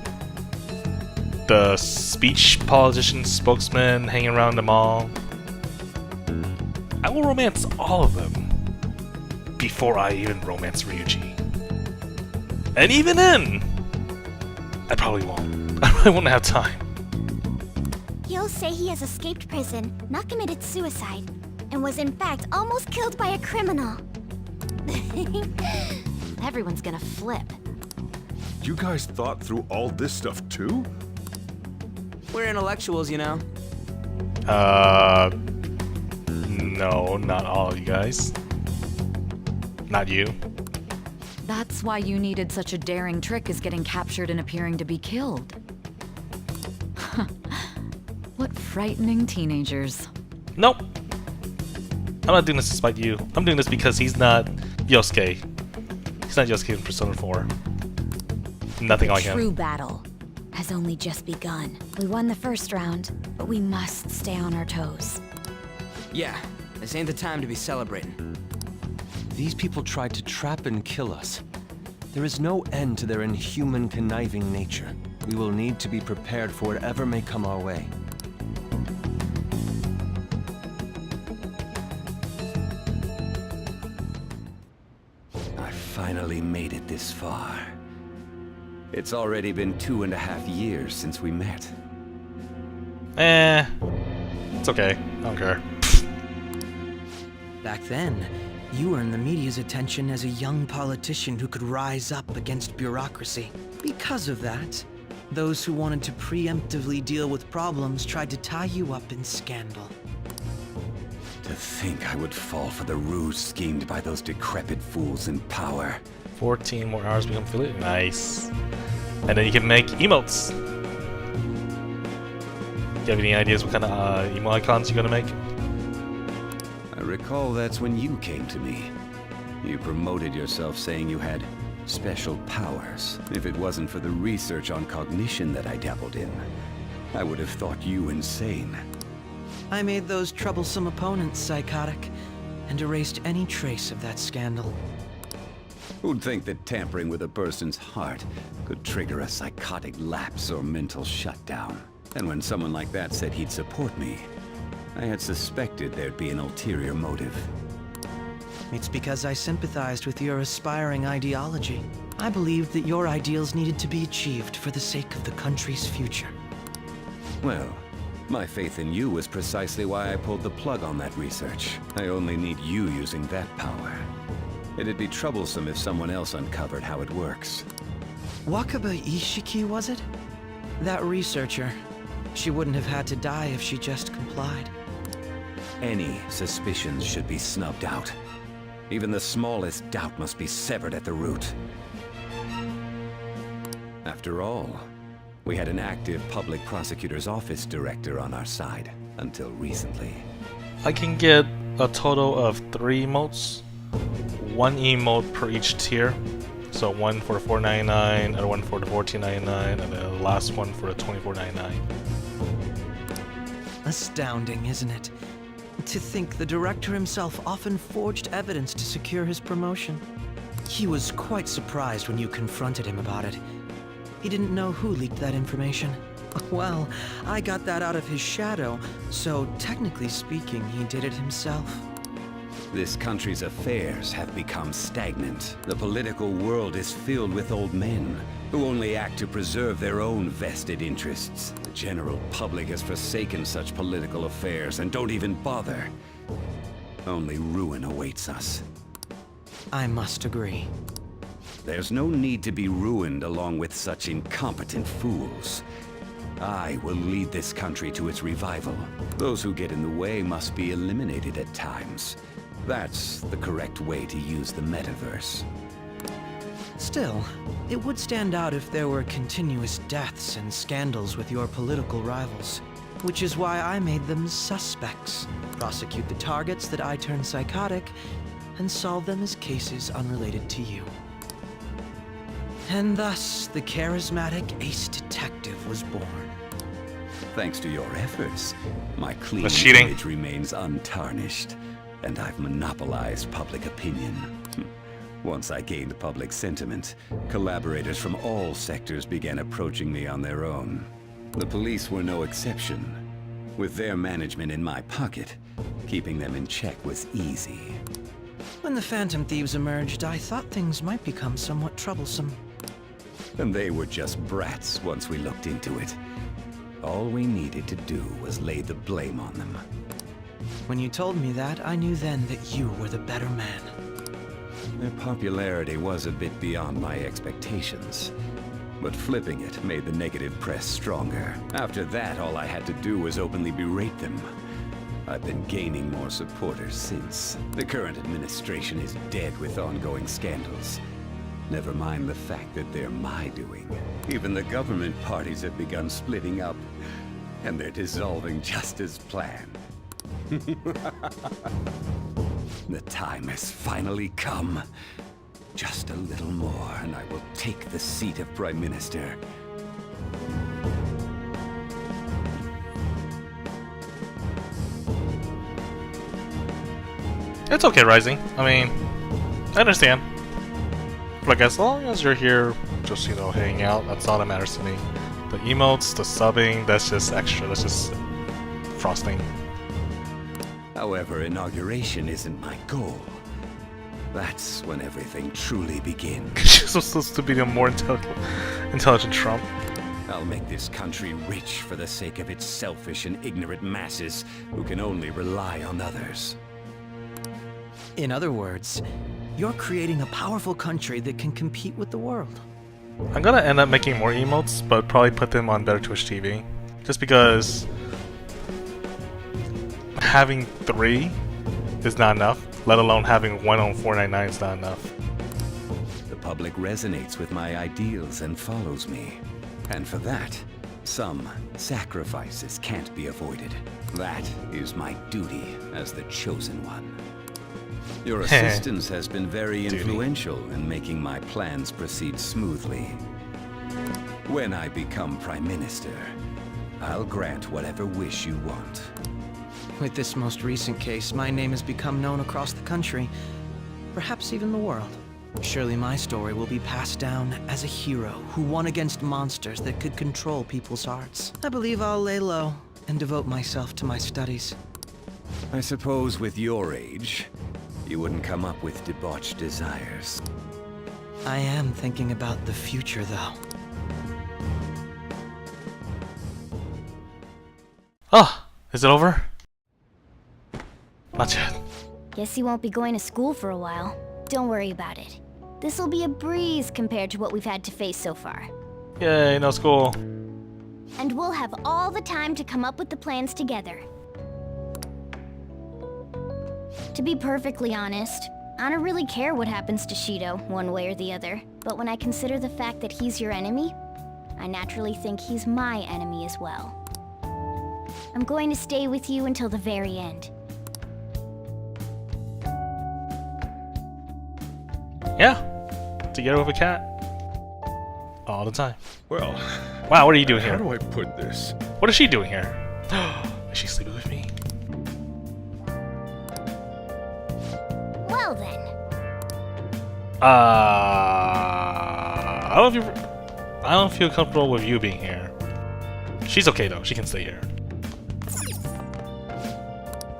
the speech politician spokesman hanging around the mall. I will romance all of them before I even romance Ryuji. And even then, I probably won't. I probably won't have time. He'll say he has escaped prison, not committed suicide, and was in fact almost killed by a criminal. Everyone's gonna flip. You guys thought through all this stuff too? We're intellectuals, you know. No, not all of you guys. Not you. That's why you needed such a daring trick as getting captured and appearing to be killed. What frightening teenagers. Nope. I'm not doing this to spite you. I'm doing this because he's not Yosuke. He's not Yosuke in Persona 4. Nothing like him. True battle has only just begun. We won the first round, but we must stay on our toes. Yeah, this ain't the time to be celebrating. These people tried to trap and kill us. There is no end to their inhuman, conniving nature. We will need to be prepared for whatever may come our way. I finally made it this far. It's already been 2.5 years since we met. It's okay. I don't care. Back then, you earned the media's attention as a young politician who could rise up against bureaucracy. Because of that, those who wanted to preemptively deal with problems tried to tie you up in scandal. To think I would fall for the ruse schemed by those decrepit fools in power. 14 more hours become affiliate. Nice. And then you can make emotes. Do you have any ideas what kind of emo icons you're gonna make? I recall that's when you came to me. You promoted yourself saying you had special powers. If it wasn't for the research on cognition that I dabbled in, I would have thought you insane. I made those troublesome opponents psychotic, and erased any trace of that scandal. Who'd think that tampering with a person's heart could trigger a psychotic lapse or mental shutdown? And when someone like that said he'd support me, I had suspected there'd be an ulterior motive. It's because I sympathized with your aspiring ideology. I believed that your ideals needed to be achieved for the sake of the country's future. Well, my faith in you was precisely why I pulled the plug on that research. I only need you using that power. It'd be troublesome if someone else uncovered how it works. Wakaba Ishiki, was it? That researcher. She wouldn't have had to die if she just complied. Any suspicions should be snubbed out. Even the smallest doubt must be severed at the root. After all, we had an active public prosecutor's office director on our side, until recently. I can get a total of 3 emotes. 1 emote per each tier. So one for $4.99, another one for the $14.99, and then the last one for the $24.99. Astounding, isn't it? To think the director himself often forged evidence to secure his promotion. He was quite surprised when you confronted him about it. He didn't know who leaked that information. Well, I got that out of his shadow, so technically speaking, he did it himself. This country's affairs have become stagnant. The political world is filled with old men who only act to preserve their own vested interests. The general public has forsaken such political affairs and don't even bother. Only ruin awaits us. I must agree. There's no need to be ruined along with such incompetent fools. I will lead this country to its revival. Those who get in the way must be eliminated at times. That's the correct way to use the metaverse. Still, it would stand out if there were continuous deaths and scandals with your political rivals. Which is why I made them suspects. Prosecute the targets that I turn psychotic, and solve them as cases unrelated to you. And thus, the charismatic ace detective was born. Thanks to your efforts, my clean That's cheating. image remains untarnished, and I've monopolized public opinion. Once I gained public sentiment, collaborators from all sectors began approaching me on their own. The police were no exception. With their management in my pocket, keeping them in check was easy. When the Phantom Thieves emerged, I thought things might become somewhat troublesome. And they were just brats once we looked into it. All we needed to do was lay the blame on them. When you told me that, I knew then that you were the better man. Their popularity was a bit beyond my expectations. But flipping it made the negative press stronger. After that, all I had to do was openly berate them. I've been gaining more supporters since. The current administration is dead with ongoing scandals. Never mind the fact that they're my doing. Even the government parties have begun splitting up, and they're dissolving just as planned. The time has finally come. Just a little more, and I will take the seat of Prime Minister. It's okay, Rising. I mean, I understand. Like, as long as you're here, just, you know, hanging out, that's all that matters to me. The emotes, the subbing, that's just extra. That's just frosting. However, inauguration isn't my goal. That's when everything truly begins. She's supposed to be a more intelligent Trump. I'll make this country rich for the sake of its selfish and ignorant masses who can only rely on others. In other words, you're creating a powerful country that can compete with the world. I'm gonna end up making more emotes, but probably put them on Better Twitch TV. Just because having 3 is not enough, let alone having 1 on 499 is not enough. The public resonates with my ideals and follows me. And for that, some sacrifices can't be avoided. That is my duty as the chosen one. Your assistance has been very influential in making my plans proceed smoothly. When I become Prime Minister, I'll grant whatever wish you want. With this most recent case, my name has become known across the country, perhaps even the world. Surely my story will be passed down as a hero who won against monsters that could control people's hearts. I believe I'll lay low and devote myself to my studies. I suppose with your age, you wouldn't come up with debauched desires. I am thinking about the future, though. Oh, is it over? Not yet. Guess you won't be going to school for a while. Don't worry about it. This'll be a breeze compared to what we've had to face so far. Yay, no school. And we'll have all the time to come up with the plans together. To be perfectly honest, I don't really care what happens to Shido, one way or the other. But when I consider the fact that he's your enemy, I naturally think he's my enemy as well. I'm going to stay with you until the very end. Yeah, together with a cat. All the time. Well, wow, what are you doing here? How do I put this? What is she doing here? Is she sleeping with me? Well then. I don't feel comfortable with you being here. She's okay though. She can stay here.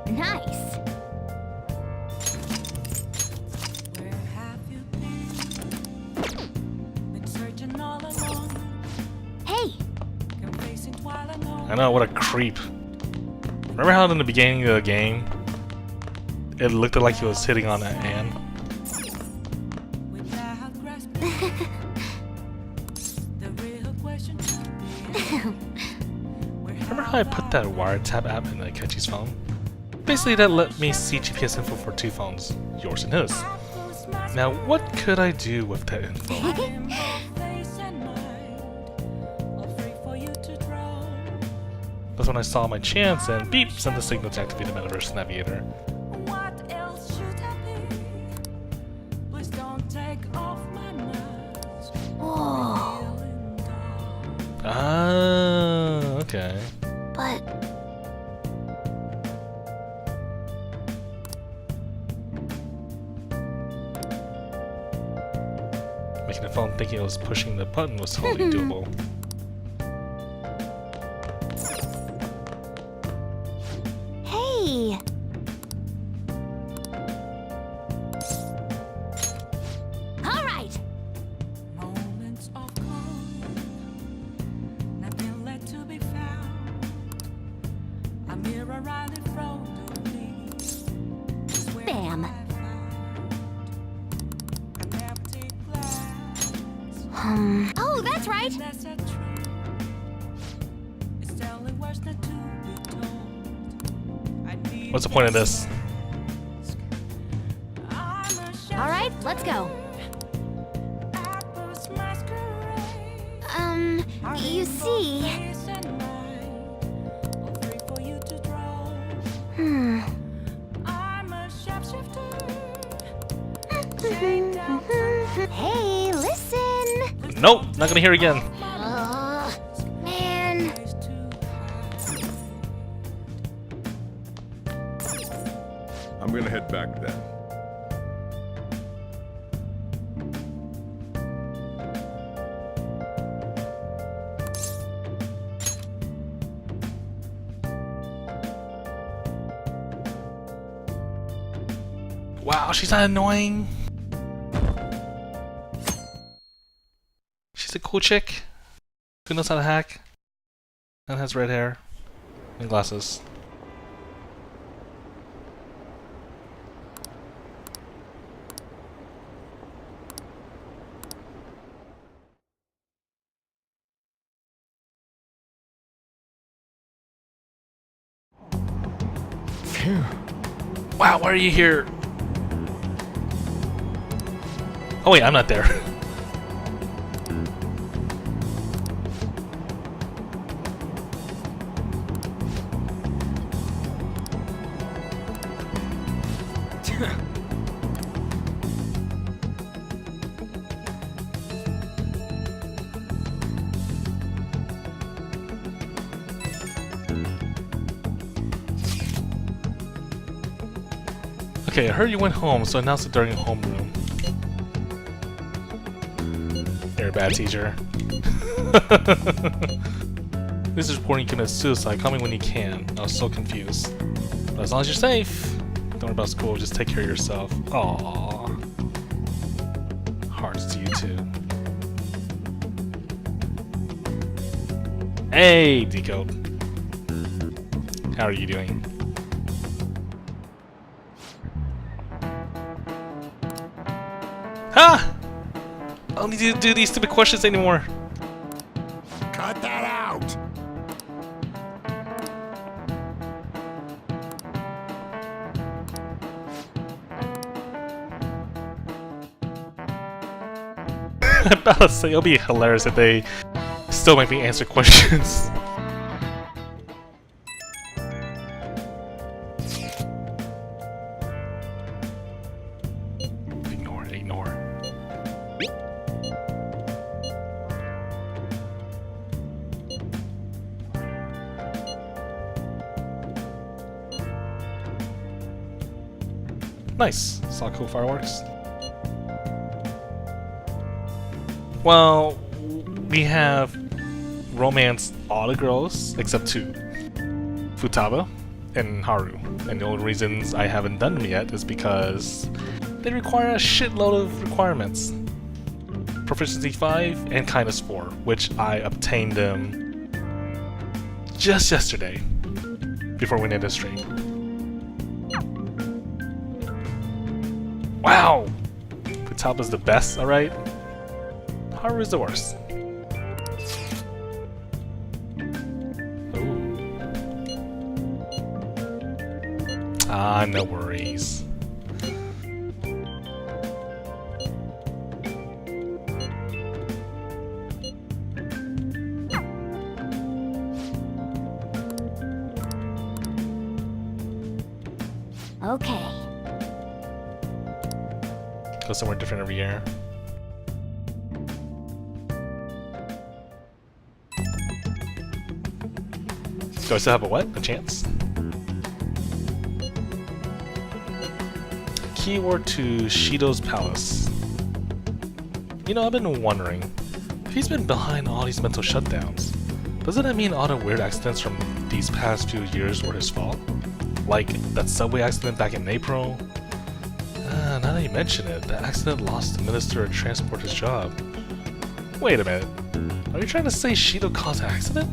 Nice. Hey. I know, what a creep. Remember how in the beginning of the game, it looked like he was hitting on that Anne? how I put that wiretap app in Akechi's phone? Basically, that let me see GPS info for 2 phones, yours and his. Now, what could I do with that info? That's when I saw my chance and beep, sent the signal to activate the Metaverse Navigator. Whoa. Ah, okay. But making the phone thinking it was pushing the button was totally doable. hey. All right. Bam. Oh, that's right. What's the point of this? All right, let's go. You see... Hey, listen! Nope, not gonna hear again. Man. I'm gonna head back then. Wow, she's not annoying. She's a cool chick who knows how to hack and has red hair and glasses. Phew. Wow, why are you here? Oh wait, I'm not there. Okay, I heard you went home, so announce it during homeroom. You're a bad teacher. This is reporting you committed suicide. Call me when you can. I was so confused. But as long as you're safe, don't worry about school. Just take care of yourself. Aww. Hearts to you too. Hey, Decode. How are you doing? Ah! I don't need to do these stupid questions anymore. Cut that out! I'm about to say, it'll be hilarious if they still make me answer questions. Ignore. Nice. Saw cool fireworks. Well, we have romanced all the girls except 2. Futaba and Haru. And the only reasons I haven't done them yet is because they require a shitload of requirements. Proficiency 5 and Kindness 4, which I obtained them just yesterday before we ended the stream. Wow! Futaba's the best, alright? Haru's the worst. Ooh. Ah, no worries. Okay. Go somewhere different every year. Do I still have a what? A chance? Keyword to Shido's palace. You know, I've been wondering, if he's been behind all these mental shutdowns, doesn't that mean all the weird accidents from these past few years were his fault? Like that subway accident back in April? Now that you mention it, the accident lost the Minister of Transport his job. Wait a minute, are you trying to say Shido caused the accident?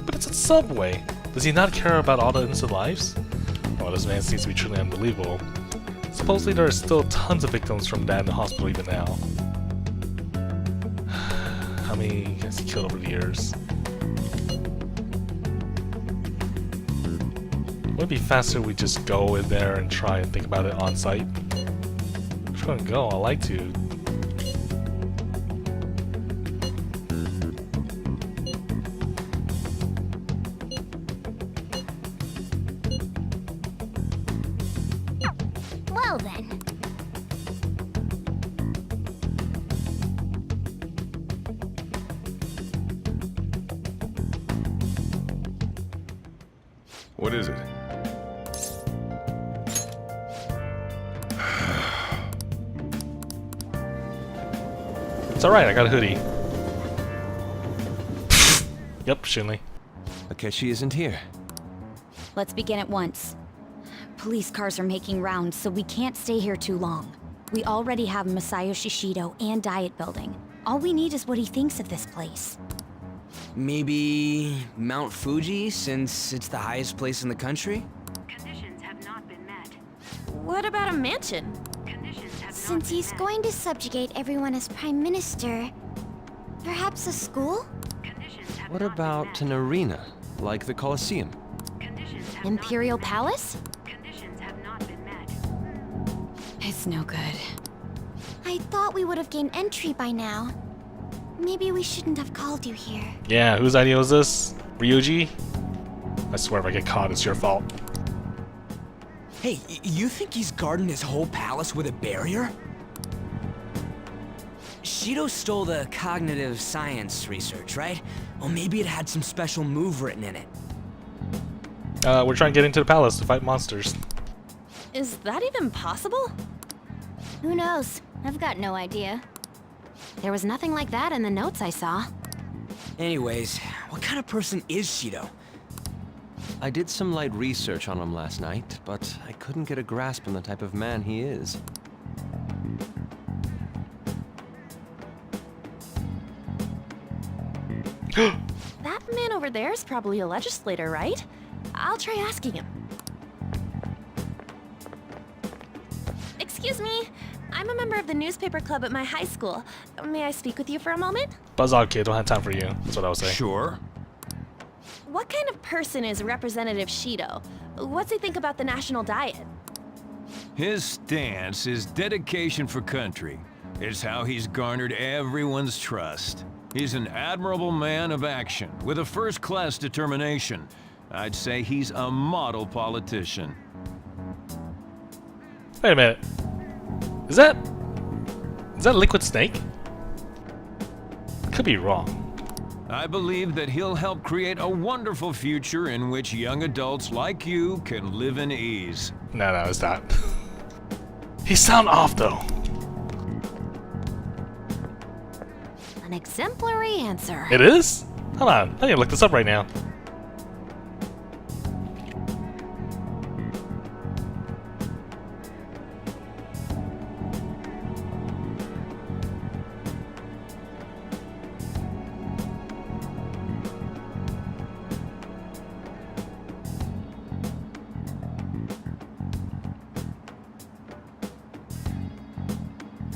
But it's a subway. Does he not care about all the innocent lives? Well, this man seems to be truly unbelievable. Supposedly there are still tons of victims from that in the hospital even now. How many has he killed over the years? Would it be faster if we just go in there and try and think about it on site? If we're gonna go, I'd like to. Well then. What is it? It's alright, I got a hoodie. Yep, Shinley. Akechi isn't here. Let's begin at once. Police cars are making rounds, so we can't stay here too long. We already have Masayoshi Shido and Diet Building. All we need is what he thinks of this place. Maybe Mount Fuji, since it's the highest place in the country? What about a mansion? Since he's going to subjugate everyone as Prime Minister, perhaps a school? What about an arena, like the Colosseum? Imperial Palace? It's no good. I thought we would have gained entry by now. Maybe we shouldn't have called you here. Yeah, whose idea was this? Ryuji? I swear if I get caught, it's your fault. Hey, you think he's guarding his whole palace with a barrier? Shido stole the cognitive science research, right? Well, maybe it had some special move written in it. We're trying to get into the palace to fight monsters. Is that even possible? Who knows? I've got no idea. There was nothing like that in the notes I saw. Anyways, what kind of person is Shido? I did some light research on him last night, but I couldn't get a grasp on the type of man he is. That man over there is probably a legislator, right? I'll try asking him. Excuse me, I'm a member of the newspaper club at my high school. May I speak with you for a moment? Buzz off, kid. Don't have time for you. That's what I was saying. Sure. What kind of person is Representative Shido? What's he think about the national diet? His stance is dedication for country. It's how he's garnered everyone's trust. He's an admirable man of action, with a first-class determination. I'd say he's a model politician. Wait a minute. Is that Liquid Snake? Could be wrong. I believe that he'll help create a wonderful future in which young adults like you can live in ease. No, it's not. He sound off though. An exemplary answer. It is? Hold on, I need to look this up right now.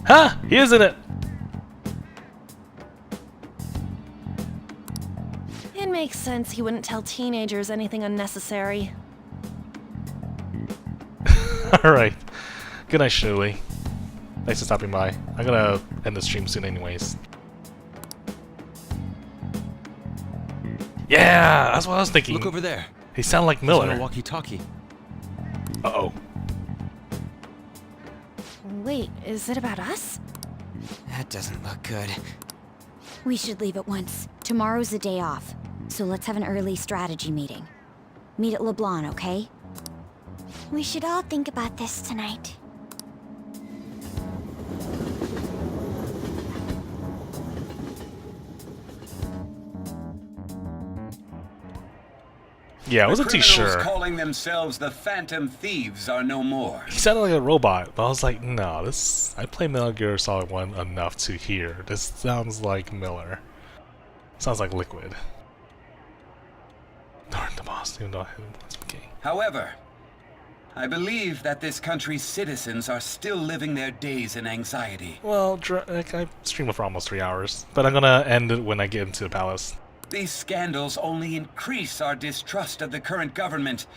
Huh! He is in it! It makes sense he wouldn't tell teenagers anything unnecessary. Alright. Good night, Shirley. Thanks for stopping by. I'm gonna end the stream soon anyways. Yeah! That's what I was thinking. Look over there. He sounded like Miller. He's on a walkie-talkie. Uh-oh. Wait, is it about us? That doesn't look good. We should leave at once. Tomorrow's the day off, so let's have an early strategy meeting. Meet at LeBlanc, okay? We should all think about this tonight. Yeah, I wasn't too sure. Calling themselves the Phantom Thieves are no more. He sounded like a robot, but I was like, no, this... I play Metal Gear Solid 1 enough to hear. This sounds like Miller. Sounds like Liquid. Darn the boss, even though I hit him once. Okay. However, I believe that this country's citizens are still living their days in anxiety. Well, I streamed for almost 3 hours, but I'm gonna end it when I get into the palace. These scandals only increase our distrust of the current government.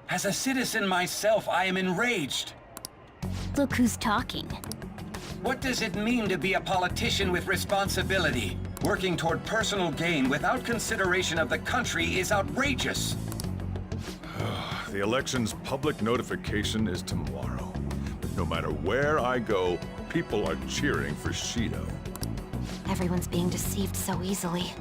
As a citizen myself, I am enraged. Look who's talking. What does it mean to be a politician with responsibility? Working toward personal gain without consideration of the country is outrageous. The election's public notification is tomorrow. But no matter where I go, people are cheering for Shido. Everyone's being deceived so easily.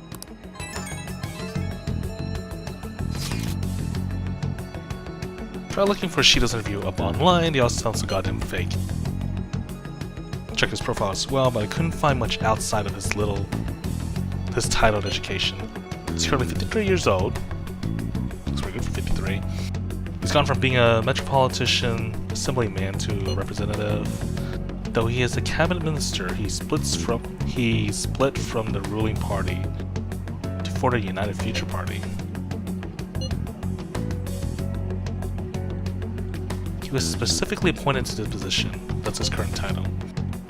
Try looking for Shido's interview up online. They also sound so goddamn fake. Check his profile as well, but I couldn't find much outside of his titled education. He's currently 53 years old. Looks very good for 53. He's gone from being a metropolitan assemblyman to a representative. Though he is a cabinet minister, he split from the ruling party to form the United Future Party. He was specifically appointed to this position. That's his current title.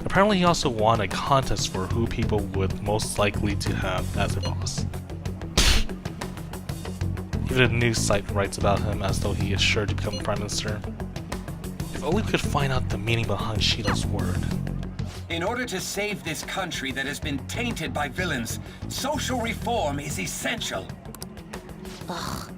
Apparently he also won a contest for who people would most likely to have as their boss. Even a news site writes about him as though he is sure to become the Prime Minister. If only we could find out the meaning behind Shido's word. In order to save this country that has been tainted by villains, social reform is essential. Ugh.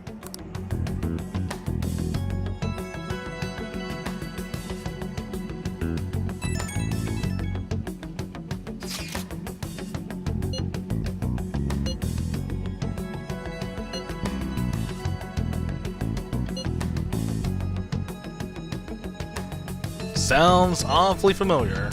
Sounds awfully familiar.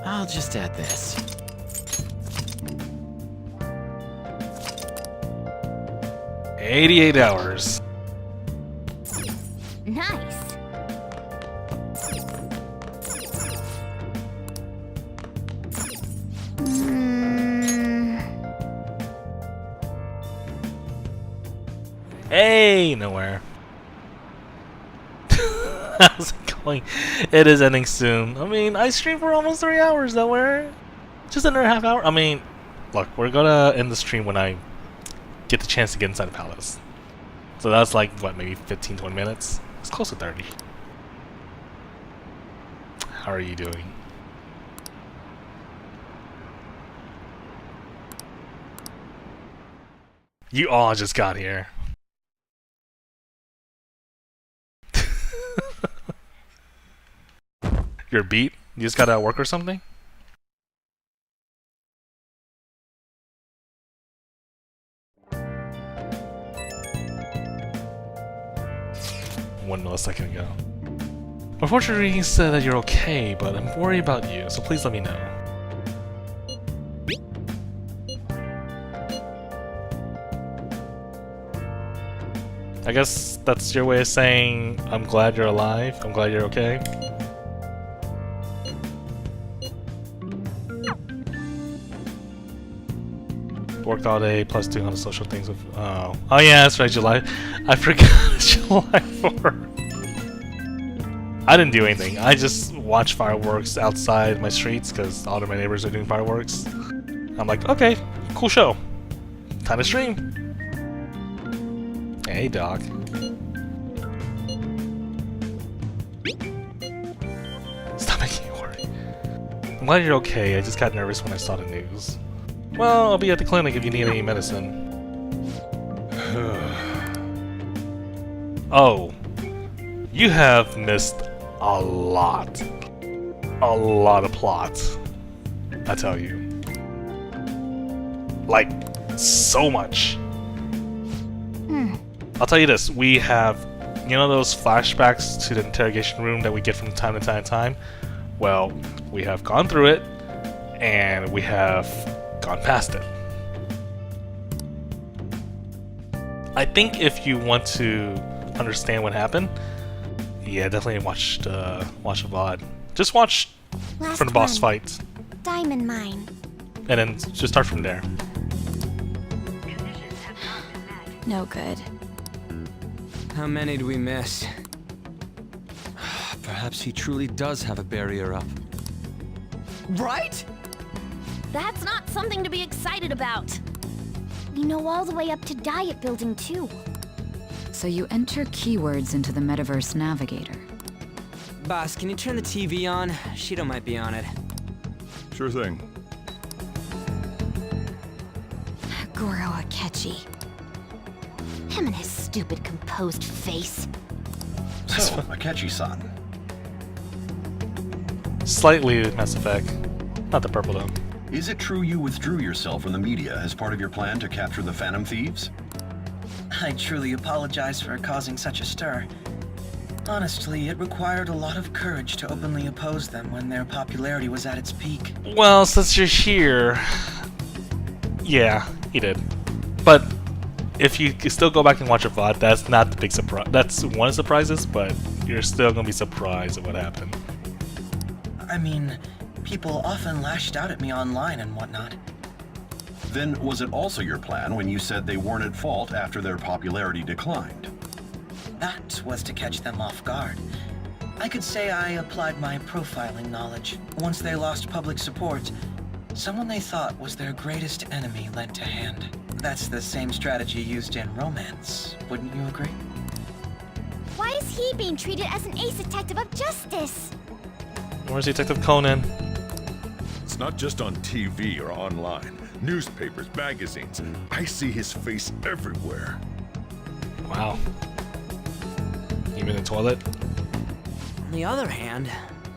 I'll just add this. "88 hours. Nice. Hey, nowhere. How's it going? It is ending soon. I mean, I streamed for almost 3 hours, nowhere. Just under a half hour. I mean, look, we're gonna end the stream when I get the chance to get inside the palace. So that's like, what, maybe 15, 20 minutes? It's close to 30. How are you doing? You all just got here. You're beat? You just got out of work or something? One millisecond ago. Unfortunately, he said that you're okay, but I'm worried about you, so please let me know. I guess that's your way of saying, I'm glad you're alive, I'm glad you're okay. Worked all day, plus 200 social things with. Oh yeah, that's right, July. I forgot July 4th. I didn't do anything. I just watched fireworks outside my streets because all of my neighbors are doing fireworks. I'm like, okay, cool show. Time to stream. Hey, dog. Stop making me worry. I'm glad you're okay. I just got nervous when I saw the news. Well, I'll be at the clinic if you need any medicine. Oh, you have missed a lot of plot, I tell you. Like, so much. I'll tell you this, we have, you know those flashbacks to the interrogation room that we get from time to time? Well, we have gone through it, and we have gone past it. I think if you want to understand what happened, yeah, definitely watch a VOD. Just watch from the boss fight, Diamond mine. and then just start from there. No good. How many do we miss? Perhaps he truly does have a barrier up. Right? That's not something to be excited about. We know all the way up to Diet Building, too. So you enter keywords into the Metaverse Navigator. Boss, can you turn the TV on? Shido might be on it. Sure thing. Goro Akechi. Him and his stupid composed face. So, Akechi-san. Slightly Mass Effect, not the purple though. Is it true you withdrew yourself from the media as part of your plan to capture the Phantom Thieves? I truly apologize for causing such a stir. Honestly, it required a lot of courage to openly oppose them when their popularity was at its peak. Well, since you're here, yeah, he did. But if you can still go back and watch a VOD, that's not the big surprise. That's one of the surprises, but you're still gonna be surprised at what happened. I mean, people often lashed out at me online and whatnot. Then was it also your plan when you said they weren't at fault after their popularity declined? That was to catch them off guard. I could say I applied my profiling knowledge. Once they lost public support, someone they thought was their greatest enemy lent a hand. That's the same strategy used in romance, wouldn't you agree? Why is he being treated as an ace detective of justice? Where's Detective Conan? It's not just on TV or online. Newspapers, magazines. I see his face everywhere. Wow. Even in the toilet? On the other hand,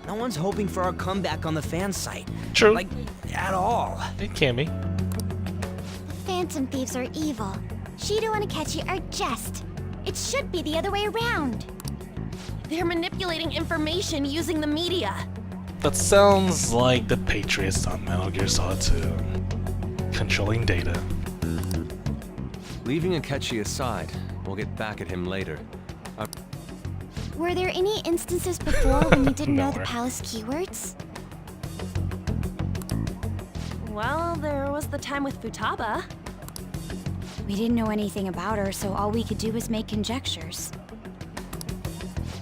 no one's hoping for our comeback on the fan site. True. Like, at all. It can be. The Phantom Thieves are evil. Shido and Akechi are just. It should be the other way around. They're manipulating information using the media. That sounds like the Patriots on Metal Gear Solid 2. Controlling data. Leaving Akechi aside, we'll get back at him later. Were there any instances before when you didn't know the Nowhere. palace keywords? Well, there was the time with Futaba. We didn't know anything about her, so all we could do was make conjectures.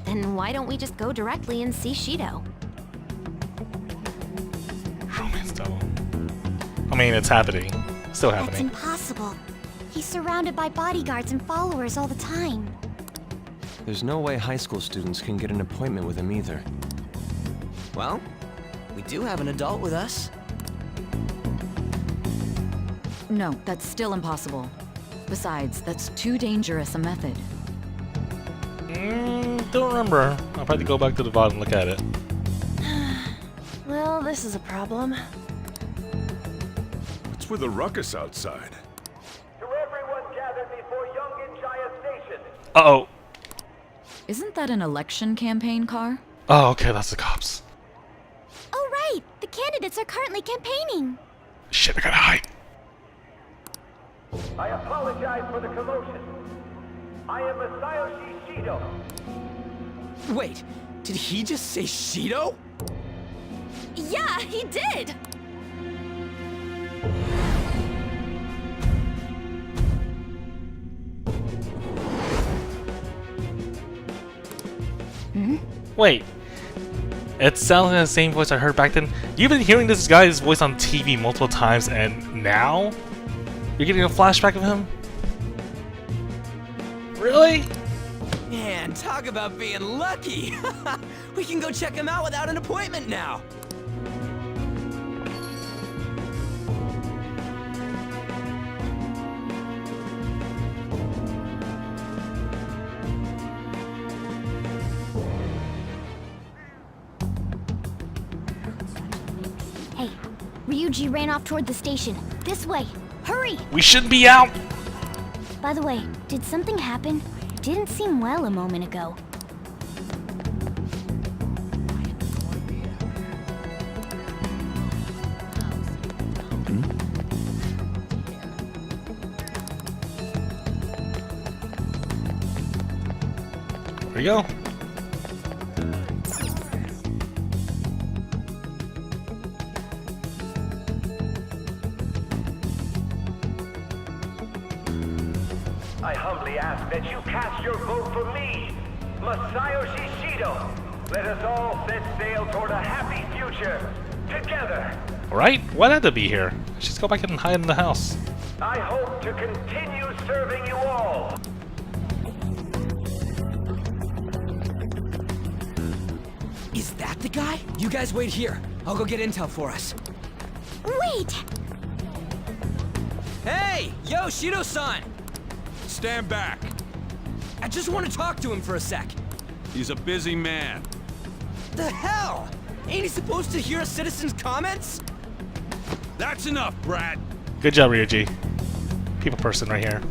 Then why don't we just go directly and see Shido? Romance double. I mean, it's happening. Still That's happening. impossible. He's surrounded by bodyguards and followers all the time. There's no way high school students can get an appointment with him either. Well, we do have an adult with us. No, that's still impossible. Besides, that's too dangerous a method. Don't remember. I'll probably go back to the VOD and look at it. Well, this is a problem. What's with the ruckus outside? Uh-oh. Isn't that an election campaign car? Oh, okay, that's the cops. Oh, right! The candidates are currently campaigning. Shit, I gotta hide. I apologize for the commotion. I am Masayoshi Shido. Wait, did he just say Shido? Yeah, he did! Wait. It sounds like the same voice I heard back then. You've been hearing this guy's voice on TV multiple times, and now? You're getting a flashback of him? Really? Man, talk about being lucky! We can go check him out without an appointment now! Hey, Ryuji ran off toward the station. This way! Hurry! We should be out! By the way, did something happen? Didn't seem well a moment ago. There you go. I humbly ask that you cast your vote for me, Masayoshi Shido. Let us all set sail toward a happy future, together. Alright, why'd I have to be here? Just go back and hide in the house. I hope to continue serving you all. Is that the guy? You guys wait here. I'll go get intel for us. Wait! Hey! Yo, Shido-san! Stand back. I just want to talk to him for a sec. He's a busy man. The hell? Ain't he supposed to hear a citizen's comments? That's enough, Brad. Good job, Ryuji. People person right here.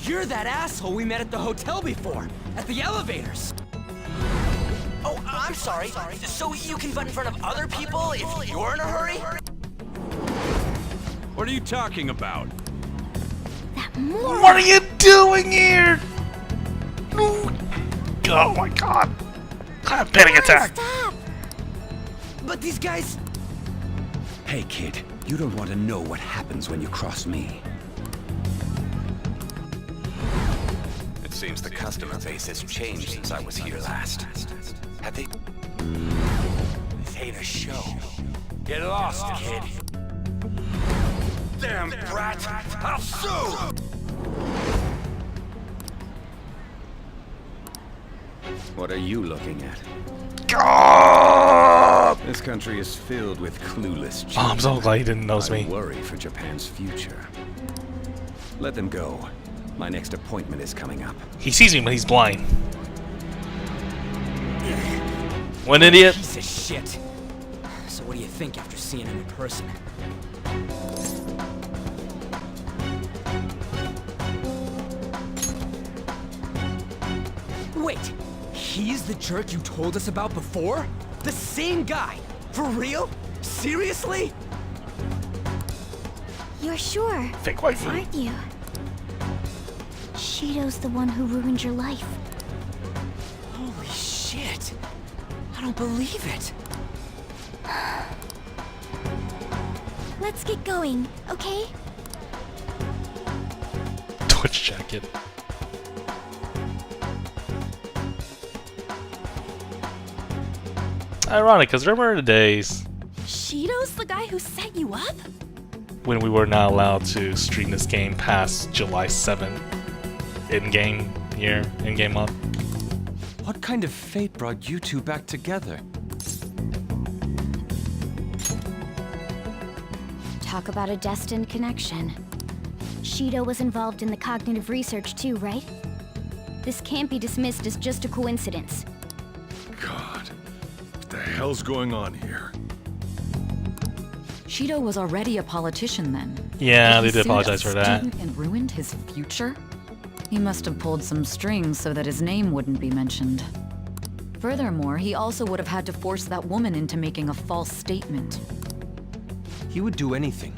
You're that asshole we met at the hotel before, at the elevators. Oh, I'm sorry. So you can butt in front of other people if you're in a hurry? What are you talking about? What are you doing here? Oh my god. I have panic attack. Stop! But these guys... Hey kid, you don't want to know what happens when you cross me. It seems the customer base has changed since I was here last. Have they... This ain't a show. Get lost, kid. Damn brat! I'll sue! What are you looking at? God! This country is filled with clueless children. Oh, I'm so glad he didn't notice me. I worry for Japan's future. Let them go. My next appointment is coming up. He sees me, but he's blind. One idiot. Piece of shit. So what do you think after seeing him in person? Wait, he's the jerk you told us about before? The same guy? For real? Seriously? You're sure, Fake waifu. aren't you? Shido's the one who ruined your life. Holy shit. I don't believe it. Let's get going, okay? Twitch jacket. Ironic, because remember the days Shido's the guy who set you up? when we were not allowed to stream this game past July 7th? In-game year, in-game month. What kind of fate brought you two back together? Talk about a destined connection. Shido was involved in the cognitive research too, right? This can't be dismissed as just a coincidence. God, what the hell's going on here? Shido was already a politician then. Yeah, they He did sued apologize a for that. student and ruined his future? He must have pulled some strings so that his name wouldn't be mentioned. Furthermore, he also would have had to force that woman into making a false statement. He would do anything.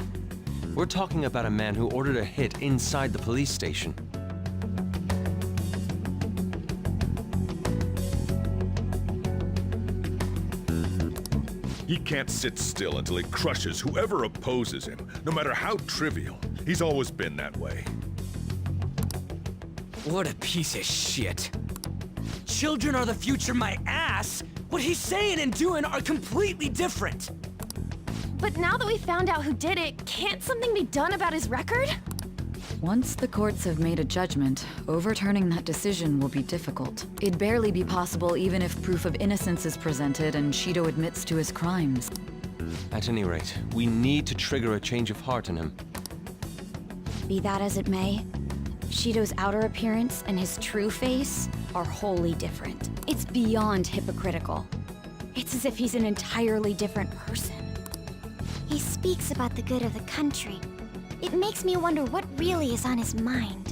We're talking about a man who ordered a hit inside the police station. He can't sit still until he crushes whoever opposes him, no matter how trivial. He's always been that way. What a piece of shit. Children are the future, my ass! ass! What he's saying and doing are completely different! But now that we found out who did it, can't something be done about his record? Once the courts have made a judgment, overturning that decision will be difficult. It'd barely be possible even if proof of innocence is presented and Shido admits to his crimes. At any rate, we need to trigger a change of heart in him. Be that as it may, Shido's outer appearance and his true face are wholly different. It's beyond hypocritical. It's as if he's an entirely different person. He speaks about the good of the country. It makes me wonder what really is on his mind.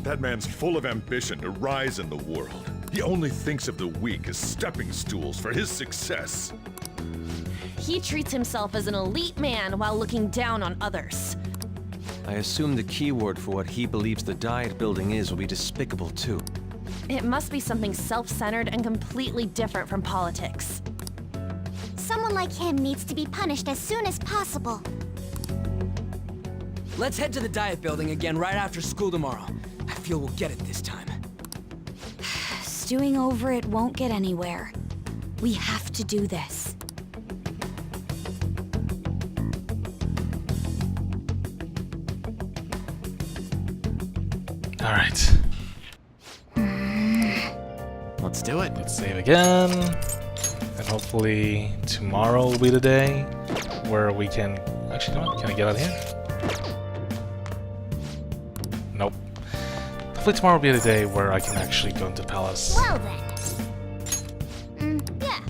That man's full of ambition to rise in the world. He only thinks of the weak as stepping stools for his success. He treats himself as an elite man while looking down on others. I assume the keyword for what he believes the Diet Building is will be despicable too. It must be something self-centered and completely different from politics. Someone like him needs to be punished as soon as possible. Let's head to the Diet Building again right after school tomorrow. I feel we'll get it this time. Stewing over it won't get anywhere. We have to do this. All right. Let's do it. Let's save again. And hopefully tomorrow will be the day where we can... Actually, you know what? Can I get out of here? Nope. Hopefully tomorrow will be the day where I can actually go into the palace. Well then. Yeah.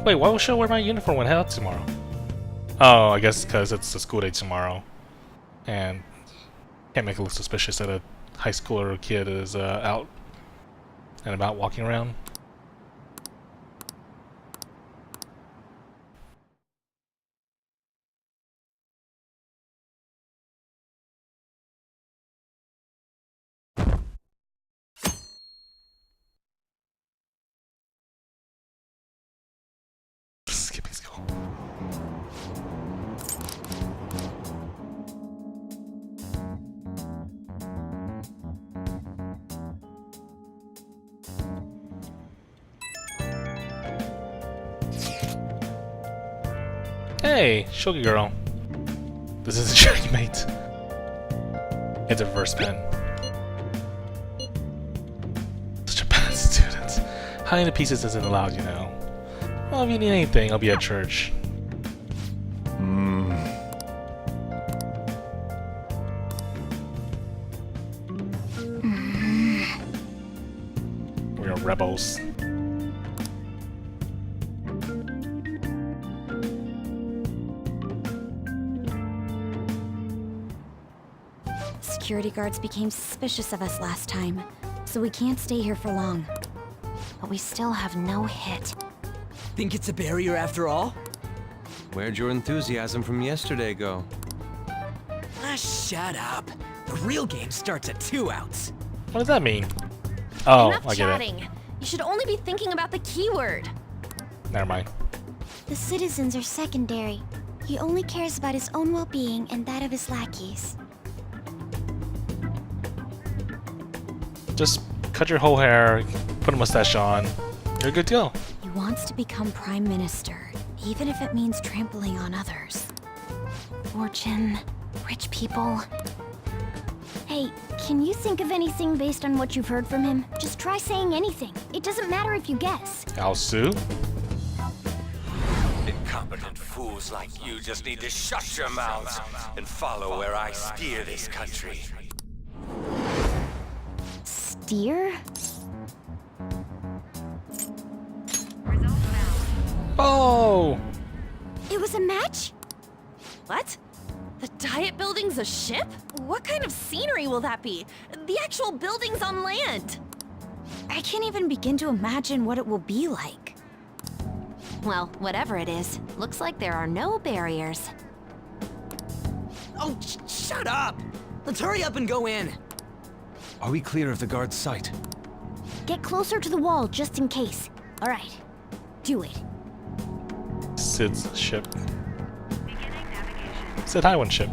Wait, why should I wear my uniform when I head out tomorrow? Oh, I guess because it's the school day tomorrow. And can't make it look suspicious that a high schooler or kid is out and about walking around. Skipping school. Hey, Shogi girl. This is a checkmate. It's a reverse pen. Such a bad student. Hiding the pieces isn't allowed, you know. Well, if you need anything, I'll be at church. We are rebels. Security guards became suspicious of us last time, so we can't stay here for long. But we still have no hit. Think it's a barrier after all? Where'd your enthusiasm from yesterday go? Ah, shut up. The real game starts at 2 outs. What does that mean? Oh, Enough I get chatting. it. You should only be thinking about the keyword. Never mind. The citizens are secondary. He only cares about his own well-being and that of his lackeys. Just cut your whole hair, put a mustache on. You're good to go. He wants to become Prime Minister, even if it means trampling on others. Fortune, rich people. Hey, can you think of anything based on what you've heard from him? Just try saying anything. It doesn't matter if you guess. I'll sue. Incompetent fools like you just need to shut your mouths and follow where I steer this country. Steer? Oh! It was a match? What? The Diet Building's a ship? What kind of scenery will that be? The actual building's on land. I can't even begin to imagine what it will be like. Well, whatever it is, looks like there are no barriers. Oh, shut up! Let's hurry up and go in. Are we clear of the guard's sight? Get closer to the wall just in case. All right, do it. Sid's ship. Sid Highwind ship.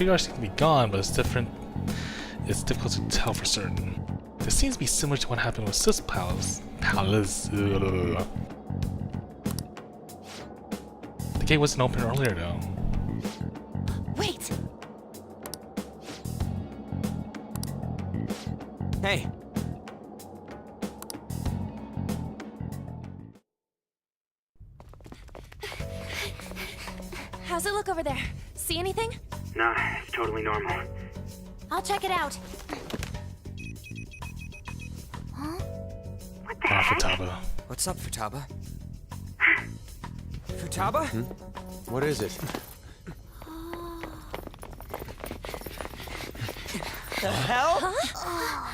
security guards seem to be gone, but it's different. It's difficult to tell for certain. This seems to be similar to what happened with Sis Palace. The gate wasn't open earlier though. Wait! Hey. How's it look over there? See anything? Nah, it's totally normal. I'll check it out. What the heck? Futaba. What's up, Futaba? Futaba? What is it? The hell? Huh?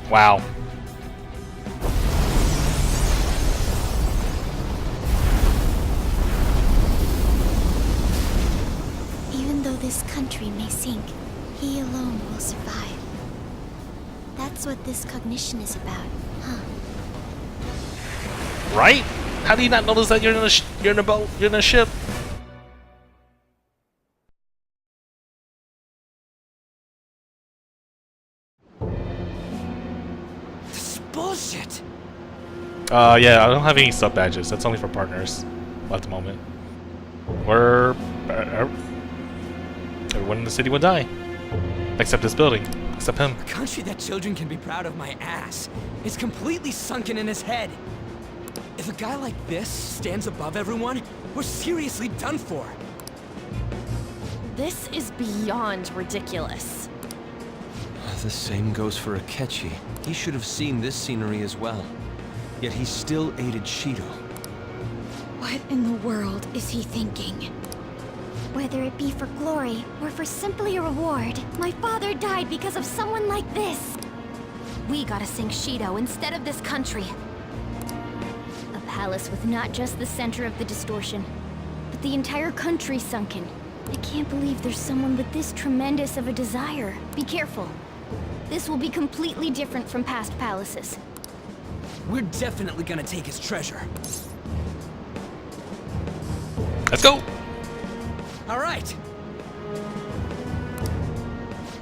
Wow. Even though this country may sink, he alone will survive. That's what this cognition is about, huh? Right? How do you not notice that you're in a boat? You're in a ship. This is bullshit. Yeah, I don't have any sub badges. That's only for partners at the moment. Everyone in the city would die, except this building, except him. A country that children can be proud of my ass. It's completely sunken in his head. If a guy like this stands above everyone, we're seriously done for. This is beyond ridiculous. The same goes for Akechi. He should have seen this scenery as well. Yet he still aided Shido. What in the world is he thinking? Whether it be for glory or for simply a reward, my father died because of someone like this. We gotta sink Shido instead of this country. A palace with not just the center of the distortion, but the entire country sunken. I can't believe there's someone with this tremendous of a desire. Be careful. This will be completely different from past palaces. We're definitely gonna take his treasure. Let's go! All right.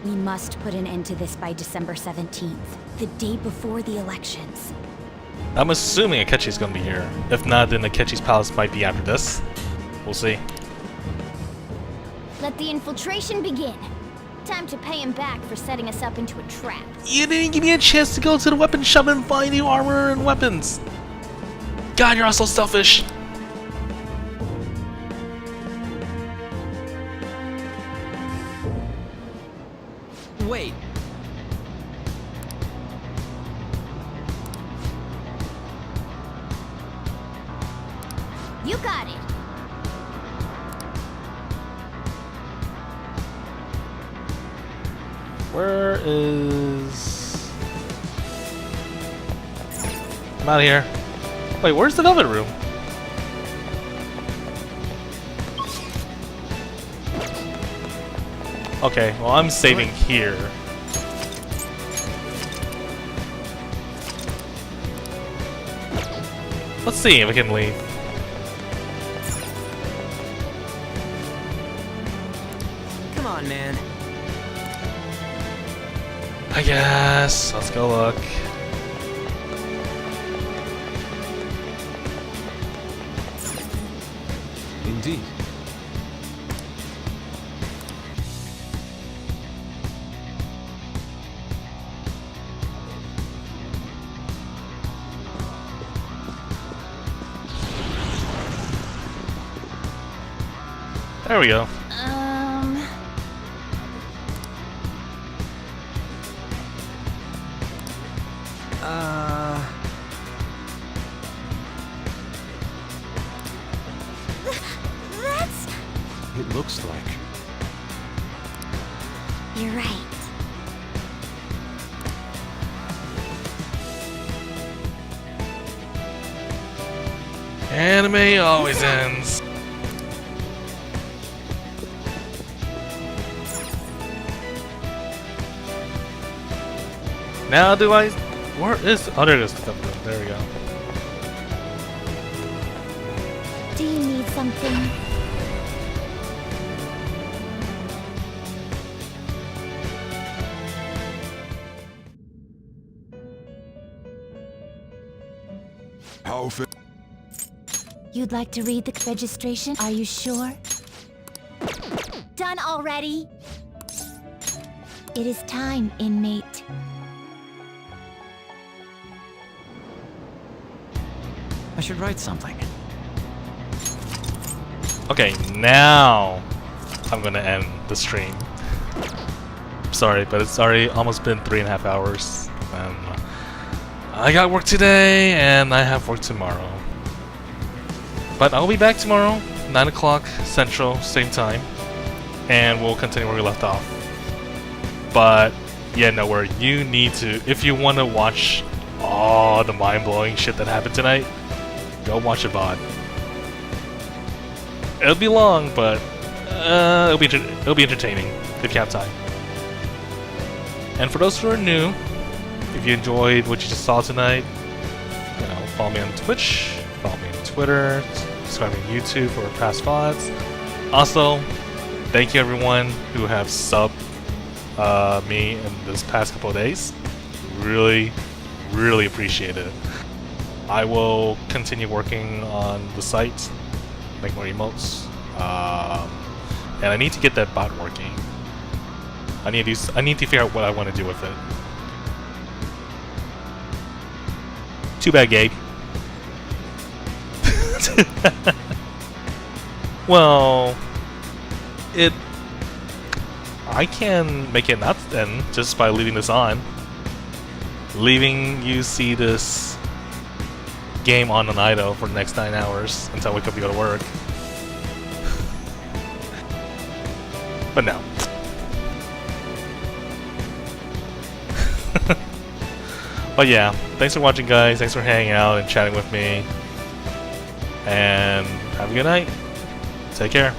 We must put an end to this by December 17th, the day before the elections. I'm assuming Akechi's gonna be here. If not, then Akechi's palace might be after this. We'll see. Let the infiltration begin. Time to pay him back for setting us up into a trap. You didn't give me a chance to go to the weapon shop and buy new armor and weapons. God, you're all so selfish. Wait. You got it. Where is... I'm out of here. Wait, where's the Velvet Room? Okay, well I'm saving here. Let's see if we can leave. Come on, man. I guess. Let's go look. Indeed. There we go. That's... It looks like. You're right. Anime always ends. Now do I... Where is... Oh, there it is. There we go. Do you need something? How You'd like to read the registration? Are you sure? Done already? It is time, inmate. I should write something. Okay, now I'm gonna end the stream. Sorry, but it's already almost been 3.5 hours. And I got work today, and I have work tomorrow. But I'll be back tomorrow, 9 o'clock Central, same time. And we'll continue where we left off. But, yeah, no, where you need to, if you want to watch all the mind-blowing shit that happened tonight, go watch a VOD. It'll be long, but it'll be entertaining if you have time. And for those who are new, if you enjoyed what you just saw tonight, you know, follow me on Twitch, follow me on Twitter, subscribe to YouTube for past VODs. Also, thank you everyone who have subbed me in this past couple of days. Really, really appreciate it. I will continue working on the site, make more emotes, and I need to get that bot working. I need to figure out what I want to do with it. Too bad, Gabe. Well, I can make it not end just by leaving this on. Leaving you see this game on an idle for the next 9 hours until I wake up to go to work. But no. But yeah, thanks for watching guys, thanks for hanging out and chatting with me. And have a good night. Take care.